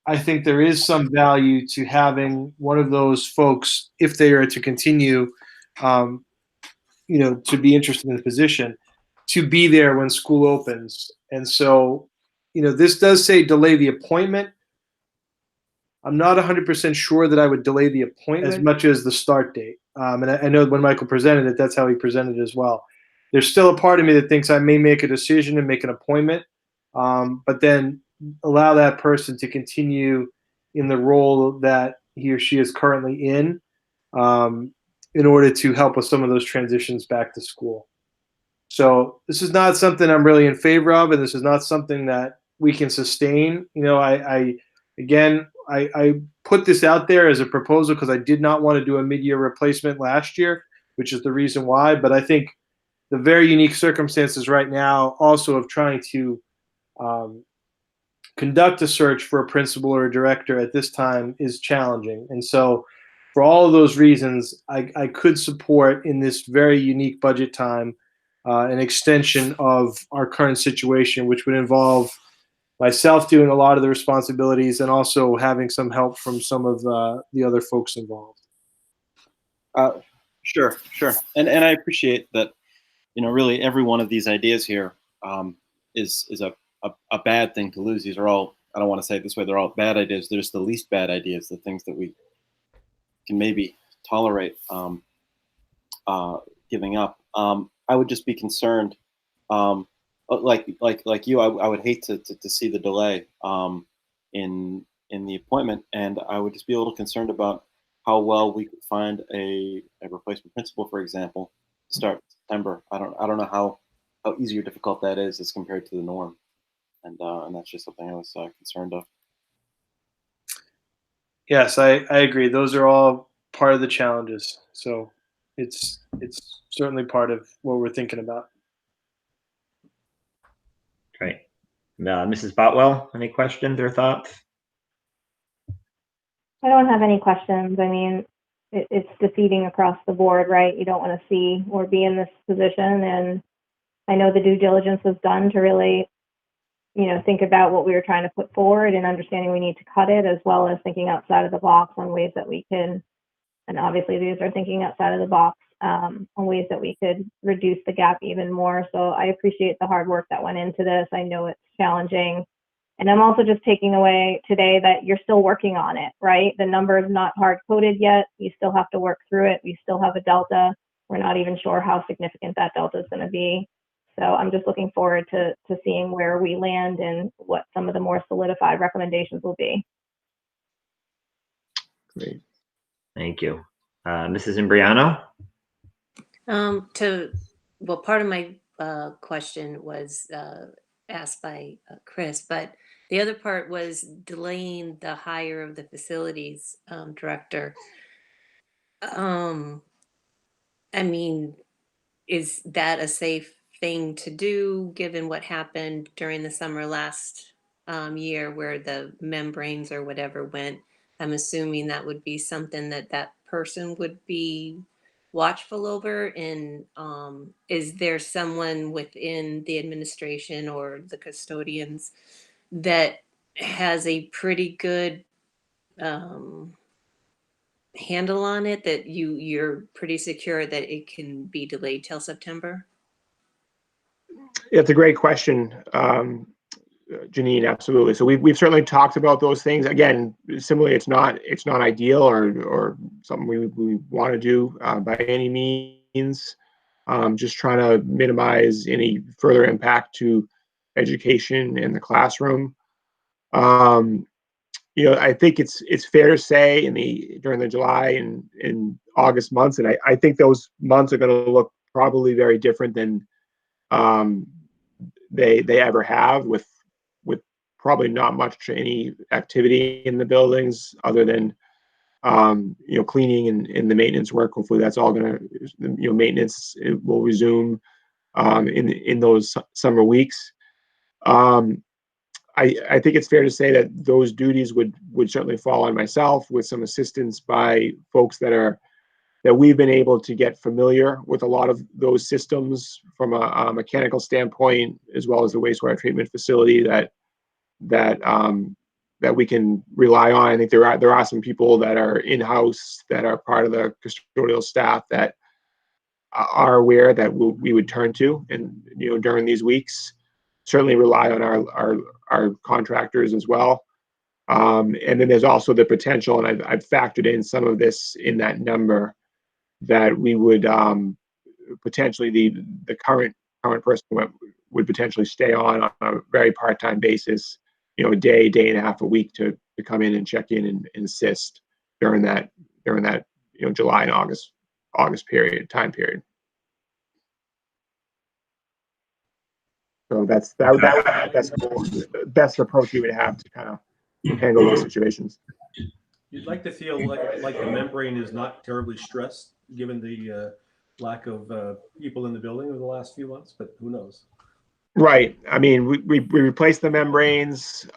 I think there is some value to having one of those folks, if they are to continue, to be interested in the position, to be there when school opens. And so, this does say delay the appointment. I'm not 100% sure that I would delay the appointment as much as the start date. And I know when Michael presented it, that's how he presented it as well. There's still a part of me that thinks I may make a decision and make an appointment, but then allow that person to continue in the role that he or she is currently in order to help with some of those transitions back to school. So this is not something I'm really in favor of, and this is not something that we can sustain. I put this out there as a proposal because I did not want to do a mid-year replacement last year, which is the reason why. But I think the very unique circumstances right now also of trying to conduct a search for a principal or a director at this time is challenging. And so for all of those reasons, I could support in this very unique budget time an extension of our current situation, which would involve myself doing a lot of the responsibilities and also having some help from some of the other folks involved. Sure. And I appreciate that, really every one of these ideas here is a bad thing to lose. These are all, I don't want to say it this way, they're all bad ideas. They're just the least bad ideas, the things that we can maybe tolerate giving up. I would just be concerned, like you, I would hate to see the delay in the appointment, and I would just be a little concerned about how well we could find a replacement principal, for example, to start September. I don't know how easy or difficult that is as compared to the norm, and that's just something I was concerned of. Yes, I agree. Those are all part of the challenges. So it's certainly part of what we're thinking about. Great. Mrs. Botwell, any questions or thoughts? I don't have any questions. I mean, it's defeating across the board, right? You don't want to see or be in this position. And I know the due diligence was done to really, think about what we were trying to put forward and understanding we need to cut it, as well as thinking outside of the box on ways that we can, and obviously these are thinking outside of the box on ways that we could reduce the gap even more. So I appreciate the hard work that went into this. I know it's challenging. And I'm also just taking away today that you're still working on it, right? The number is not hard coded yet. You still have to work through it. We still have a delta. We're not even sure how significant that delta is going to be. So I'm just looking forward to seeing where we land and what some of the more solidified recommendations will be. Great. Thank you. Mrs. Imbriano? Part of my question was asked by Chris, but the other part was delaying the hire of the facilities director. I mean, is that a safe thing to do given what happened during the summer last year where the membranes or whatever went? I'm assuming that would be something that person would be watchful over. And is there someone within the administration or the custodians that has a pretty good handle on it, that you're pretty secure that it can be delayed till September? It's a great question. Janine, absolutely. So we've certainly talked about those things. Again, similarly, it's not ideal or something we want to do by any means. Just trying to minimize any further impact to education in the classroom. I think it's fair to say during the July and August months, and I think those months are going to look probably very different than they ever have, with probably not much any activity in the buildings other than cleaning and the maintenance work. Hopefully that's all going to, maintenance will resume in those summer weeks. I think it's fair to say that those duties would certainly fall on myself, with some assistance by folks that we've been able to get familiar with a lot of those systems from a mechanical standpoint, as well as the wastewater treatment facility that we can rely on. I think there are some people that are in-house that are part of the custodial staff that are aware that we would turn to, and during these weeks, certainly rely on our contractors as well. And then there's also the potential, and I've factored in some of this in that number, that we would potentially the current person would potentially stay on a very part-time basis, a day and a half a week to come in and check in and assist during that July and August time period. So that would be the best approach we would have to kind of handle those situations. You'd like to feel like the membrane is not terribly stressed, given the lack of people in the building over the last few months, but who knows? Right. I mean, we replaced the membranes.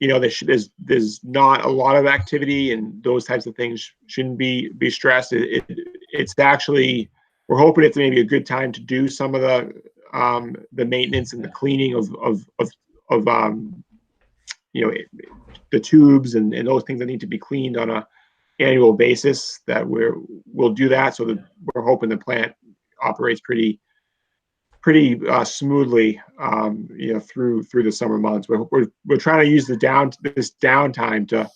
There's not a lot of activity, and those types of things shouldn't be stressed. It's actually, we're hoping it's maybe a good time to do some of the maintenance and the cleaning of the tubes and those things that need to be cleaned on a annual basis. That we'll do that, so that we're hoping the plant operates pretty smoothly, through the summer months. We're trying to use this downtime to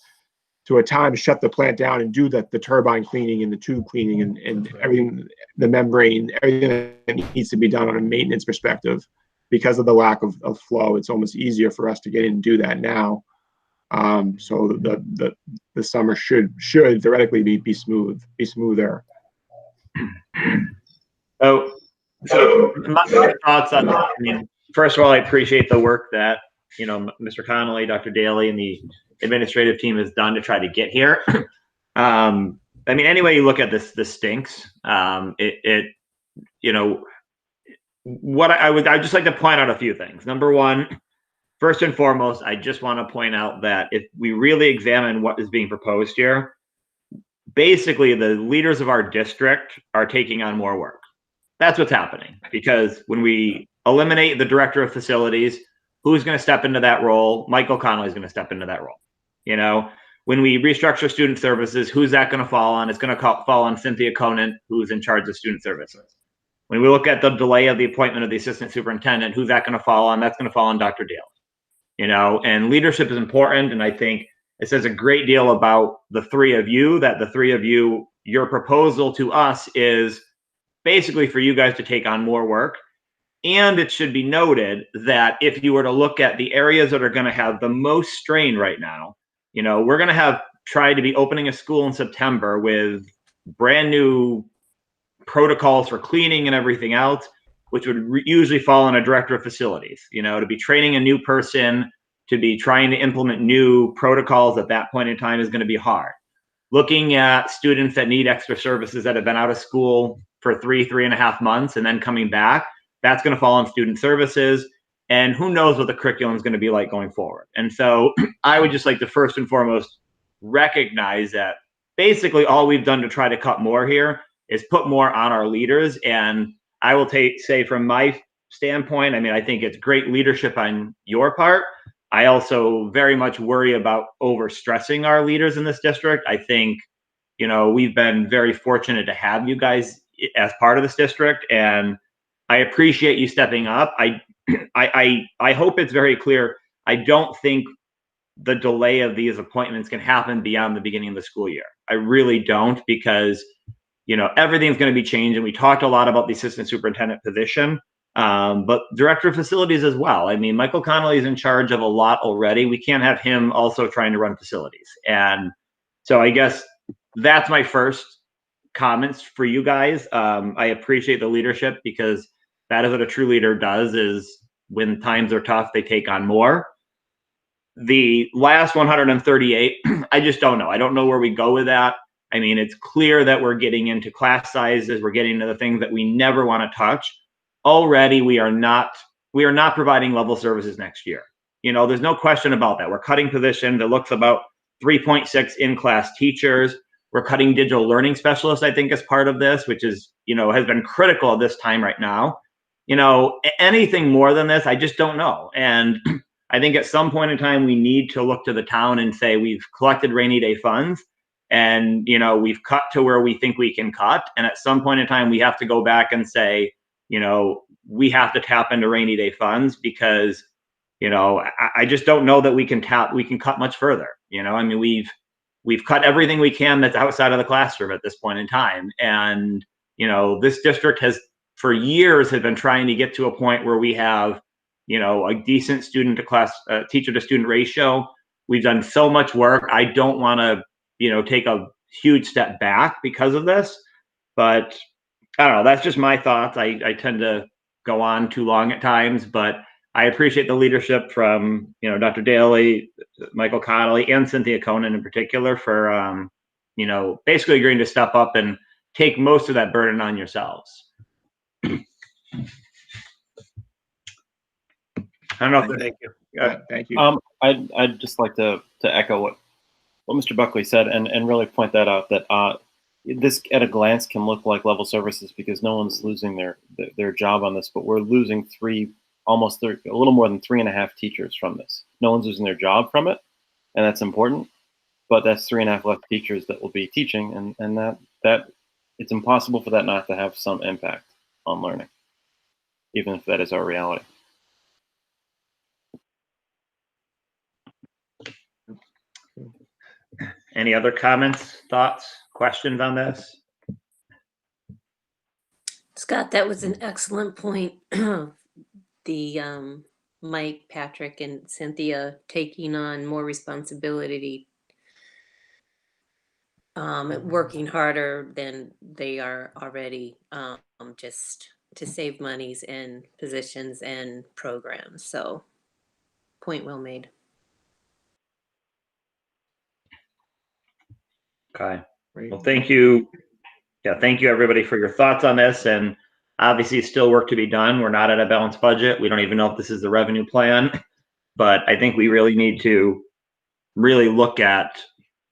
at times shut the plant down and do the turbine cleaning and the tube cleaning and everything, the membrane, everything that needs to be done on a maintenance perspective. Because of the lack of flow, it's almost easier for us to get in and do that now. So the summer should theoretically be smoother. So my thoughts on that. I mean, first of all, I appreciate the work that Mr. Connolly, Dr. Daly, and the administrative team has done to try to get here. I mean, any way you look at this stinks. What I'd just like to point out a few things. Number one, first and foremost, I just want to point out that if we really examine what is being proposed here, basically the leaders of our district are taking on more work. That's what's happening, because when we eliminate the director of facilities, who's going to step into that role? Michael Connolly is going to step into that role. When we restructure student services, who's that going to fall on? It's going to fall on Cynthia Conant, who's in charge of student services. When we look at the delay of the appointment of the assistant superintendent, who's that going to fall on? That's going to fall on Dr. Daly. And leadership is important, and I think it says a great deal about the three of you, that the three of you, your proposal to us is basically for you guys to take on more work. And it should be noted that if you were to look at the areas that are going to have the most strain right now, we're going to have tried to be opening a school in September with brand new protocols for cleaning and everything else, which would usually fall on a director of facilities, to be training a new person, to be trying to implement new protocols at that point in time is going to be hard. Looking at students that need extra services that have been out of school for 3.5 months and then coming back, that's going to fall on student services. And who knows what the curriculum is going to be like going forward. And so I would just like to first and foremost recognize that basically all we've done to try to cut more here is put more on our leaders. And I will say from my standpoint, I mean, I think it's great leadership on your part. I also very much worry about overstressing our leaders in this district. I think, we've been very fortunate to have you guys as part of this district, and I appreciate you stepping up. I hope it's very clear. I don't think the delay of these appointments can happen beyond the beginning of the school year. I really don't, because everything's going to be changing. We talked a lot about the assistant superintendent position, but director of facilities as well. I mean, Michael Connolly is in charge of a lot already. We can't have him also trying to run facilities. And so I guess that's my first comments for you guys. I appreciate the leadership, because that is what a true leader does, is when times are tough, they take on more. The last 138, I just don't know. I don't know where we go with that. I mean, it's clear that we're getting into class sizes. We're getting into the things that we never want to touch. Already, we are not providing level services next year. There's no question about that. We're cutting positions. It looks about 3.6 in-class teachers. We're cutting digital learning specialists, I think, as part of this, which is, has been critical at this time right now. Anything more than this, I just don't know. And I think at some point in time, we need to look to the town and say, we've collected rainy day funds, and, we've cut to where we think we can cut. And at some point in time, we have to go back and say, we have to tap into rainy day funds, because, I just don't know that we can cut much further. I mean, we've cut everything we can that's outside of the classroom at this point in time. And, this district has, for years, been trying to get to a point where we have, a decent student to class, teacher to student ratio. We've done so much work. I don't want to, take a huge step back because of this, but I don't know. That's just my thoughts. I tend to go on too long at times, but I appreciate the leadership from, Dr. Daly, Michael Connolly, and Cynthia Conan in particular for, basically agreeing to step up and take most of that burden on yourselves. I don't know. Thank you. Thank you. I'd just like to echo what Mr. Buckley said, and really point that out, that this at a glance can look like level services because no one's losing their job on this, but we're losing a little more than 3.5 teachers from this. No one's losing their job from it, and that's important, but that's 3.5 less teachers that will be teaching, and that it's impossible for that not to have some impact on learning, even if that is our reality. Any other comments, thoughts, questions on this? Scott, that was an excellent point. The Mike, Patrick, and Cynthia taking on more responsibility, working harder than they are already, just to save monies and positions and programs. So, point well made. Okay. Well, thank you. Yeah, thank you everybody for your thoughts on this. And obviously, still work to be done. We're not at a balanced budget. We don't even know if this is the revenue plan, but I think we really need to really look at,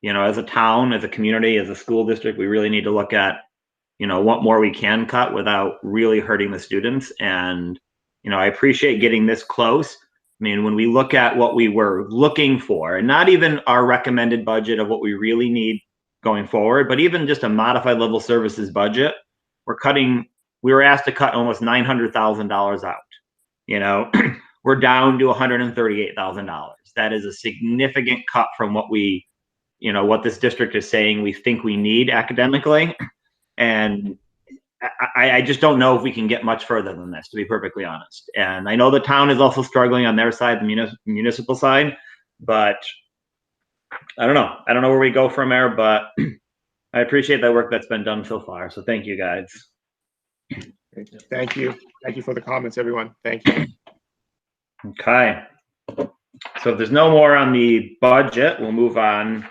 as a town, as a community, as a school district, we really need to look at, what more we can cut without really hurting the students. And, I appreciate getting this close. I mean, when we look at what we were looking for, and not even our recommended budget of what we really need going forward, but even just a modified level services budget, we were asked to cut almost $900,000 out. We're down to $138,000. That is a significant cut from what what this district is saying we think we need academically. And I just don't know if we can get much further than this, to be perfectly honest. And I know the town is also struggling on their side, the municipal side, but I don't know. I don't know where we go from there, but I appreciate the work that's been done so far. So thank you, guys. Thank you. Thank you for the comments, everyone. Thank you. Okay. So if there's no more on the budget, we'll move on.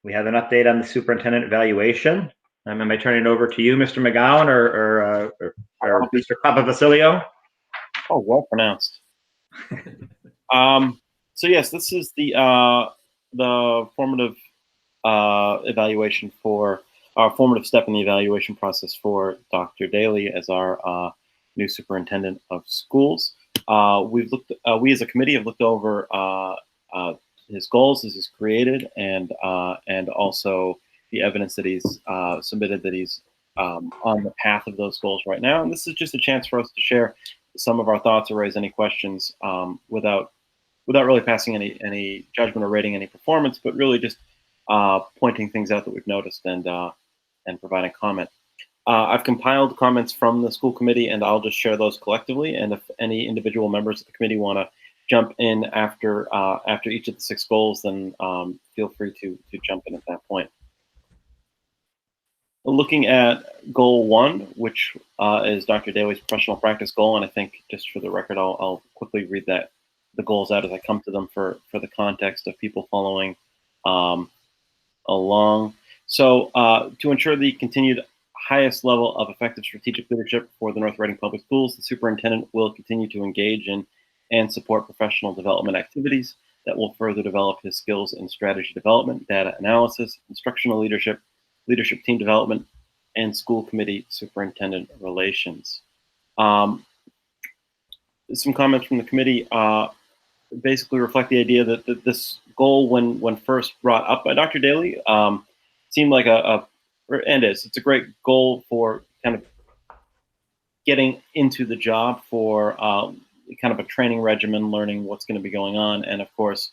We have an update on the superintendent evaluation. Am I turning it over to you, Mr. McGowan, or Mr. Papavasilio? Oh, well pronounced. So yes, this is the formative evaluation for our formative step in the evaluation process for Dr. Daly as our new superintendent of schools. We as a committee have looked over his goals as he's created, and also the evidence that he's submitted that he's on the path of those goals right now. And this is just a chance for us to share some of our thoughts or raise any questions without really passing any judgment or rating any performance, but really just pointing things out that we've noticed and providing comment. I've compiled comments from the school committee, and I'll just share those collectively. And if any individual members of the committee want to jump in after each of the 6 goals, then feel free to jump in at that point. Looking at goal 1, which is Dr. Daly's professional practice goal, and I think just for the record, I'll quickly read the goals out as I come to them for the context of people following along. So to ensure the continued highest level of effective strategic leadership for the North Reading Public Schools, the superintendent will continue to engage in and support professional development activities that will further develop his skills in strategy development, data analysis, instructional leadership, leadership team development, and school committee superintendent relations. Some comments from the committee basically reflect the idea that this goal, when first brought up by Dr. Daly, seemed like it's a great goal for kind of getting into the job for kind of a training regimen, learning what's going to be going on. And of course,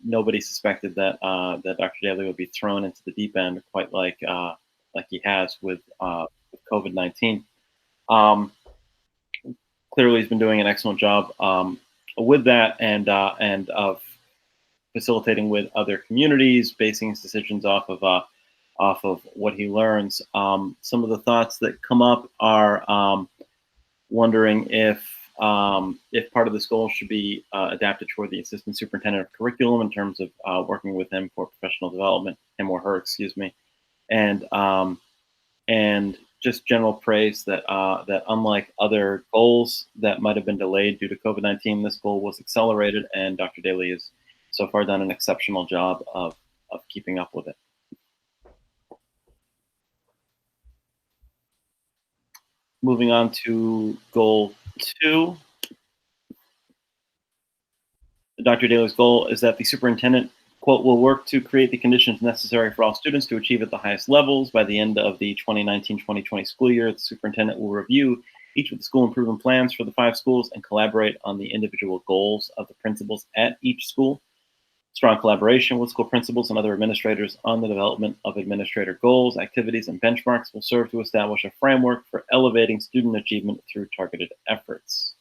nobody suspected that Dr. Daly would be thrown into the deep end quite like he has with COVID-19. Clearly, he's been doing an excellent job with that and of facilitating with other communities, basing his decisions off of what he learns. Some of the thoughts that come up are wondering if part of this goal should be adapted toward the assistant superintendent of curriculum in terms of working with him for professional development, him or her, excuse me, and just general praise that unlike other goals that might have been delayed due to COVID-19, this goal was accelerated, and Dr. Daly has so far done an exceptional job of keeping up with it. Moving on to goal 2. Dr. Daly's goal is that the superintendent, quote, will work to create the conditions necessary for all students to achieve at the highest levels. By the end of the 2019-2020 school year, the superintendent will review each of the school improvement plans for the 5 schools and collaborate on the individual goals of the principals at each school. Strong collaboration with school principals and other administrators on the development of administrator goals, activities, and benchmarks will serve to establish a framework for elevating student achievement through targeted efforts.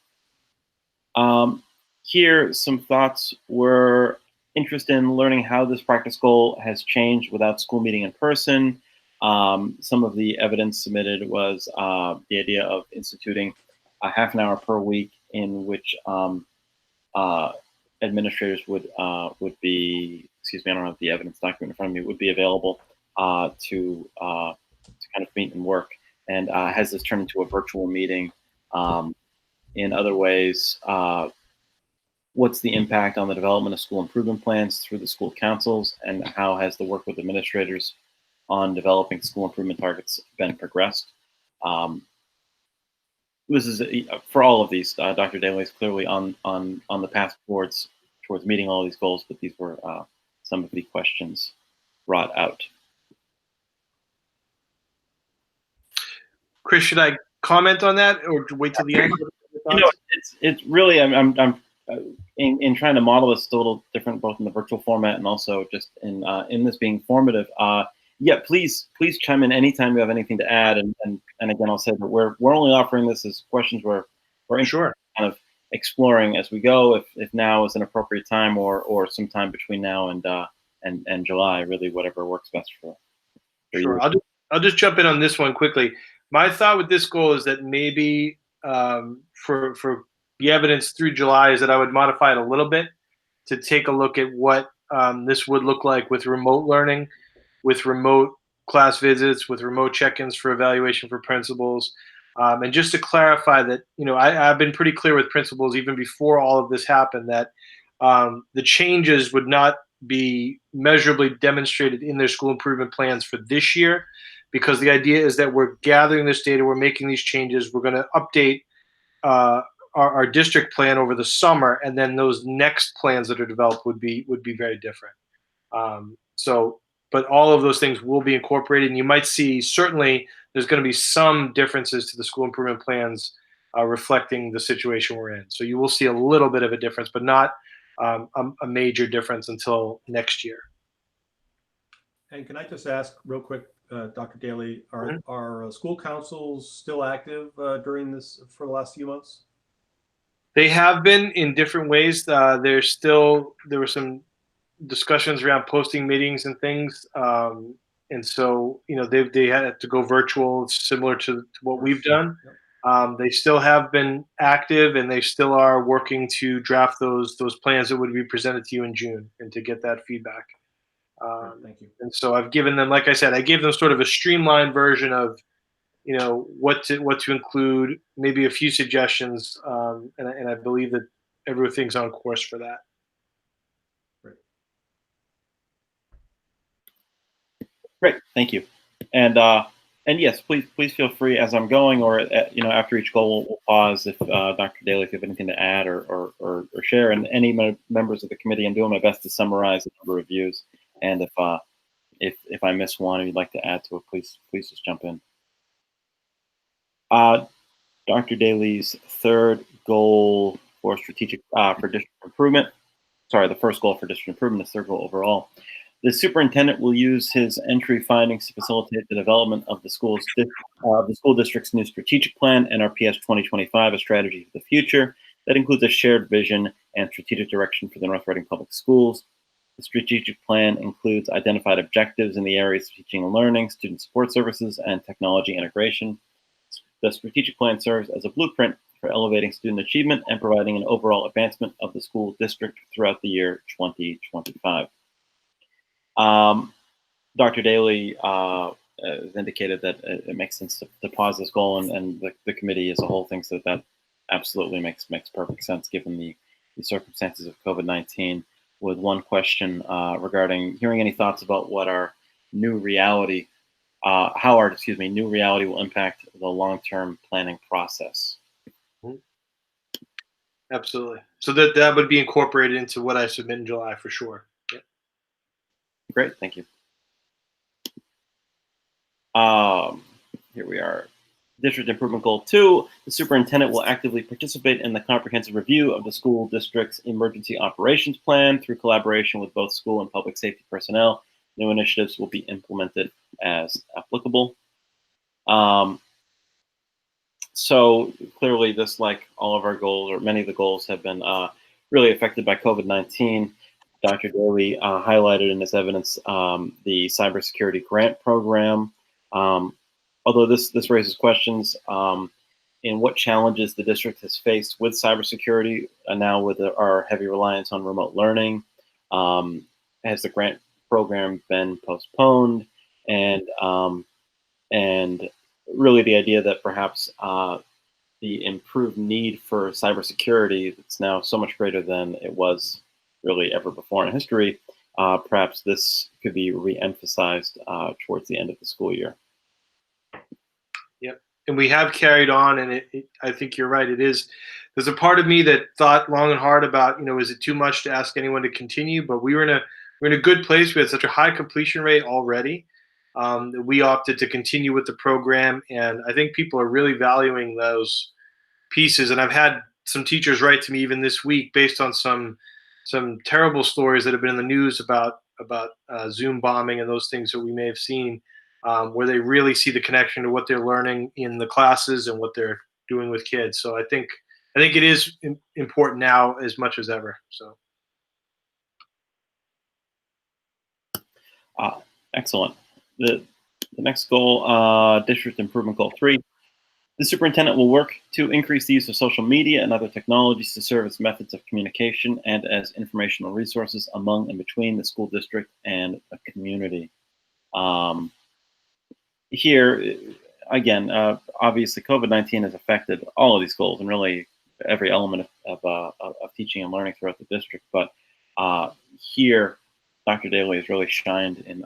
Here, some thoughts were interested in learning how this practice goal has changed without school meeting in person. Some of the evidence submitted was the idea of instituting a half an hour per week in which administrators would be, excuse me, I don't have the evidence document in front of me, would be available to kind of meet and work. And has this turned into a virtual meeting? In other ways, what's the impact on the development of school improvement plans through the school councils, and how has the work with administrators on developing school improvement targets been progressed? This is for all of these. Dr. Daly is clearly on the path towards meeting all these goals, but these were some of the questions brought out. Chris, should I comment on that or wait till the end? It's really I'm in trying to model this a little different, both in the virtual format and also just in this being formative. Yeah, please chime in anytime you have anything to add. And again, I'll say that we're only offering this as questions we're sure kind of exploring as we go. If now is an appropriate time, or sometime between now and July, really whatever works best for sure. you. I'll just jump in on this one quickly. My thought with this goal is that maybe for the evidence through July is that I would modify it a little bit to take a look at what this would look like with remote learning, with remote class visits, with remote check-ins for evaluation for principals. And just to clarify that, I've been pretty clear with principals even before all of this happened that the changes would not be measurably demonstrated in their school improvement plans for this year, because the idea is that we're gathering this data, we're making these changes, we're going to update our district plan over the summer, and then those next plans that are developed would be very different. But all of those things will be incorporated, and you might see certainly there's going to be some differences to the school improvement plans reflecting the situation we're in. So you will see a little bit of a difference, but not a major difference until next year. And can I just ask real quick, Dr. Daly, Mhm. are school councils still active during this for the last few months? They have been in different ways. There were some discussions around posting meetings and things, and so they had to go virtual, similar to what we've done. Yep. They still have been active, and they still are working to draft those plans that would be presented to you in June, and to get that feedback. Great, thank you. And so I've given them, like I said, I gave them sort of a streamlined version of what to include, maybe a few suggestions, and I believe that everything's on course for that. Great, thank you. And yes, please feel free as I'm going, or after each goal, we'll pause if Dr. Daly, if you have anything to add or share. And any members of the committee, I'm doing my best to summarize the number of views. And if I miss one and you'd like to add to it, please just jump in. Dr. Daly's third goal for strategic for district improvement. Sorry, the first goal for district improvement is third goal overall. The superintendent will use his entry findings to facilitate the development of the school district's new strategic plan, NRPS 2025, a strategy for the future that includes a shared vision and strategic direction for the North Reading Public Schools. The strategic plan includes identified objectives in the areas of teaching and learning, student support services, and technology integration. The strategic plan serves as a blueprint for elevating student achievement and providing an overall advancement of the school district throughout the year 2025. Dr. Daly has indicated that it makes sense to pause this goal, and the committee as a whole thinks that absolutely makes perfect sense given the circumstances of COVID-19. With one question regarding hearing any thoughts about what our new reality, how our new reality will impact the long-term planning process. Absolutely. So that would be incorporated into what I submit in July for sure. Yep. Great, thank you. Here we are. District Improvement Goal 2, the superintendent will actively participate in the comprehensive review of the school district's emergency operations plan through collaboration with both school and public safety personnel. New initiatives will be implemented as applicable. So clearly this, like all of our goals, or many of the goals, have been really affected by COVID-19. Dr. Daly highlighted in his evidence the cybersecurity grant program. Although this raises questions in what challenges the district has faced with cybersecurity, and now with our heavy reliance on remote learning. Has the grant program been postponed? And really the idea that perhaps the improved need for cybersecurity that's now so much greater than it was really ever before in history, perhaps this could be re-emphasized towards the end of the school year. Yep. And we have carried on, and I think you're right. There's a part of me that thought long and hard about, is it too much to ask anyone to continue? But we're in a good place. We had such a high completion rate already that we opted to continue with the program, and I think people are really valuing those pieces. And I've had some teachers write to me even this week based on some terrible stories that have been in the news about Zoom bombing and those things that we may have seen, where they really see the connection to what they're learning in the classes and what they're doing with kids. So I think it is important now as much as ever. So. Excellent. The next goal, District Improvement Goal 3. The superintendent will work to increase the use of social media and other technologies to serve as methods of communication and as informational resources among and between the school district and the community. Here, again, obviously COVID-19 has affected all of these goals and really every element of teaching and learning throughout the district. But here, Dr. Daly has really shined in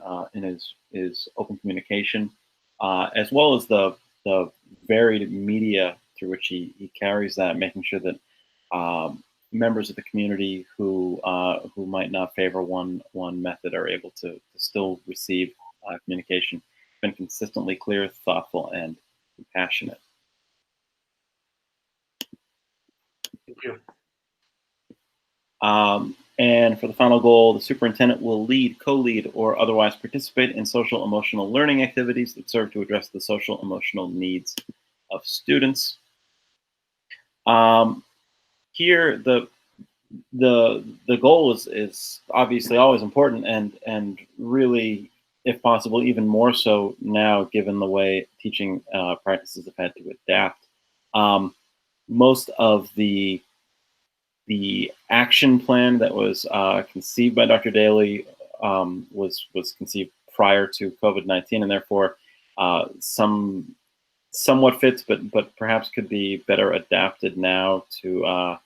his open communication, as well as the varied media through which he carries that, making sure that members of the community who might not favor one method are able to still receive communication. Been consistently clear, thoughtful, and compassionate. Thank you. And for the final goal, the superintendent will lead, co-lead, or otherwise participate in social emotional learning activities that serve to address the social emotional needs of students. Here, the goal is obviously always important, and really, if possible, even more so now, given the way teaching practices have had to adapt. Most of the action plan that was conceived by Dr. Daly was conceived prior to COVID-19, and therefore somewhat fits, but perhaps could be better adapted now to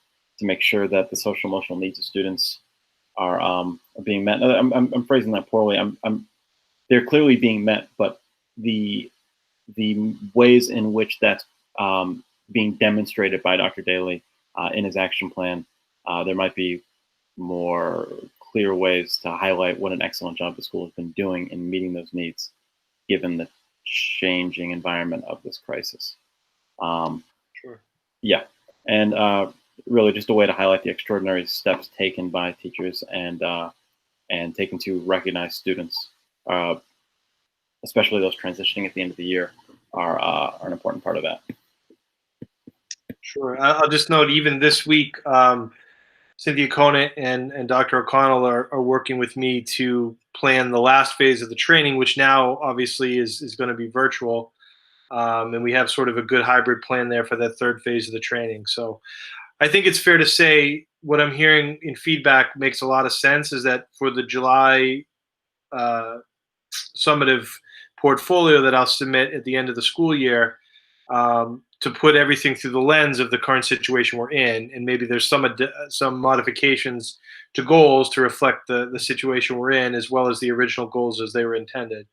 make sure that the social emotional needs of students are being met. I'm phrasing that poorly. They're clearly being met, but the ways in which that's being demonstrated by Dr. Daly in his action plan, there might be more clear ways to highlight what an excellent job the school has been doing in meeting those needs, given the changing environment of this crisis. Sure. Yeah, and really just a way to highlight the extraordinary steps taken by teachers and taken to recognize students, especially those transitioning at the end of the year, are an important part of that. Sure. I'll just note, even this week, Cynthia Conant and Dr. O'Connell are working with me to plan the last phase of the training, which now obviously is going to be virtual. And we have sort of a good hybrid plan there for that third phase of the training. So I think it's fair to say what I'm hearing in feedback makes a lot of sense, is that for the July summative portfolio that I'll submit at the end of the school year, to put everything through the lens of the current situation we're in, and maybe there's some modifications to goals to reflect the situation we're in, as well as the original goals as they were intended,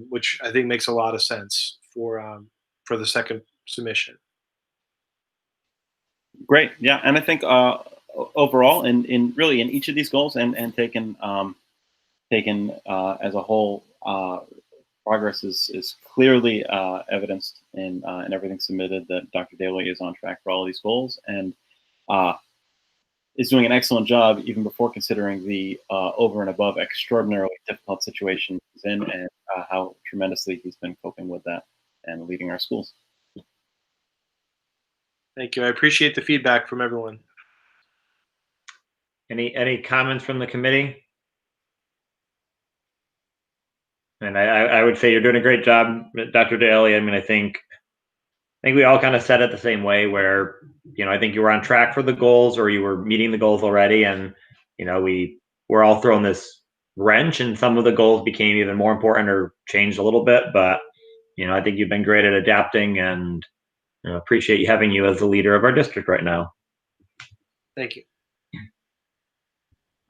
which I think makes a lot of sense for the second submission. Great, yeah, and I think overall, in really in each of these goals, and taken as a whole, progress is clearly evidenced in everything submitted, that Dr. Daly is on track for all of these goals, and is doing an excellent job even before considering the over and above extraordinarily difficult situation he's in, and how tremendously he's been coping with that and leading our schools. Thank you. I appreciate the feedback from everyone. Any comments from the committee? And I would say you're doing a great job, Dr. Daly. I mean, I think we all kind of said it the same way, where, I think you were on track for the goals, or you were meeting the goals already. And, we're all throwing this wrench, and some of the goals became even more important or changed a little bit. But, I think you've been great at adapting, and appreciate having you as the leader of our district right now. Thank you.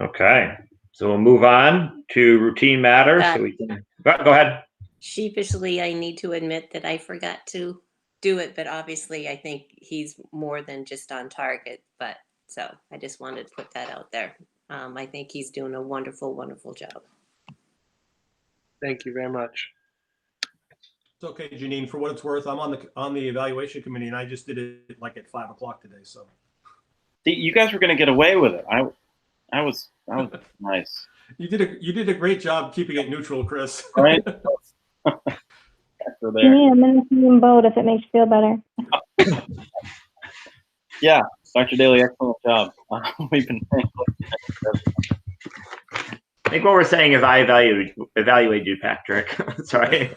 Okay. So we'll move on to routine matters. So we can go ahead. Sheepishly, I need to admit that I forgot to do it, but obviously I think he's more than just on target. But so I just wanted to put that out there. I think he's doing a wonderful, wonderful job. Thank you very much. It's okay, Janine. For what it's worth, I'm on the evaluation committee, and I just did it like at 5 o'clock today. So You guys were going to get away with it. I was nice. You did a great job keeping it neutral, Chris. Right? I'm in the same boat if it makes you feel better. Yeah, Dr. Daly, excellent job. We've been paying I think what we're saying is I evaluate you, Patrick. Sorry.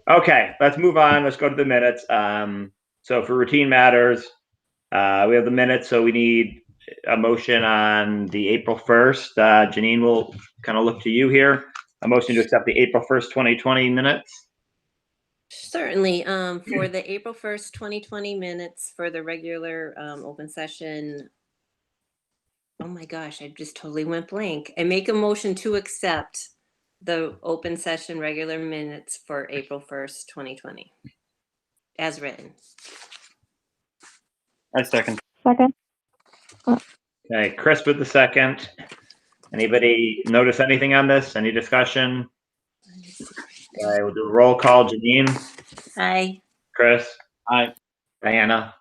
Okay, let's move on. Let's go to the minutes. So for routine matters, we have the minutes. So we need a motion on the April 1st. Janine will kind of look to you here. A motion to accept the April 1st, 2020 minutes. Certainly. For the April 1st, 2020 minutes for the regular open session. Oh my gosh, I just totally went blank. I make a motion to accept the open session regular minutes for April 1st, 2020, as written. I second. Second. Okay, Chris with the second. Anybody notice anything on this? Any discussion? Okay, we'll do a roll call. Janine? Aye. Chris? Aye. Diana,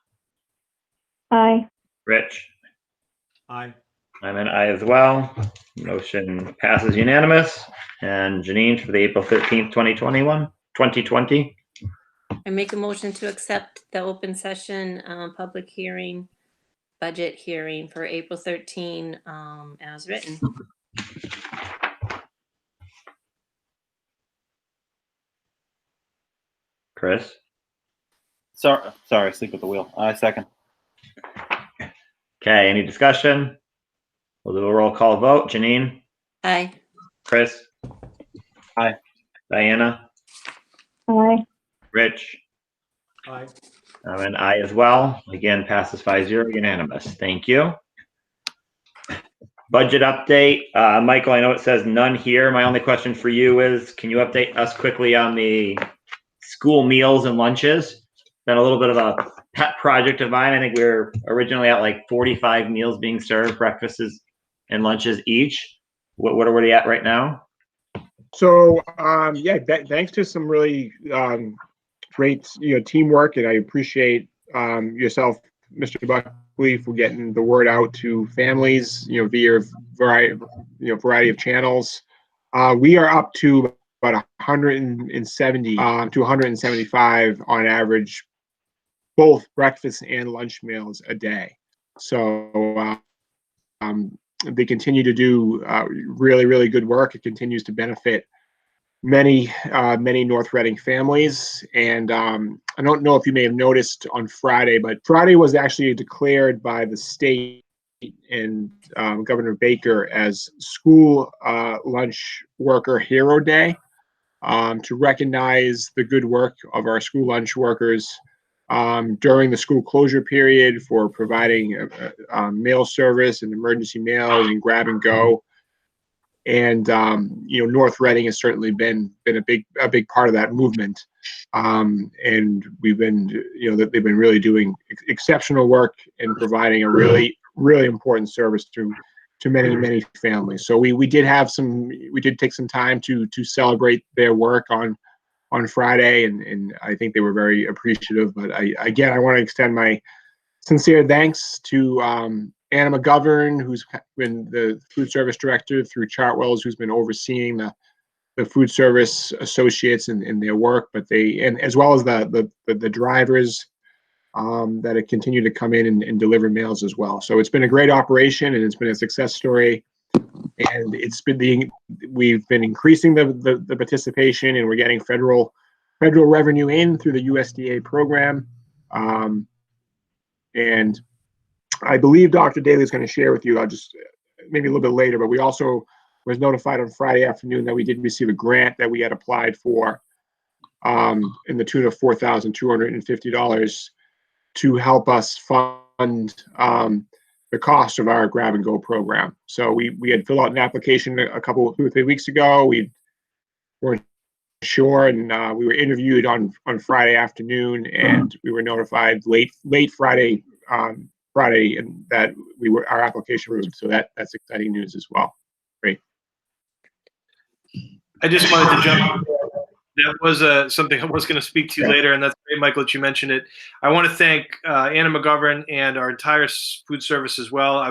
Aye. Rich, Aye. I'm an aye as well. Motion passes unanimous. And Janine for the April 15th, 2020. I make a motion to accept the open session, public hearing, budget hearing for April 13, as written. Chris, Sorry, sleep at the wheel. I second. okay, any discussion? We'll do a roll call vote. Janine, Aye. Chris, Aye. Diana, Aye. Rich, Aye. I'm an aye as well. Again, passes 5-0, unanimous. Thank you. Budget update. Michael, I know it says none here. My only question for you is, can you update us quickly on the school meals and lunches? Been a little bit of a pet project of mine. I think we were originally at like 45 meals being served, breakfasts and lunches each. What are we at right now? So yeah, thanks to some really great teamwork, and I appreciate yourself, Mr. Buckley, for getting the word out to families, via variety of channels. We are up to about 170 to 175 on average, both breakfast and lunch meals a day. So they continue to do really, really good work. It continues to benefit many North Reading families. And I don't know if you may have noticed on Friday, but Friday was actually declared by the state and Governor Baker as School Lunch Worker Hero Day, to recognize the good work of our school lunch workers during the school closure period for providing mail service and emergency mail and grab and go. And North Reading has certainly been a big part of that movement, and we've been they've been really doing exceptional work and providing a really important service to many families. So we did take some time to celebrate their work on Friday, and I think they were very appreciative. But I want to extend my sincere thanks to Anna McGovern, who's been the food service director, through Chartwell's, who's been overseeing the food service associates in their work, and as well as the drivers that have continued to come in and deliver meals as well. So it's been a great operation, and it's been a success story. And we've been increasing the participation, and we're getting federal revenue in through the USDA program. And I believe Dr. Daly is going to share with you, I'll just maybe a little bit later, but we also was notified on Friday afternoon that we did receive a grant that we had applied for in the tune of $4,250 to help us fund the cost of our grab and go program. So we had filled out an application 2 or 3 weeks ago. We weren't sure, and we were interviewed on Friday afternoon, and we were notified late Friday and that our application approved. So that's exciting news as well. Great. I just wanted to jump. That was something I was going to speak to later, and that's great, Michael, that you mentioned it. I want to thank Anna McGovern and our entire food service as well.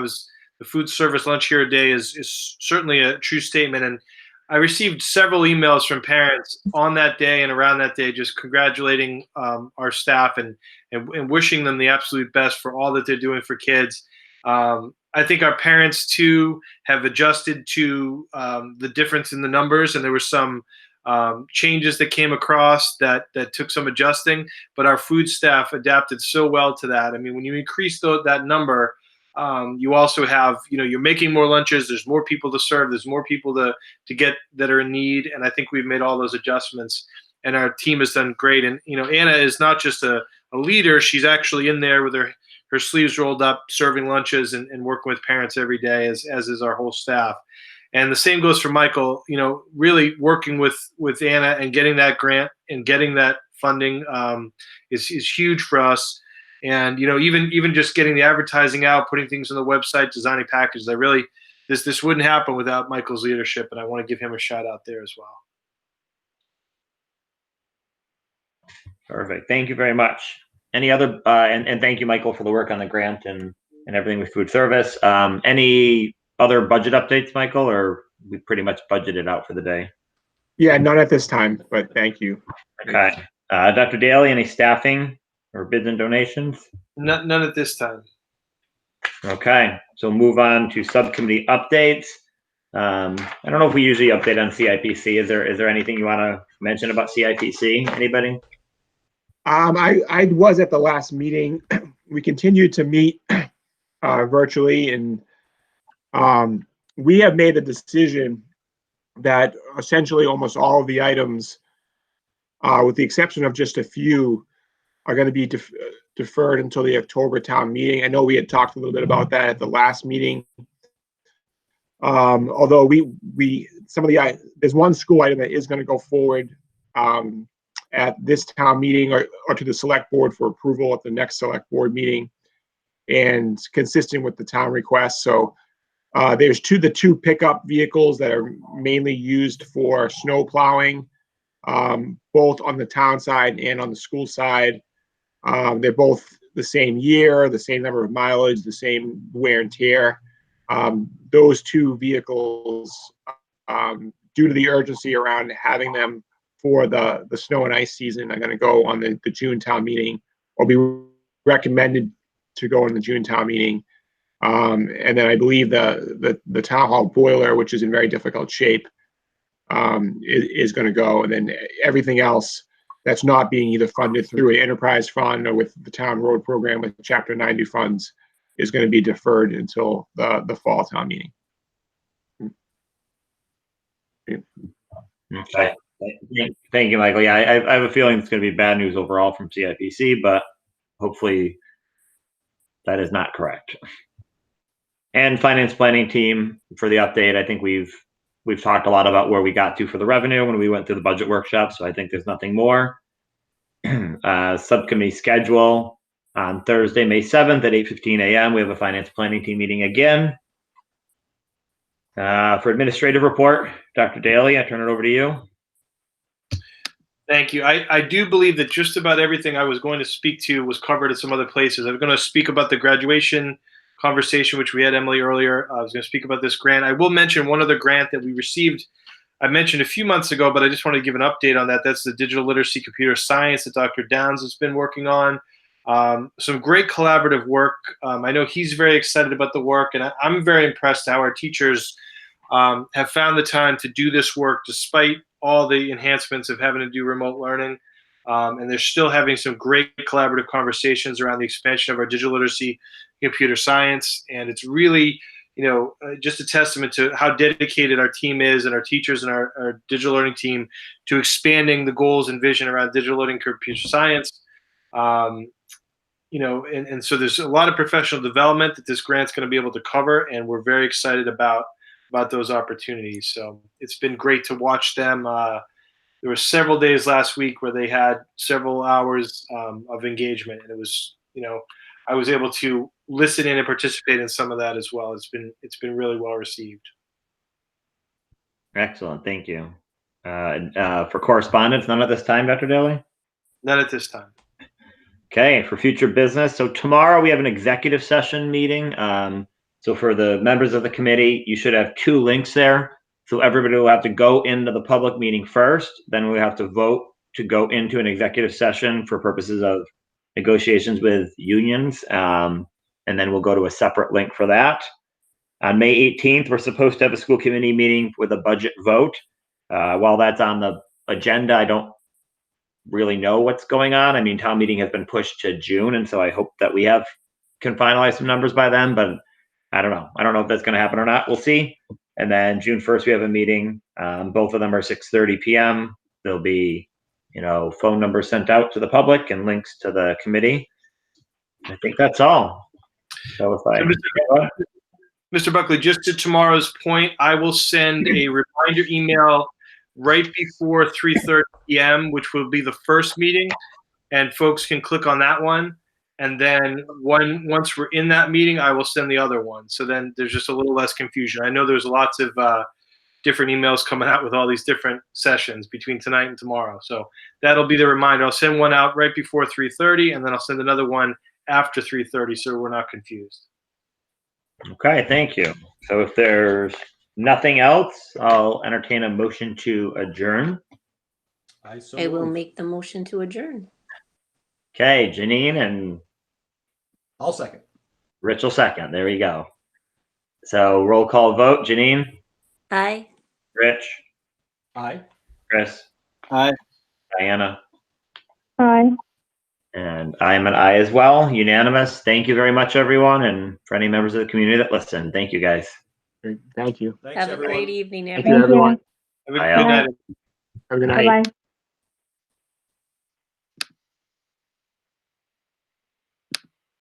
The food service lunch here today is certainly a true statement, and I received several emails from parents on that day and around that day, just congratulating our staff and wishing them the absolute best for all that they're doing for kids. I think our parents too have adjusted to the difference in the numbers, and there were some changes that came across that took some adjusting, but our food staff adapted so well to that. I mean, when you increase that number, you also have, you're making more lunches, there's more people to serve, there's more people to get that are in need, and I think we've made all those adjustments, and our team has done great. And Anna is not just a leader, she's actually in there with her sleeves rolled up, serving lunches and working with parents every day, as is our whole staff. And the same goes for Michael, really working with Anna and getting that grant and getting that funding is huge for us. And, even just getting the advertising out, putting things on the website, designing packages, this wouldn't happen without Michael's leadership. And I want to give him a shout out there as well. Perfect. Thank you very much. any other, and thank you, Michael, for the work on the grant and everything with food service. Any other budget updates, Michael, or we pretty much budgeted out for the day? Yeah, none at this time, but thank you. Okay. Dr. Daly, any staffing or bids and donations? None at this time. Okay, so move on to subcommittee updates. I don't know if we usually update on CIPC. Is there anything you want to mention about CIPC? Anybody? I was at the last meeting. We continued to meet virtually, and we have made a decision that essentially almost all of the items, with the exception of just a few, are going to be deferred until the October town meeting. I know we had talked a little bit about that at the last meeting. Although there's one school item that is going to go forward at this town meeting or to the select board for approval at the next select board meeting, and consistent with the town request. So there's the two pickup vehicles that are mainly used for snow plowing, both on the town side and on the school side. They're both the same year, the same number of mileage, the same wear and tear. Those two vehicles, due to the urgency around having them for the snow and ice season, are going to go on the June town meeting, or be recommended to go in the June town meeting. And then I believe the town hall boiler, which is in very difficult shape, is going to go. And then everything else that's not being either funded through an enterprise fund or with the town road program with Chapter 90 funds is going to be deferred until the fall town meeting. Okay. Thank you, Michael. Yeah, I have a feeling it's going to be bad news overall from CIPC, but hopefully that is not correct. And finance planning team, for the update, I think we've talked a lot about where we got to for the revenue when we went through the budget workshop, so I think there's nothing more. Subcommittee schedule on Thursday, May 7th at 8:15 a.m. We have a finance planning team meeting again. For administrative report, Dr. Daly, I turn it over to you. Thank you. I do believe that just about everything I was going to speak to was covered at some other places. I'm going to speak about the graduation conversation, which we had Emily earlier. I was going to speak about this grant. I will mention one other grant that we received. I mentioned a few months ago, but I just wanted to give an update on that. That's the digital literacy computer science that Dr. Downs has been working on. Some great collaborative work. I know he's very excited about the work, and I'm very impressed how our teachers have found the time to do this work despite all the enhancements of having to do remote learning. And they're still having some great collaborative conversations around the expansion of our digital literacy computer science. And it's really, just a testament to how dedicated our team is, and our teachers and our digital learning team, to expanding the goals and vision around digital learning computer science. And so there's a lot of professional development that this grant's going to be able to cover, and we're very excited about those opportunities. So it's been great to watch them. There were several days last week where they had several hours of engagement, and it was, I was able to listen in and participate in some of that as well. It's been really well received. Excellent, thank you. For correspondence, none at this time, Dr. Daly? None at this time. Okay, for future business. So tomorrow we have an executive session meeting. So for the members of the committee, you should have 2 links there. So everybody will have to go into the public meeting first, then we have to vote to go into an executive session for purposes of negotiations with unions. And then we'll go to a separate link for that. On May 18th, we're supposed to have a school committee meeting with a budget vote. While that's on the agenda, I don't really know what's going on. I mean, town meeting has been pushed to June, and so I hope that we can finalize some numbers by then, but I don't know. I don't know if that's going to happen or not. We'll see. And then June 1st, we have a meeting. Both of them are 6:30 p.m. There'll be, phone numbers sent out to the public and links to the committee. I think that's all. So Mr. Buckley, just to tomorrow's point, I will send a reminder email right before 3:30 p.m., which will be the first meeting, and folks can click on that one. And then once we're in that meeting, I will send the other one. So then there's just a little less confusion. I know there's lots of different emails coming out with all these different sessions between tonight and tomorrow. So that'll be the reminder. I'll send one out right before 3:30, and then I'll send another one after 3:30, so we're not confused. Okay, thank you. So if there's nothing else, I'll entertain a motion to adjourn. I will make the motion to adjourn. Okay, Janine and I'll second. Rich will second. There we go. So roll call vote. Janine, Aye. Rich, Aye. Chris, Aye. Diana, Aye. and I am an aye as well. Unanimous. Thank you very much, everyone. And for any members of the community that listen, thank you guys. Great. Thank you. Thanks, Have a everyone. great evening, Thank everyone. you, everyone. Have a Bye, good all. night. Have a good night. Bye-bye.